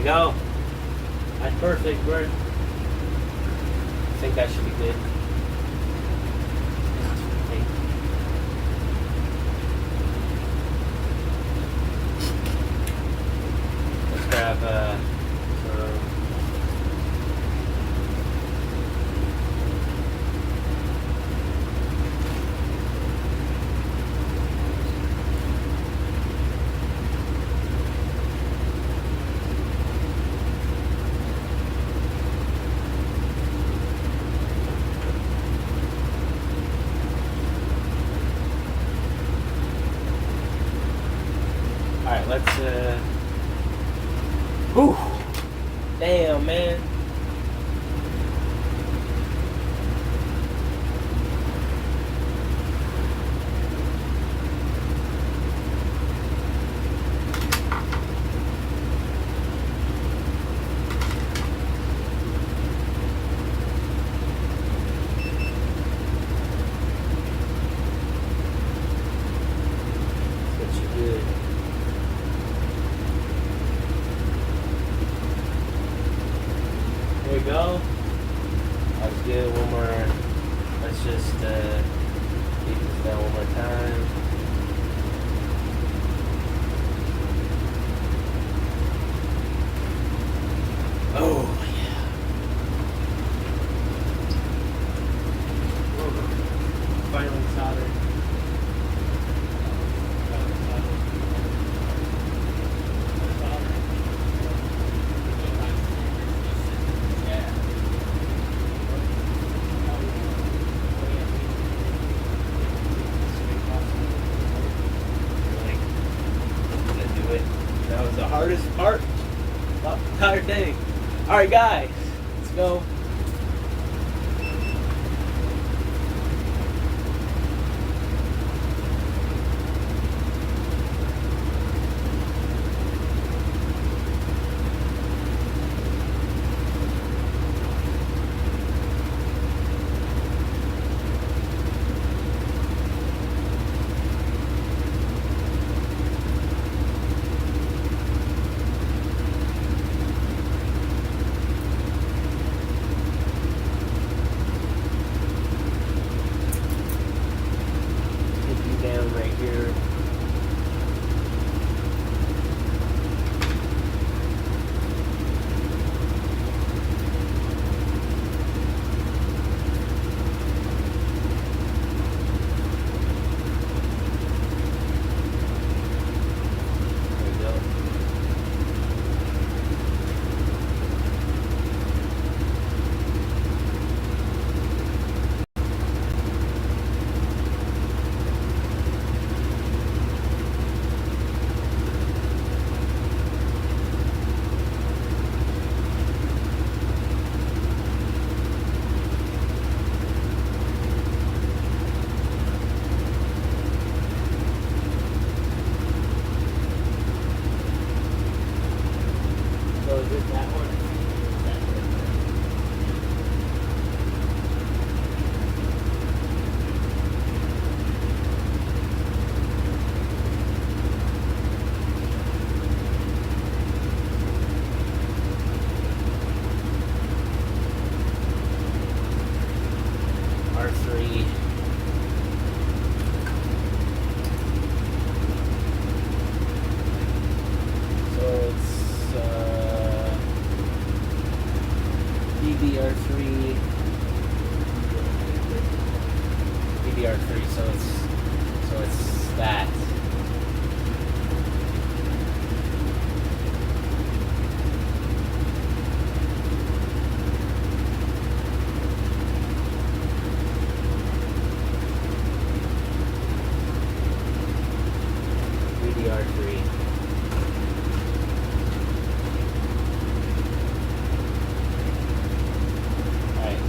S1: we go. That's perfect, bro. I think that should be good. Let's grab some. Alright, let's whew. Damn, man. That's what you good. There we go. That was good. One more. Let's just beat this down one more time. Oh yeah. Finally soldered. That was the hardest part of the entire thing. Alright guys, let's go. Hit you down right here. There we go. So is it that one? R3. So it's DDR3. DDR3. So it's that. DDR3. Alright.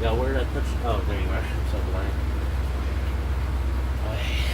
S1: Yeah, where did I put? Oh, there you are. I'm so blind. Okay.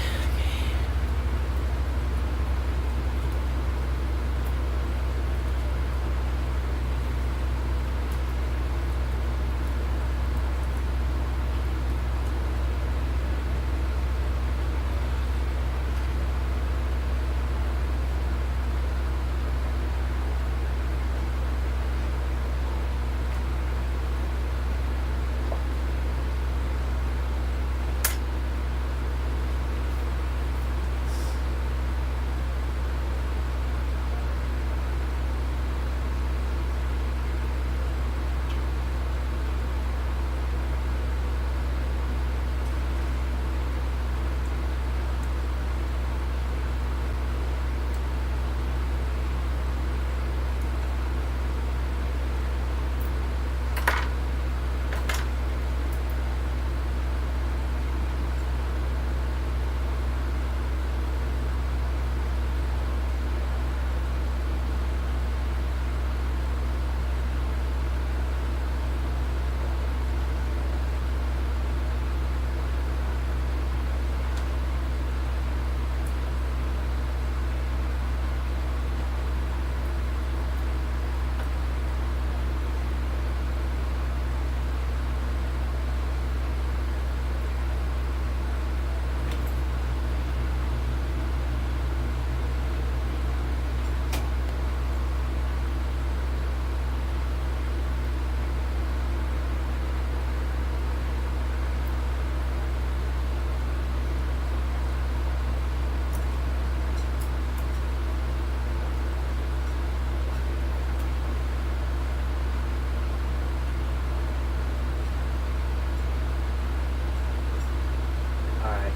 S1: All right.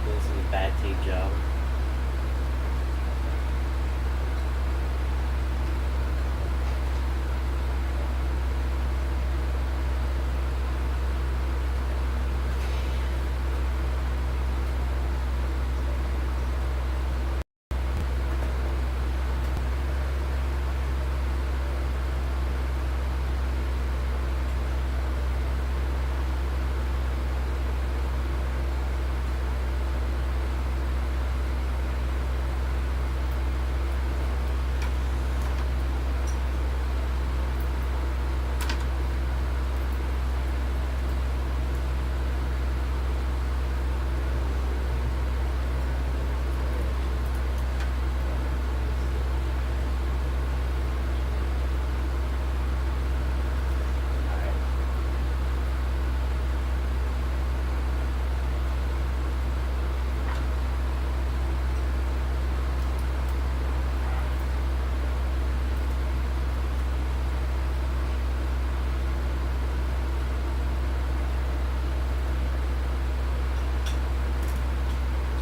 S1: This is a bad tape job.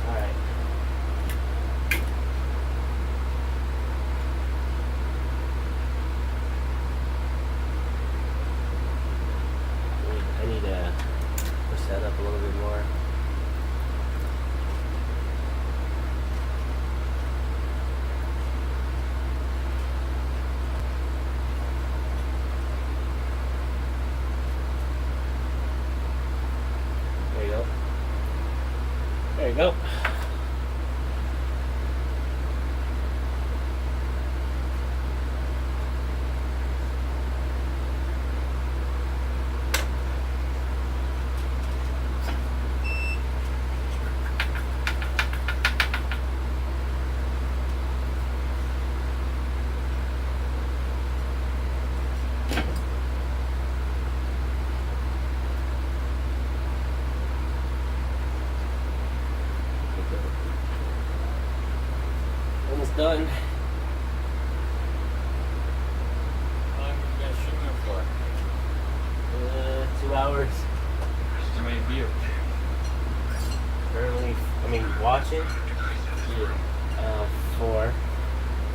S1: All right. I need to push that up a little bit more. There you go. There you go. almost done.
S5: How long have you been shooting for?
S1: 2 hours.
S5: How many views?
S1: Currently, I mean, watching.
S5: Yeah.
S1: 4.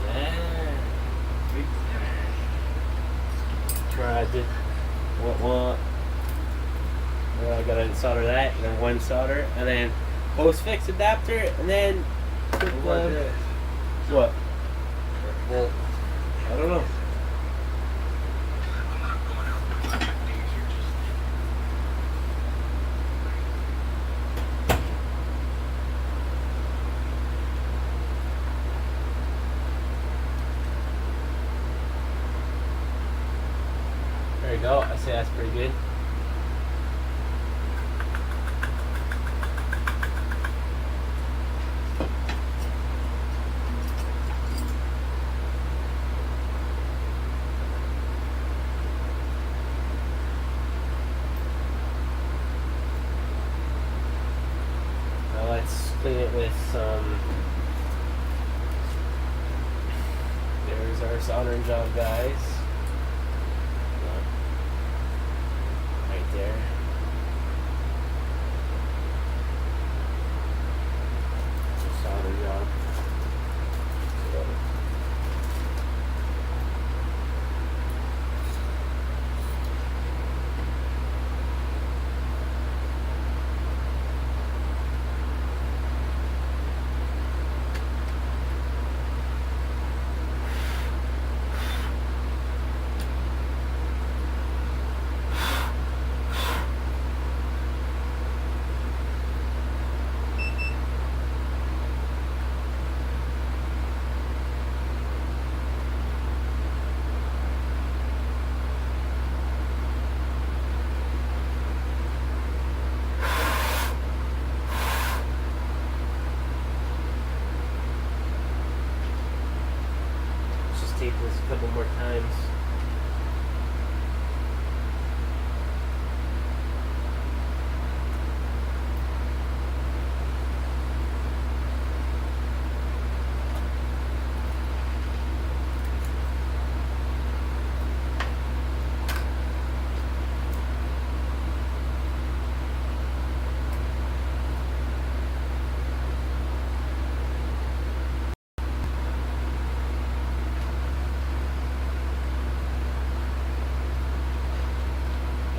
S5: Damn.
S1: Where I did one. I gotta solder that, and then one solder, and then post fix adapter, and then put the what? Well, I don't know. There you go. I say that's pretty good. Now let's clean it with some. There's our soldering job, guys. Right there. It's a solder job. Let's just tape this a couple more times.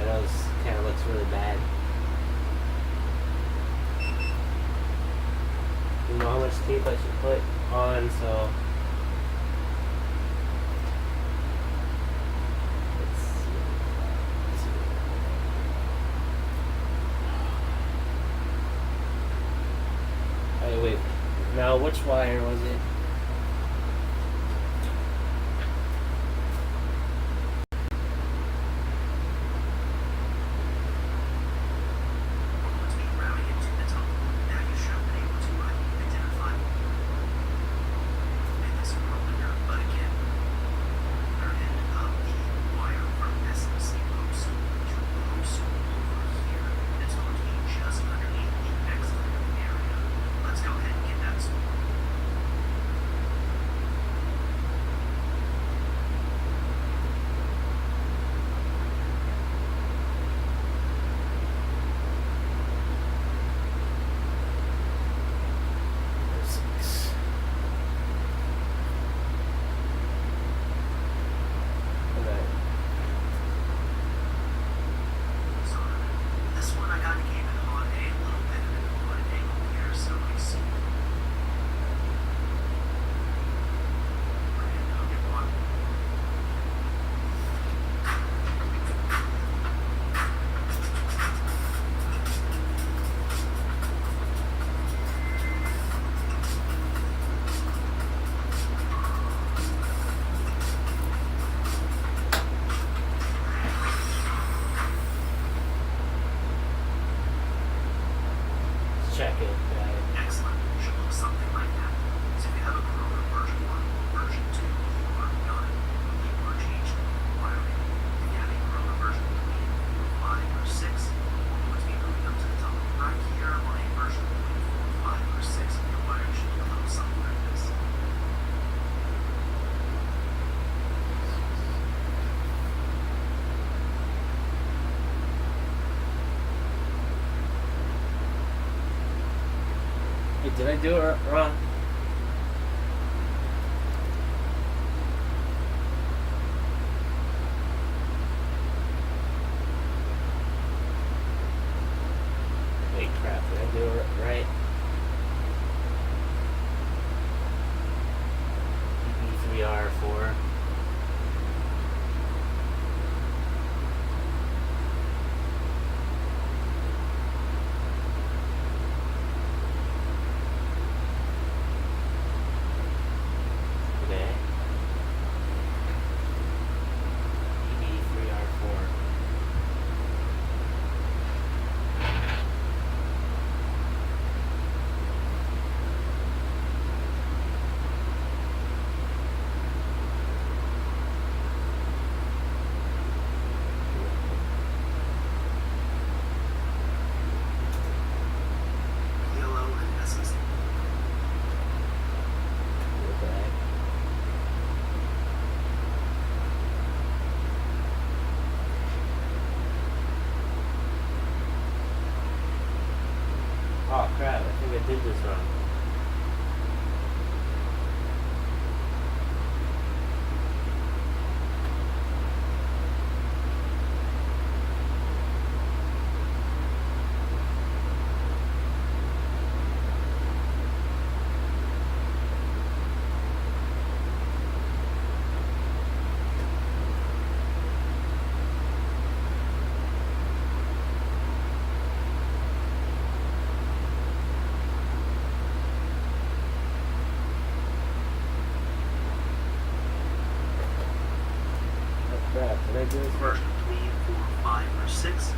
S1: I know this kind of looks really bad. You know how much tape I should put on, so let's see. Let's see. Hey, wait. Now, which wire was it?
S3: Let's be routing it to the top. Now you should be able to identify this earlier, but again, other end of the wire from SMC post to post over here. It's going to be just underneath the excellent area. Let's go ahead and get that sorted.
S1: Did I do it wrong? Wait, crap. Did I do it right? PB3R4. Okay. PB3R4.
S3: PLO and SS.
S1: What the heck? Oh crap, I think I did this wrong. Oh crap, did I do this wrong?
S3: Version 3, 4, 5, or 6.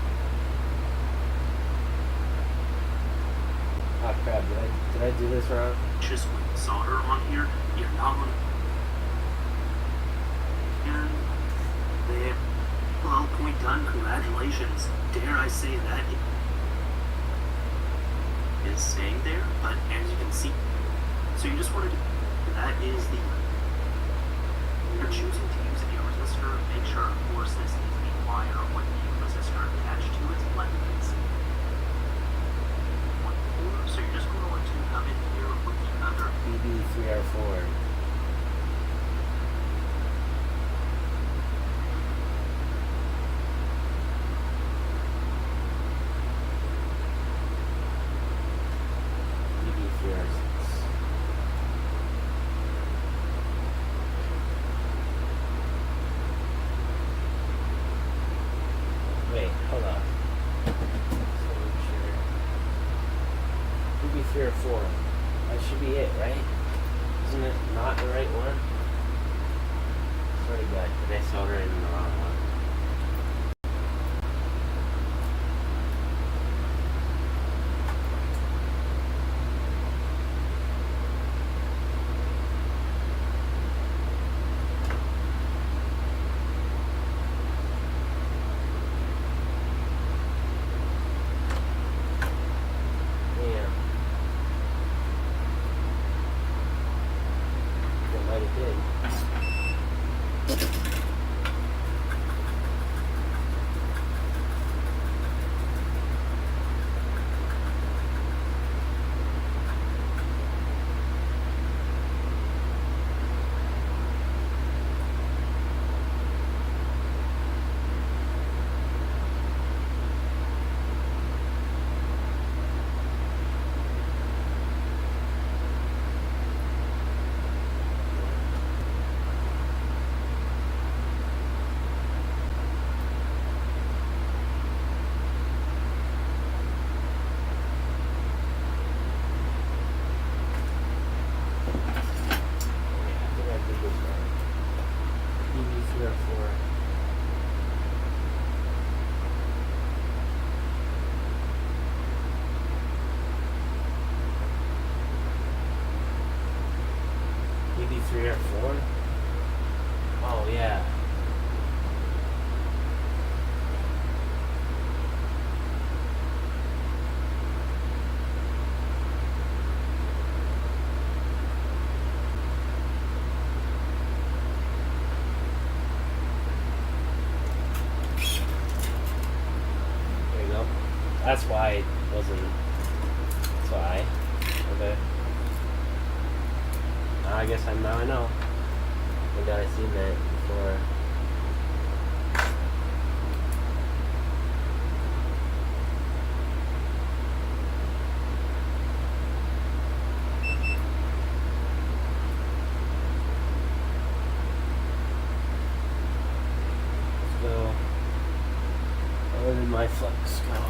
S1: Oh crap, did I do this wrong?
S3: Just with solder on here, you're not gonna. And there. Well, point done. Congratulations. Dare I say that it is staying there, but as you can see, so you just wanted to. That is the. You're choosing to use a resistor. Make sure, of course, this is the wire with the resistor attached to its lemons. 1, 4. So you're just going to want to come in here with the other.
S1: PB3R4. PB3R6. Wait, hold on. PB3R4. That should be it, right? Isn't it not the right one? Swear to God, did I solder in the wrong one? Yeah. That might have did. Maybe 3 or 4? Oh, yeah. There you go. That's why it wasn't. That's why. Okay. I guess now I know. Maybe I've seen that before. Let's go. Where did my flex go?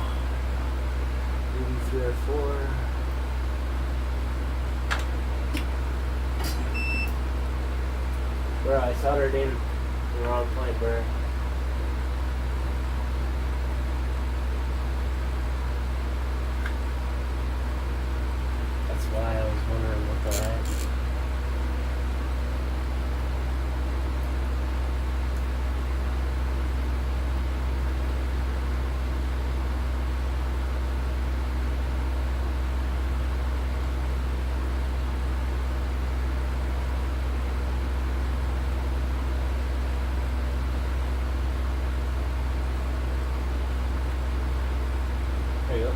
S1: Maybe 3 or 4. Bro, I soldered in the wrong point, bro. That's why I was wondering what the heck. There you go.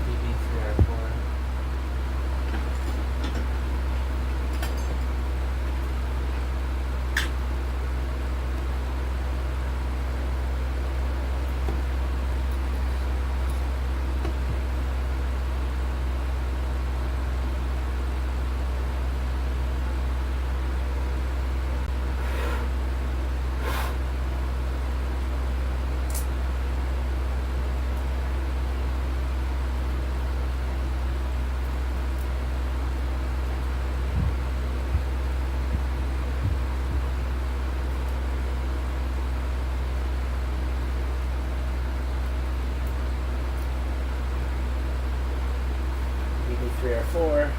S1: BB3R4. BB3R4.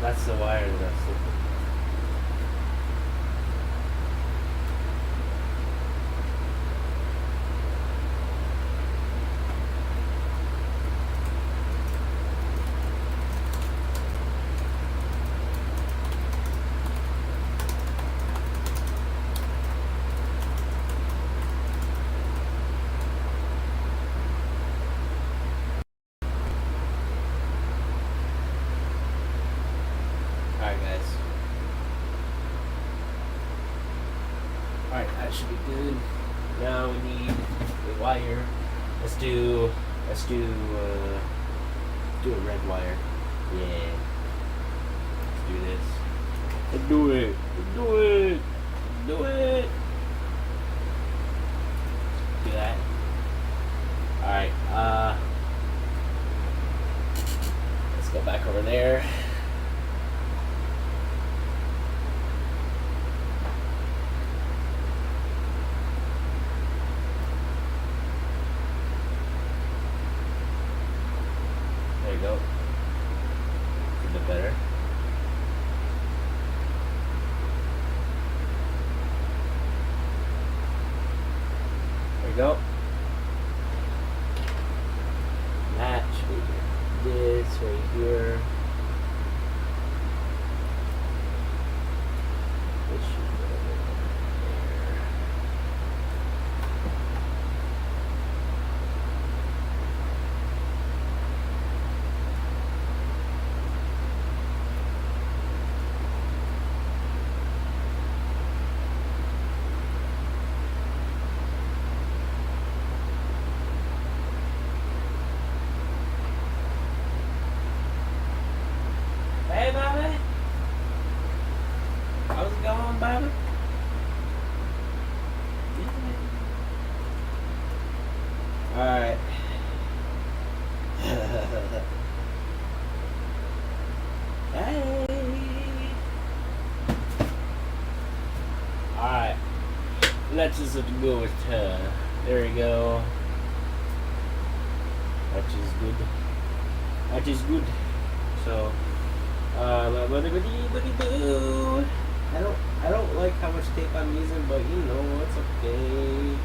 S1: That's the wire that I'm slipping. Alright guys. Alright, that should be good. Now we need the wire. Let's do a red wire. Yeah. Let's do this. Let's do it. Let's do it. Let's do it. Do that. Alright, let's go back over there. we go. A bit better. There we go. Match this right here. This should go there. Hey, Bobby. How's it going, Bobby? Alright. Hey. Alright. Let's just go with there we go. That is good. That is good. So I don't like how much tape I'm using, but you know it's okay.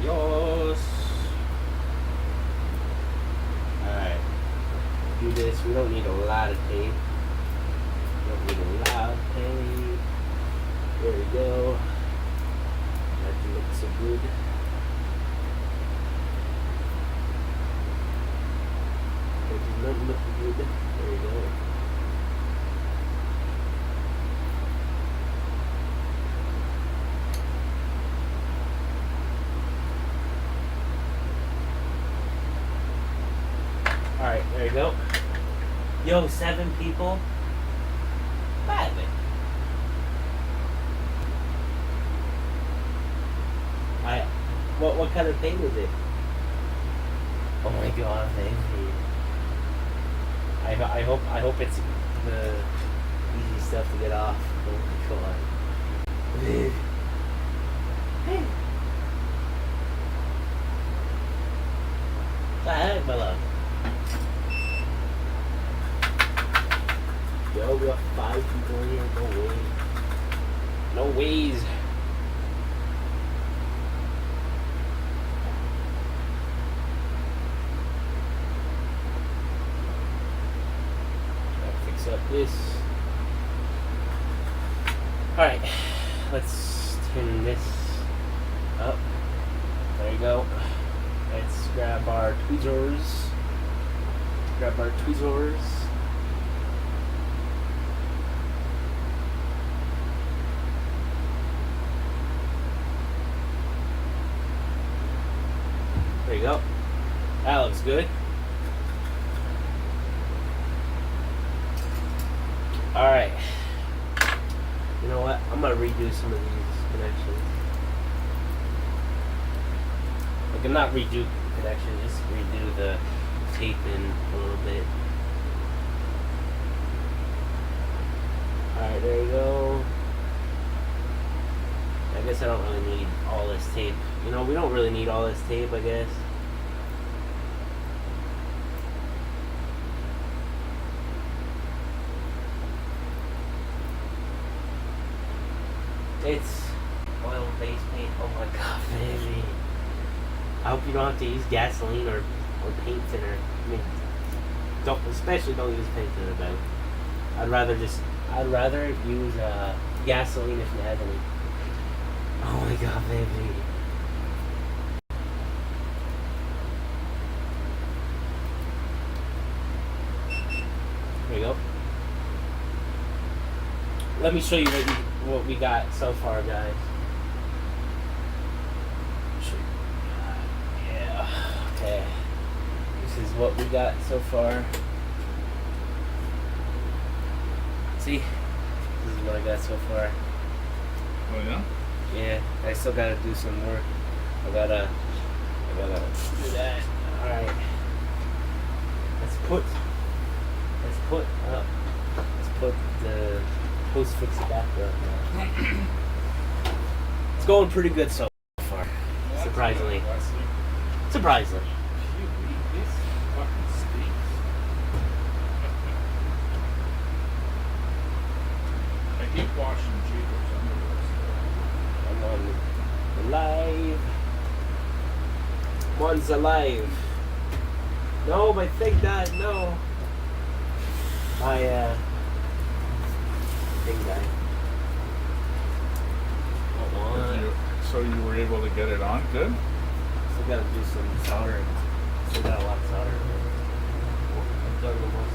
S1: Yos. Alright. Do this. We don't need a lot of tape. Don't need a lot of tape. There we go. That looks so good. It does not look good. There we go. Alright, there you go. Yo, 7 people. Bad man. What kind of thing was it? Oh my god, thank you. I hope it's the easy stuff to get off. Oh my god. Hey. Hey, my love. Yo, we got 5 people in here. No way. No ways. Up this. Alright, let's tin this up. There you go. Let's grab our tweezers. Grab our tweezers. There you go. That looks good. Alright. You know what? I'm gonna redo some of these connections. Like, not redo connections, just redo the tape in a little bit. Alright, there you go. I guess I don't really need all this tape. You know, we don't really need all this tape, I guess. It's oil-based paint. Oh my god, baby. I hope you don't have to use gasoline or paint thinner. I mean, especially don't use paint thinner, man. I'd rather use gasoline if you have any. Oh my god, baby. There you go. Let me show you what we got so far, guys. Yeah. Okay. This is what we got so far. See? This is what I got so far.
S2: Oh yeah?
S1: Yeah. I still gotta do some work. I gotta do that. Alright. Let's put the post fix it back up now. going pretty good so far. Surprisingly. Surprisingly.
S2: This fucking stinks. I hate washing Jacob's underwear.
S1: I'm on live. One's alive. No, my thing died. No. My thing died.
S2: So you were able to get it on good?
S1: Still gotta do some soldering. Still got a lot of soldering. I've done the most.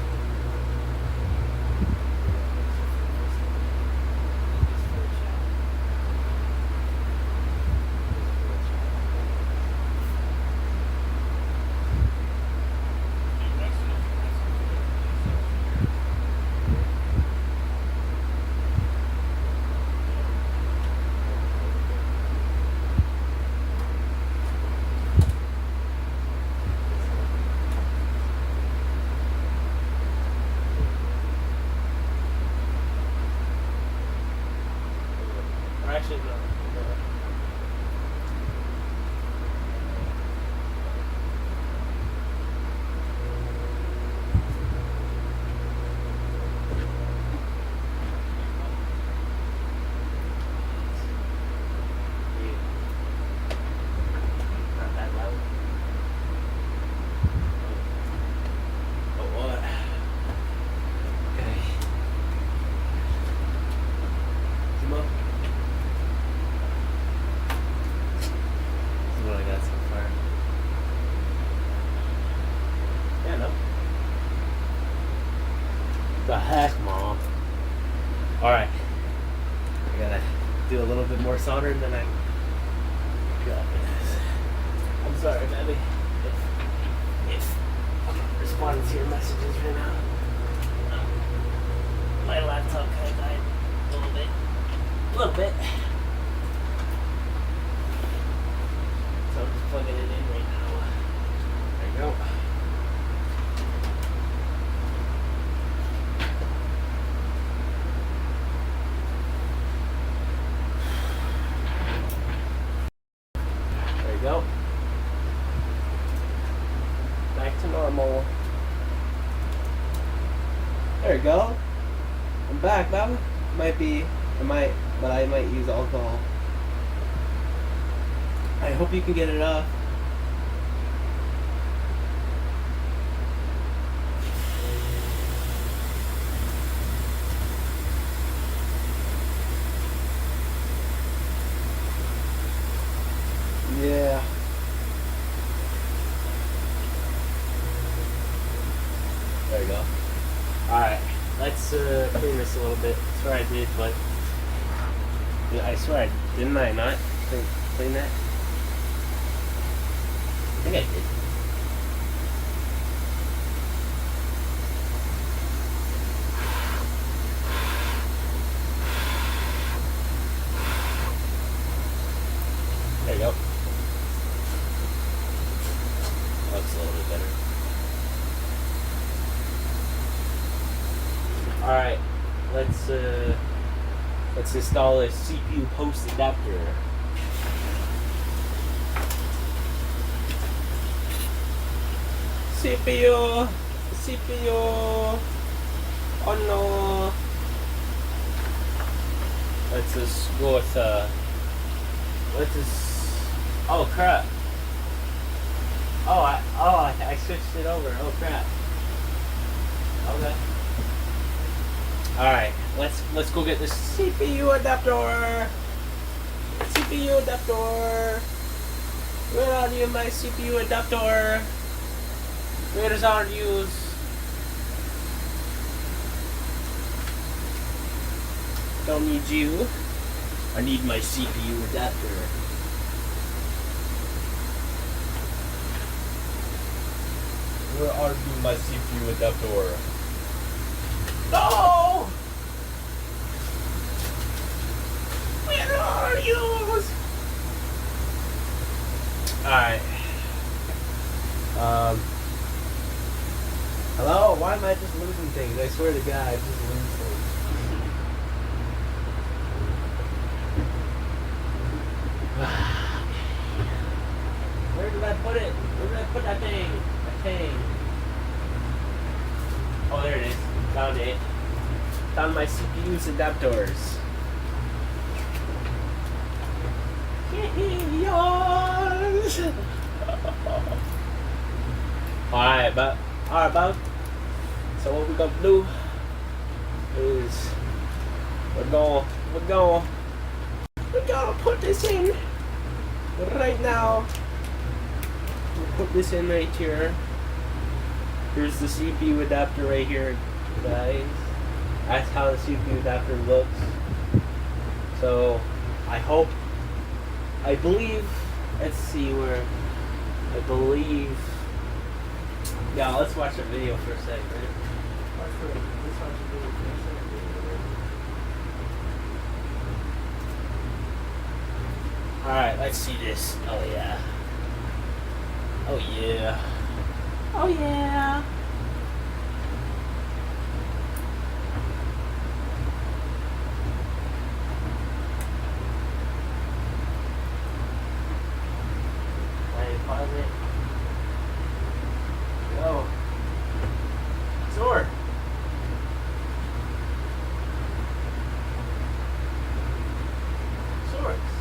S1: Or actually, no. Not that loud. Oh, what? Okay. Come on. This is what I got so far. Yeah, no. The heck, Mom? Alright. I gotta do a little bit more solder and then I got this. I'm sorry, baby. If I'm not responding to your messages right now. My laptop kind of died a little bit. A little bit. So I'm just plugging it in right now. There you go. There you go. Back to normal. There you go. I'm back, Baba. But I might use alcohol. I hope you can get it off. Yeah. There you go. Alright, let's clean this a little bit. I swear I did, but I swear didn't I not clean that? I think I did. There you go. Looks a little bit better. Alright, let's install a CPU post adapter. CPU. Oh no. Let's just go with oh crap. I switched it over. Oh crap. Okay. Alright, let's go get this CPU adapter. CPU adapter. Where are you, my CPU adapter? Where is our use? Don't need you. I need my CPU adapter. Where are you, my CPU adapter? No! Where are you? Alright. Hello? Why am I just losing things? I swear to God, I just lose things. put it? Where did I put that thing? That thing. Oh, there it is. Found it. Found my CPU's adapters. Yours. Alright, but so what we gonna do is we're gonna put this in right now. We'll put this in right here. Here's the CPU adapter right here, guys. That's how the CPU adapter looks. So I believe, let's see where, I believe, yeah, let's watch a video for a second, right? Let's watch a video for a second. Alright, let's see this. Oh yeah. Oh yeah. Oh yeah. Pause it. Go. Sword. Swords.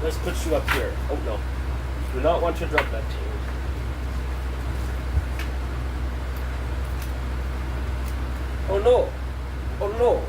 S1: Let's put you up here. Oh no. Do not want to drop that to you. Oh no. Oh no.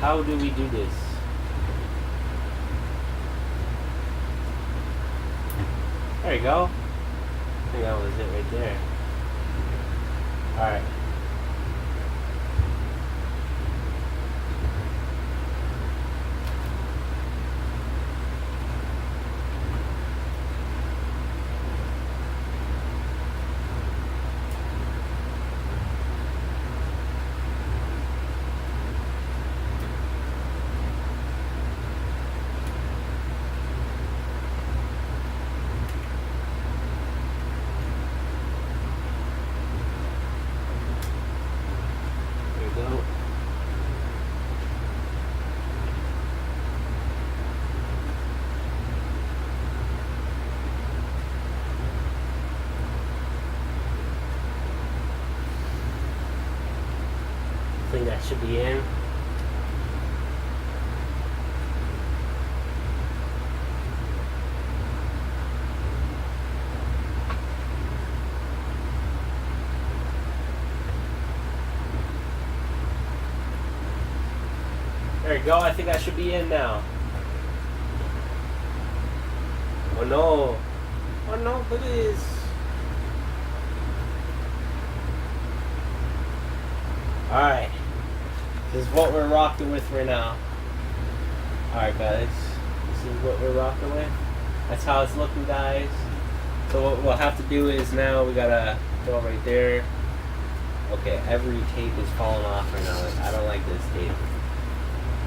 S1: How do we do this? There you go. I think that was it right there. Alright. I think that should be in. There you go, I think I should be in now. Oh no. Oh no, please. Alright. This is what we're rocking with right now. Alright guys. This is what we're rocking with. That's how it's looking, guys. So what we'll have to do is now we gotta go right there. Okay, every tape is falling off right now. I don't like this tape.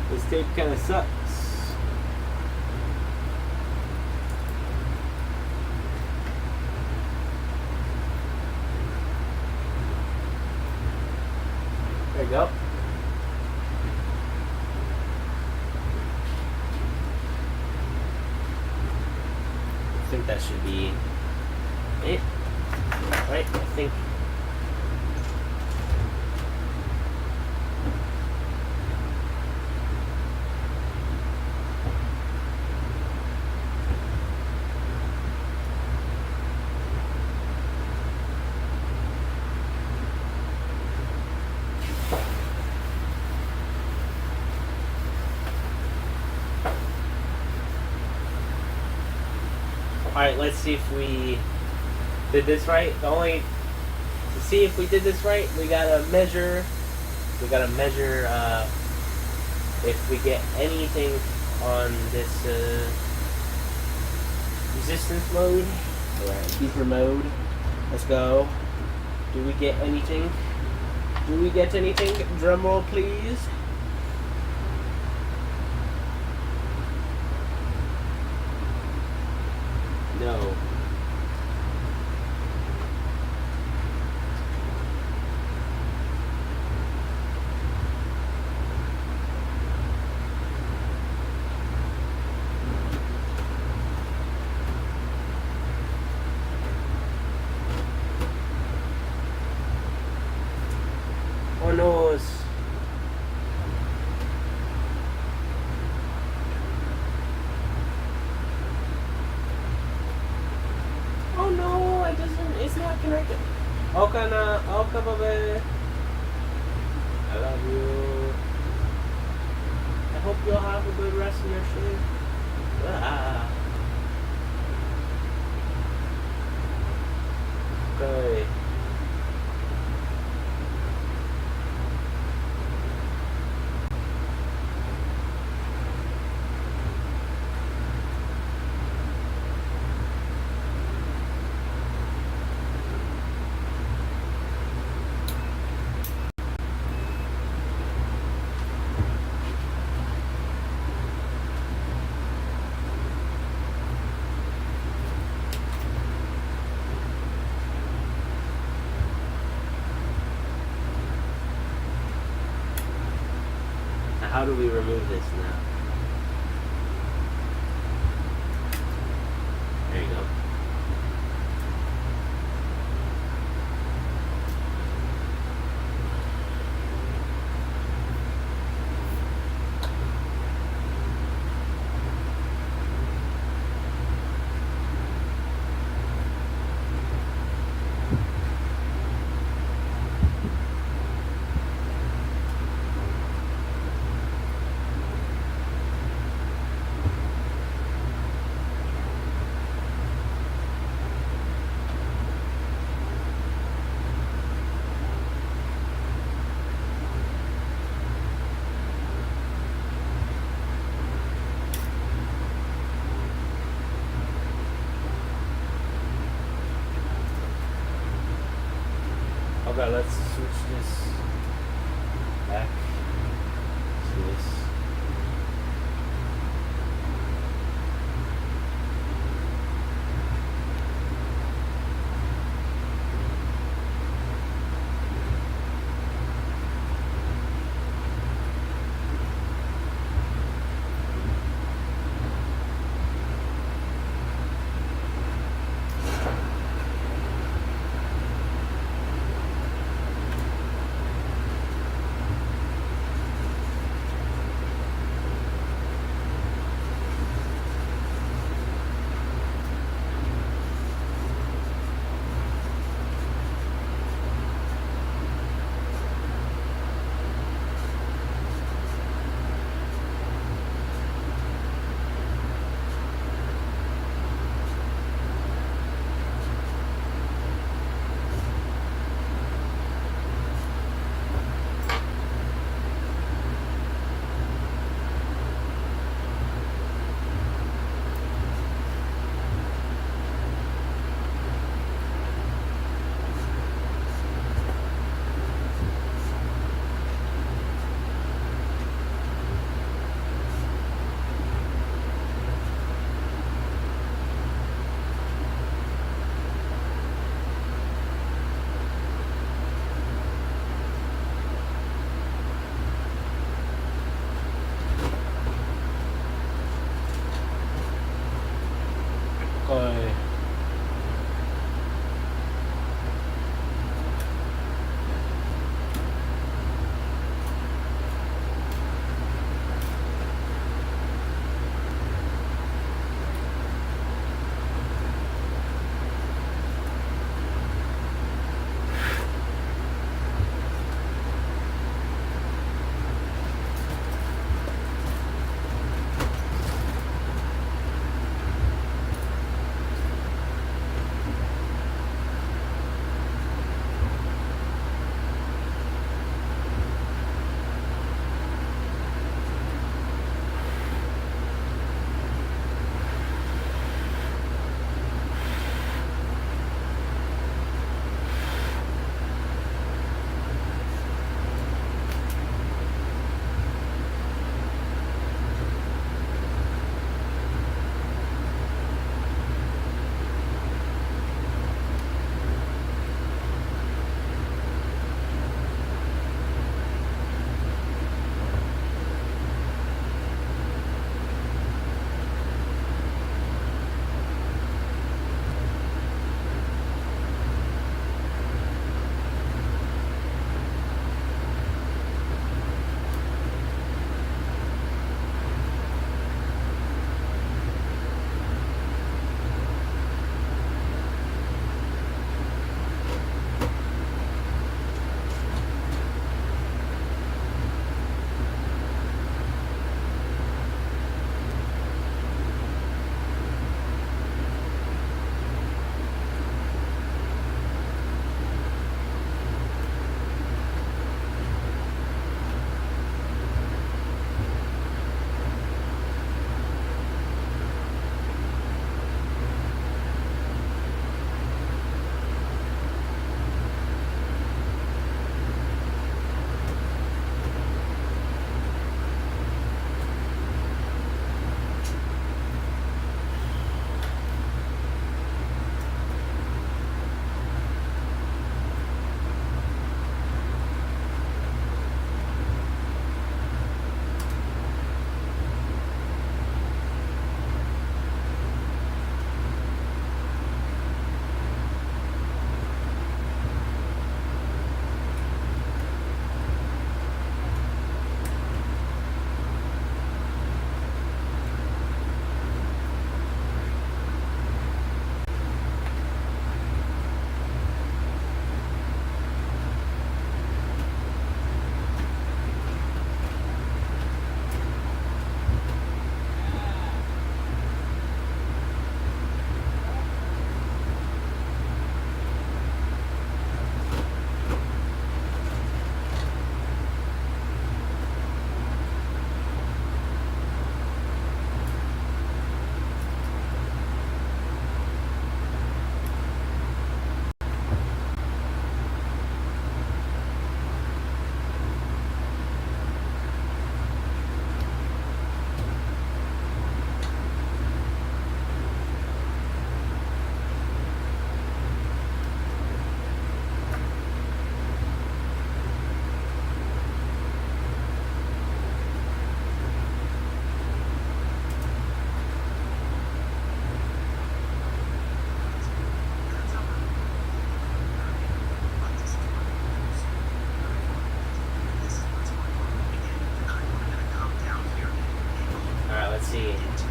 S1: This tape kind of sucks. There you go. I think that should be it. Right? I think. Alright, let's see if we did this right. To see if we did this right, we gotta measure if we get anything on this resistance mode. Alright, deeper mode. Let's go. Do we get anything? Do we get anything? Drum roll, please. No. Oh no. Oh no, it's not connected. Okay, babe. I love you. I hope you'll have a good rest of your shift. Ah. Okay. How do we remove this now? There you go. Okay, let's switch this back to this.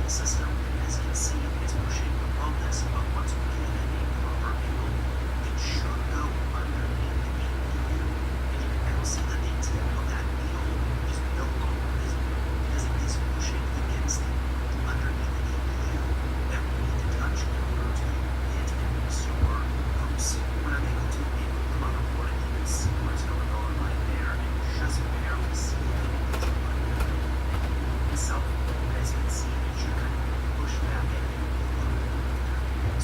S3: the system. As you can see, it's pushing above this, but once we get it at a proper angle, it should go underneath the APU. And you can now see that the tip of that needle is no longer visible because it is pushing against underneath the APU that we need to touch in order to hit and restore hoops. When I'm able to make a clip on the board, you can see what's going on right there and just barely see the individual underneath itself. As you can see, it should kind of push back in a little bit.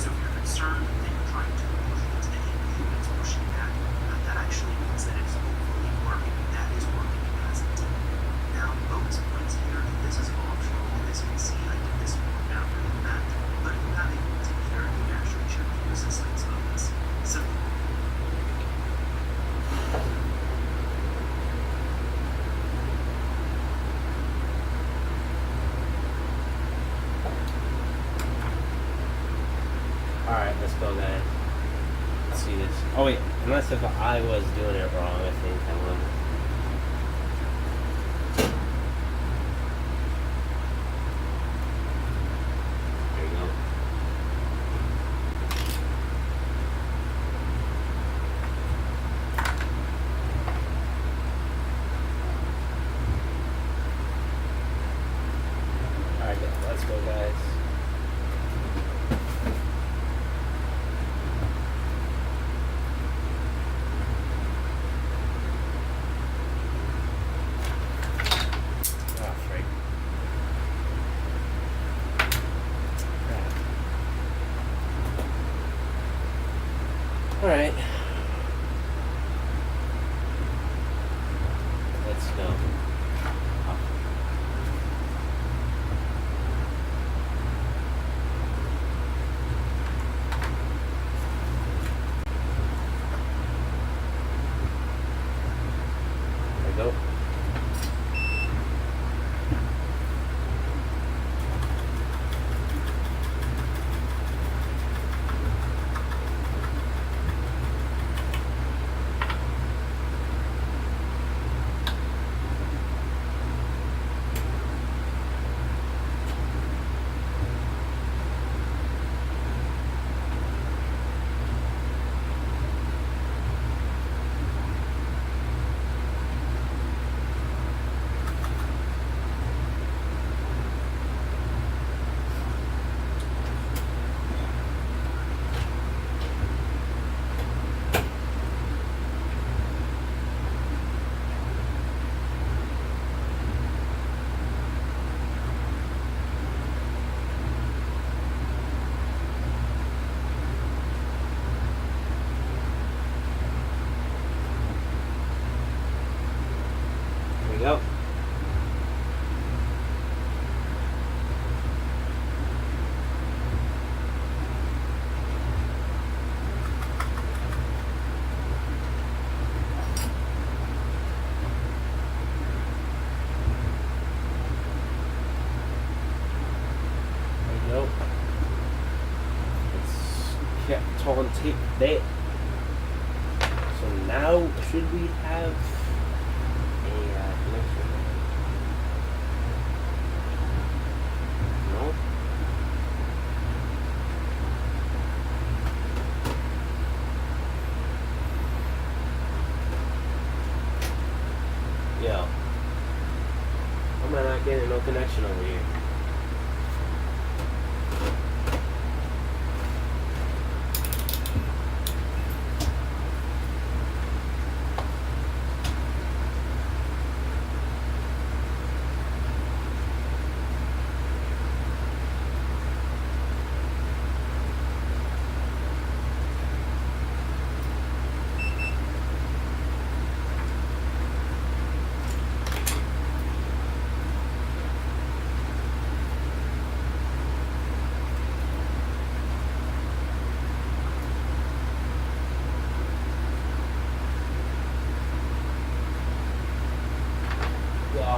S3: So if you're concerned that you're trying to push into the APU and it's pushing back, that actually means that it's hopefully working. That is working as intended. Now, bonus points here, this is optional. As you can see, I did this one after the fact, but if you have a multimeter, you can actually check the resistance of this. Simple.
S1: Alright, let's go, guys. Let's see this. Oh, wait. Unless if I was doing it wrong, I think I was. There you go. Alright, let's go, guys. Oh, freak. Crap. Alright. Let's go. Up. There we go. There we go. There you go. It's kept on tape there. So now, should we have a connection? No? Yo. How am I not getting no connection over here?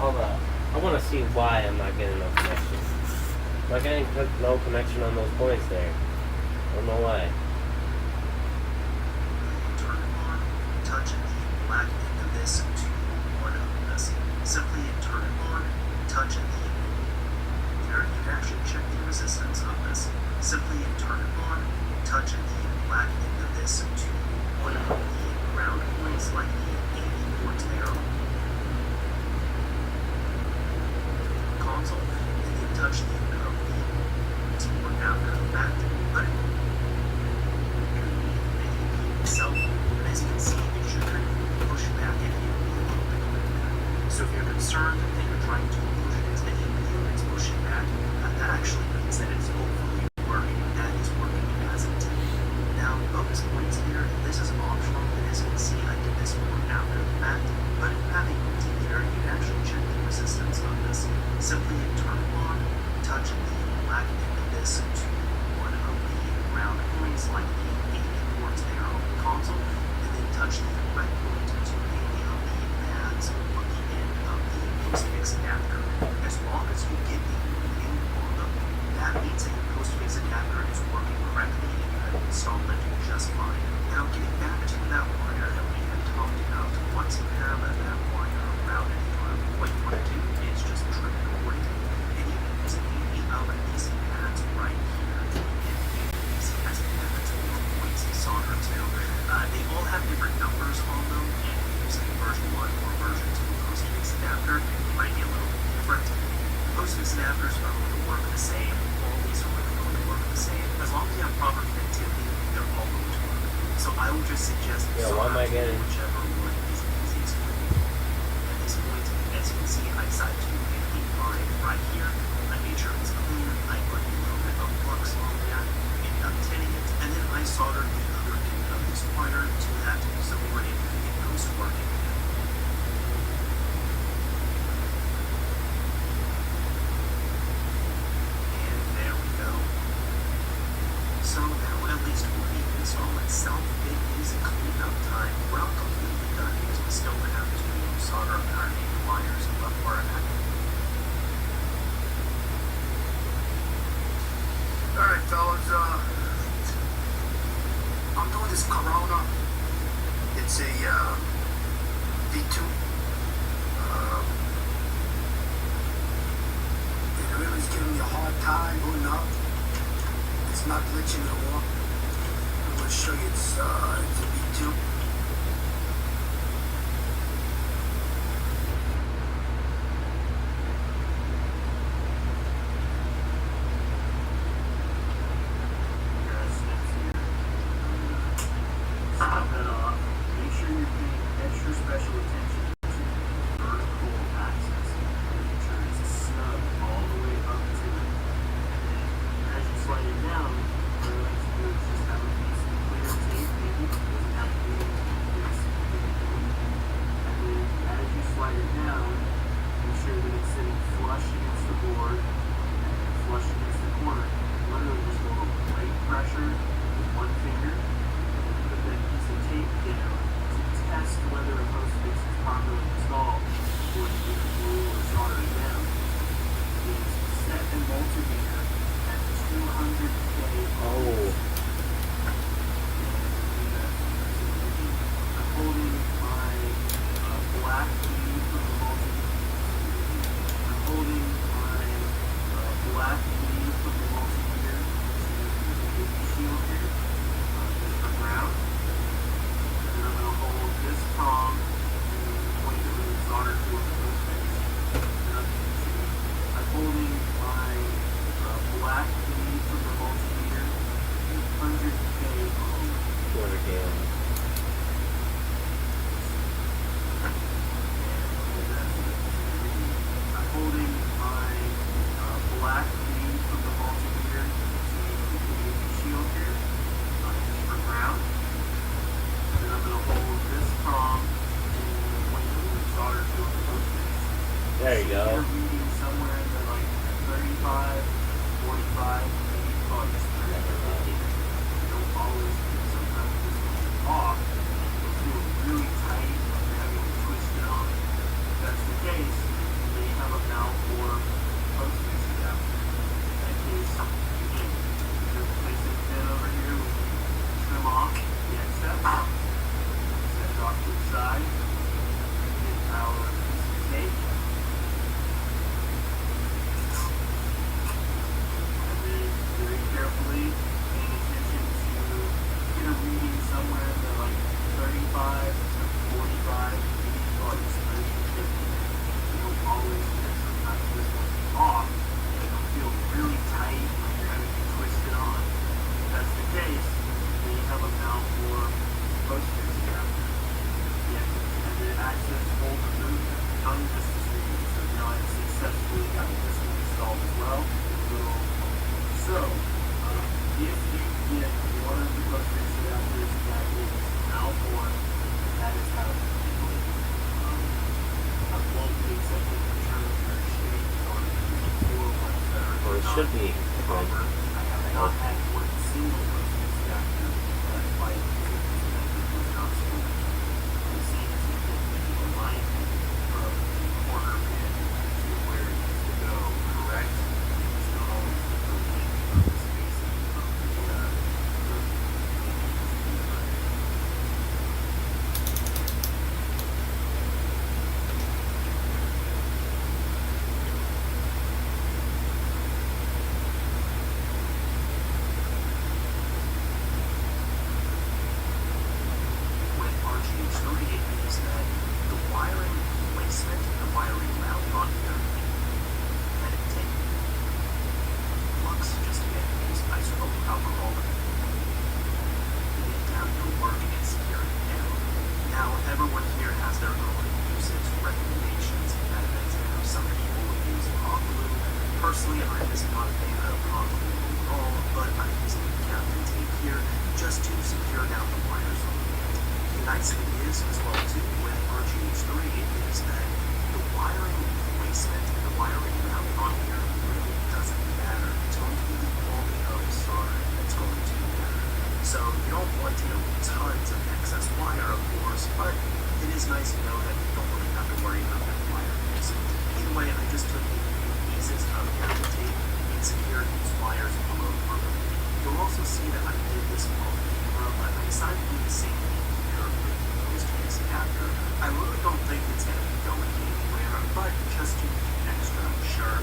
S1: Hold up. I want to see why I'm not getting no connection. I'm not getting no connection on those points there. I don't know why.
S3: Turn it on, touch the black end of this to one of this. Simply turn it on, touch it. Here you can actually check resistance of this. Simply turn it on, touch the black end of this to one of the ground points like the 80 volts arrow console, and then touch the end of the keyboard after that button itself. And as you can see, it should kind of push back at you a little bit like that. So if you're concerned that you're trying to push it into the APU and it's pushing back, that actually means that it's hopefully working. That is working as intended. Now, bonus points here, and this is optional, and as you can see, I did this one after the fact, but having a multimeter, you can actually check the resistance of this. Simply turn it on, touch the black end of this to one of the round points like the 80 ports arrow console, and then touch the red point to any of the pads on the end of the postfix adapter. As long as you get the reading on them, that means that your postfix adapter is working correctly and you have installed it just fine. Now getting back to that wire that we had talked about, once you have that wire routed through, what you want to do is just trim it accordingly. And you can use any of these pads right here. These has pads or points to solder to. They all have different numbers on them, and using version 1 or version 2 postfix adapter might be a little bit different. Postfix adapters are going to work the same. All these are really going to work the same. As long as you have proper connectivity, they're all going to work. So I would just suggest
S1: why am I getting
S3: whichever one is easiest for you. At this point, as you can see, I decided to hit the line right here. I made sure it's clean. I put a little bit of flux on that, ended up tinning it, and then I soldered the other end of this wire to that, so we were able to get those working. And there we go. So now, at least for the install itself, it is cleanup time. We're not completely done because we still have to solder our main wires, but we're at it.
S7: Alright, fellas, I'm doing this Corona. It's a, V2. It really is giving me a hard time booting up. It's not glitching at all. I'm going to show you it's a V2.
S3: Stop that off. Make sure you're paying extra special attention to the vertical axis. Make sure it's snug all the way up to it. And as you slide it down, what I like to do is just have a piece of clear tape, maybe. It doesn't have to be this. And then as you slide it down, make sure that it's sitting flush against the board and flush against the corner. Literally just a little light pressure with one finger. Put that piece of tape down to test whether a postfix is properly installed before you either glue or solder it down. Is set the multimeter at 200K.
S1: Oh.
S3: I'm holding my black key from the multimeter. I'm holding my black key from the multimeter to the shield here. Just for ground. And then I'm going to hold this prong and point it with a solder to a postfix. And I'm holding my black key from the multimeter to 100K ohm.
S1: 200K.
S3: I'm holding my black key from the multimeter to the shield here, just for ground. And then I'm going to hold this prong and point it with a solder to a postfix.
S1: There you go.
S3: You're reading somewhere in the like 35, 45, maybe about just 30 or 50. You don't always, sometimes this one's off. It'll feel really tight when you're having to twist it on. If that's the case, you may have a malform postfix adapter. In that case, again, just place it pin over here, we can trim off the excess, set it off to the side, get our piece of tape. And then involved as well. So, if you get one of the most basic adapters that is malformed, that is how you do it. I won't exactly determine their shape or four ones that are
S1: Or it should be.
S3: proper. I have not had one single person adapter that quite was not smooth. You see, as you get the alignment from the corner pin to where it needs to go, correct? It's not always the length of the spacing of the with RGH 38 is that the wiring placement, the wiring route on here, let it take flux just to get these isopropyl alcohol to get down to work and secure it down. Now, everyone here has their own usage recommendations and methods. I know some people will use hot glue. Personally, I'm just not a fan of hot glue at all, but I'm using Captain Tape here just to secure down the wires on the end. The nice thing is, as well too, with RGH3 is that the wiring placement and the wiring route on here really doesn't matter. It's going to be the quality of the solder that's going to matter. So you don't want, tons of excess wire, of course, but it is nice to know that you don't really have to worry about that wire placement. Either way, I just took a few pieces of Captain Tape and secured these wires below perfectly. You'll also see that I did this off camera, but I decided to do the same thing here with the post-case adapter. I really don't think it's going to be going anywhere, but just to be extra sure,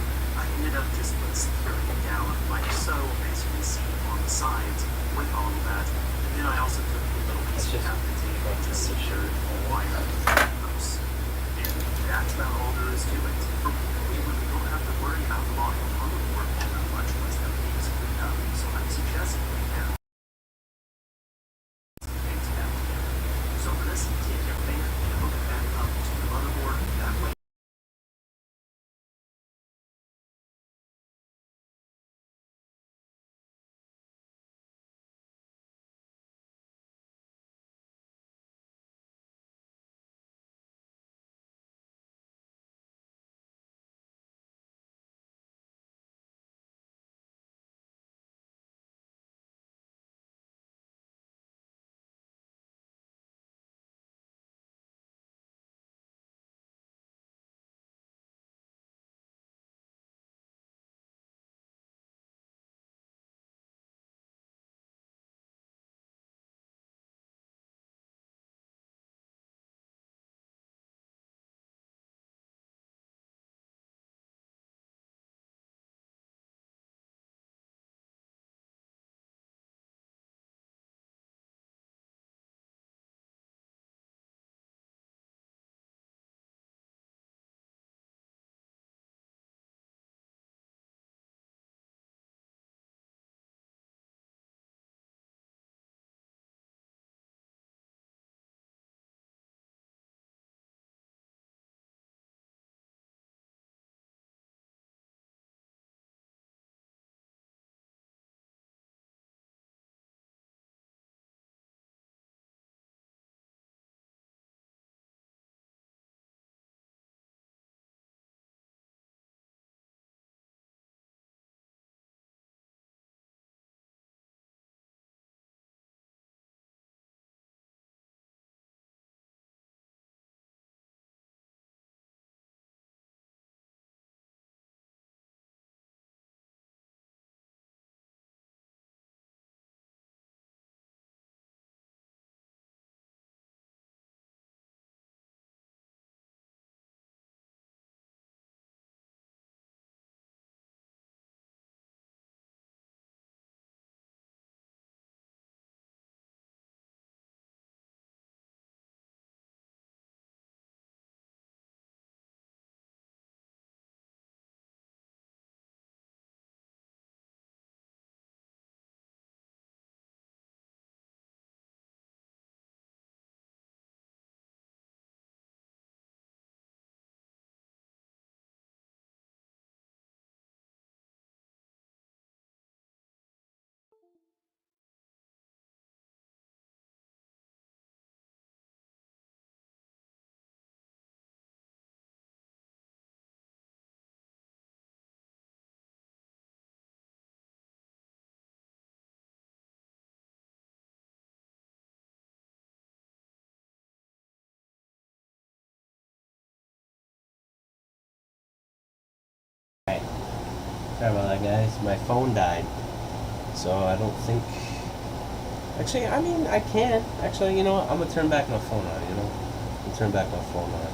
S1: Sorry about that, guys. My phone died. So I don't think. Actually, I mean, I can. Actually, you know what? I'm going to turn back my phone on, you know? I'll turn back my phone on.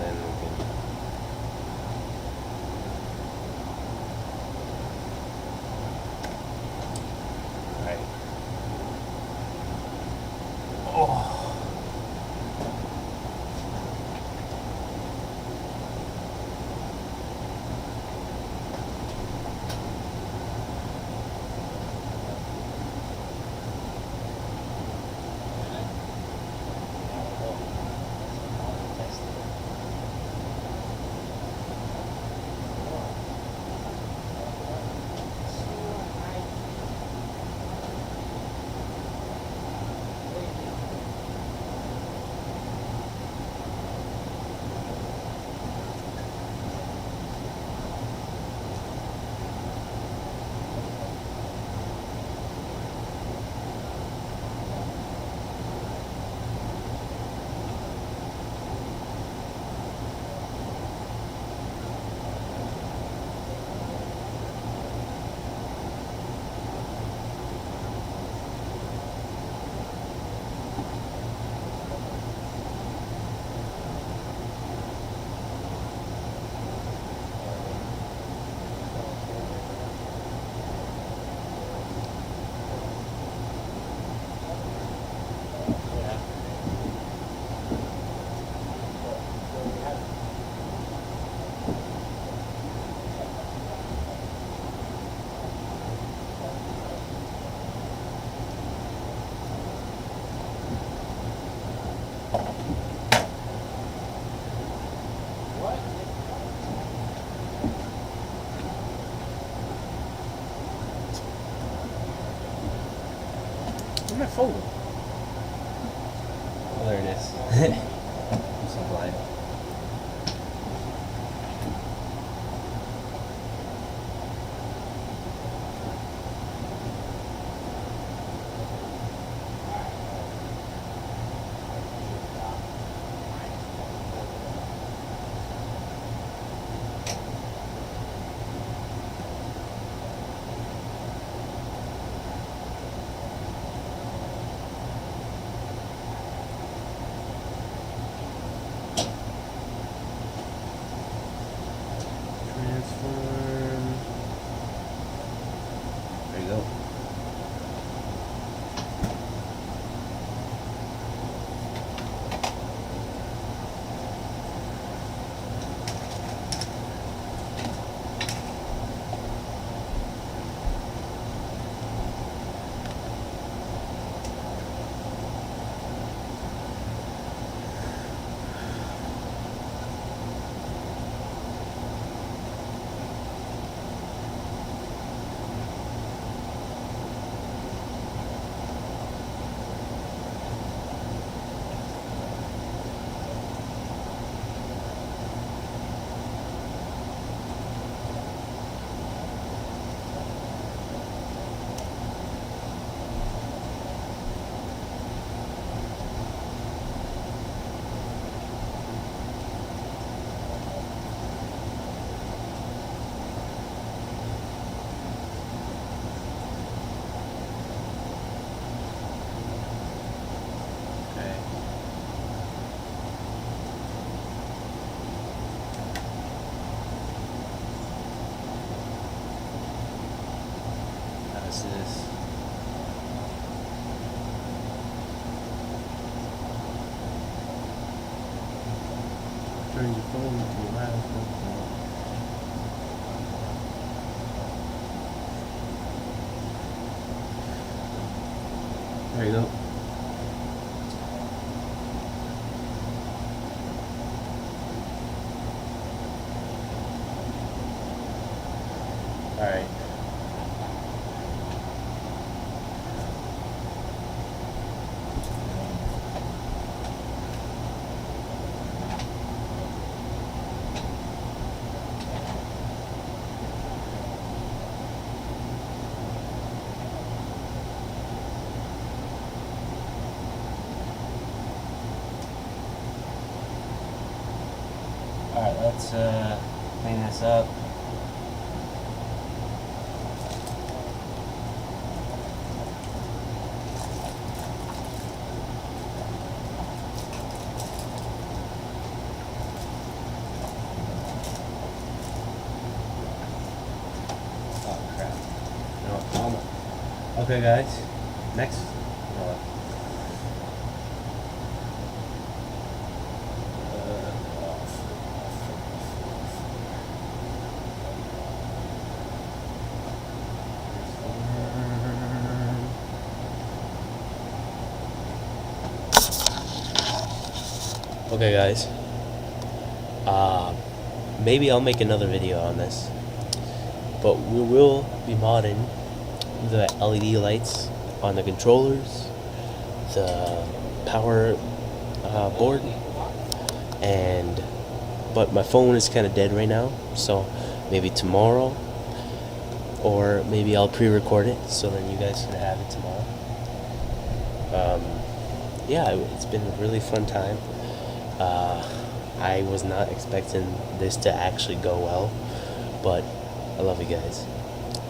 S1: Then we can. Alright. Oh. Where's my phone? Oh, there it is. I'm so blind. Transform. There you go. Okay. How's this? Turn your phone into a loud phone call. There you go. Alright. Alright, let's clean this up. Okay, guys. Next. Okay, guys. Maybe I'll make another video on this, but we will be modding the LED lights on the controllers, the power board, but my phone is kind of dead right now, so maybe tomorrow, or maybe I'll pre-record it so then you guys can have it tomorrow. Yeah, it's been a really fun time. I was not expecting this to actually go well, but I love you guys,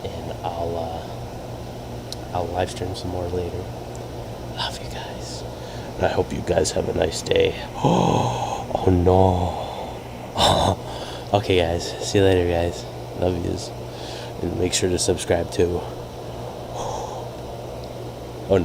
S1: and I'll live stream some more later. Love you guys. I hope you guys have a nice day. Oh no. Okay, guys. See you later, guys. Love yous, and make sure to subscribe too. Oh no.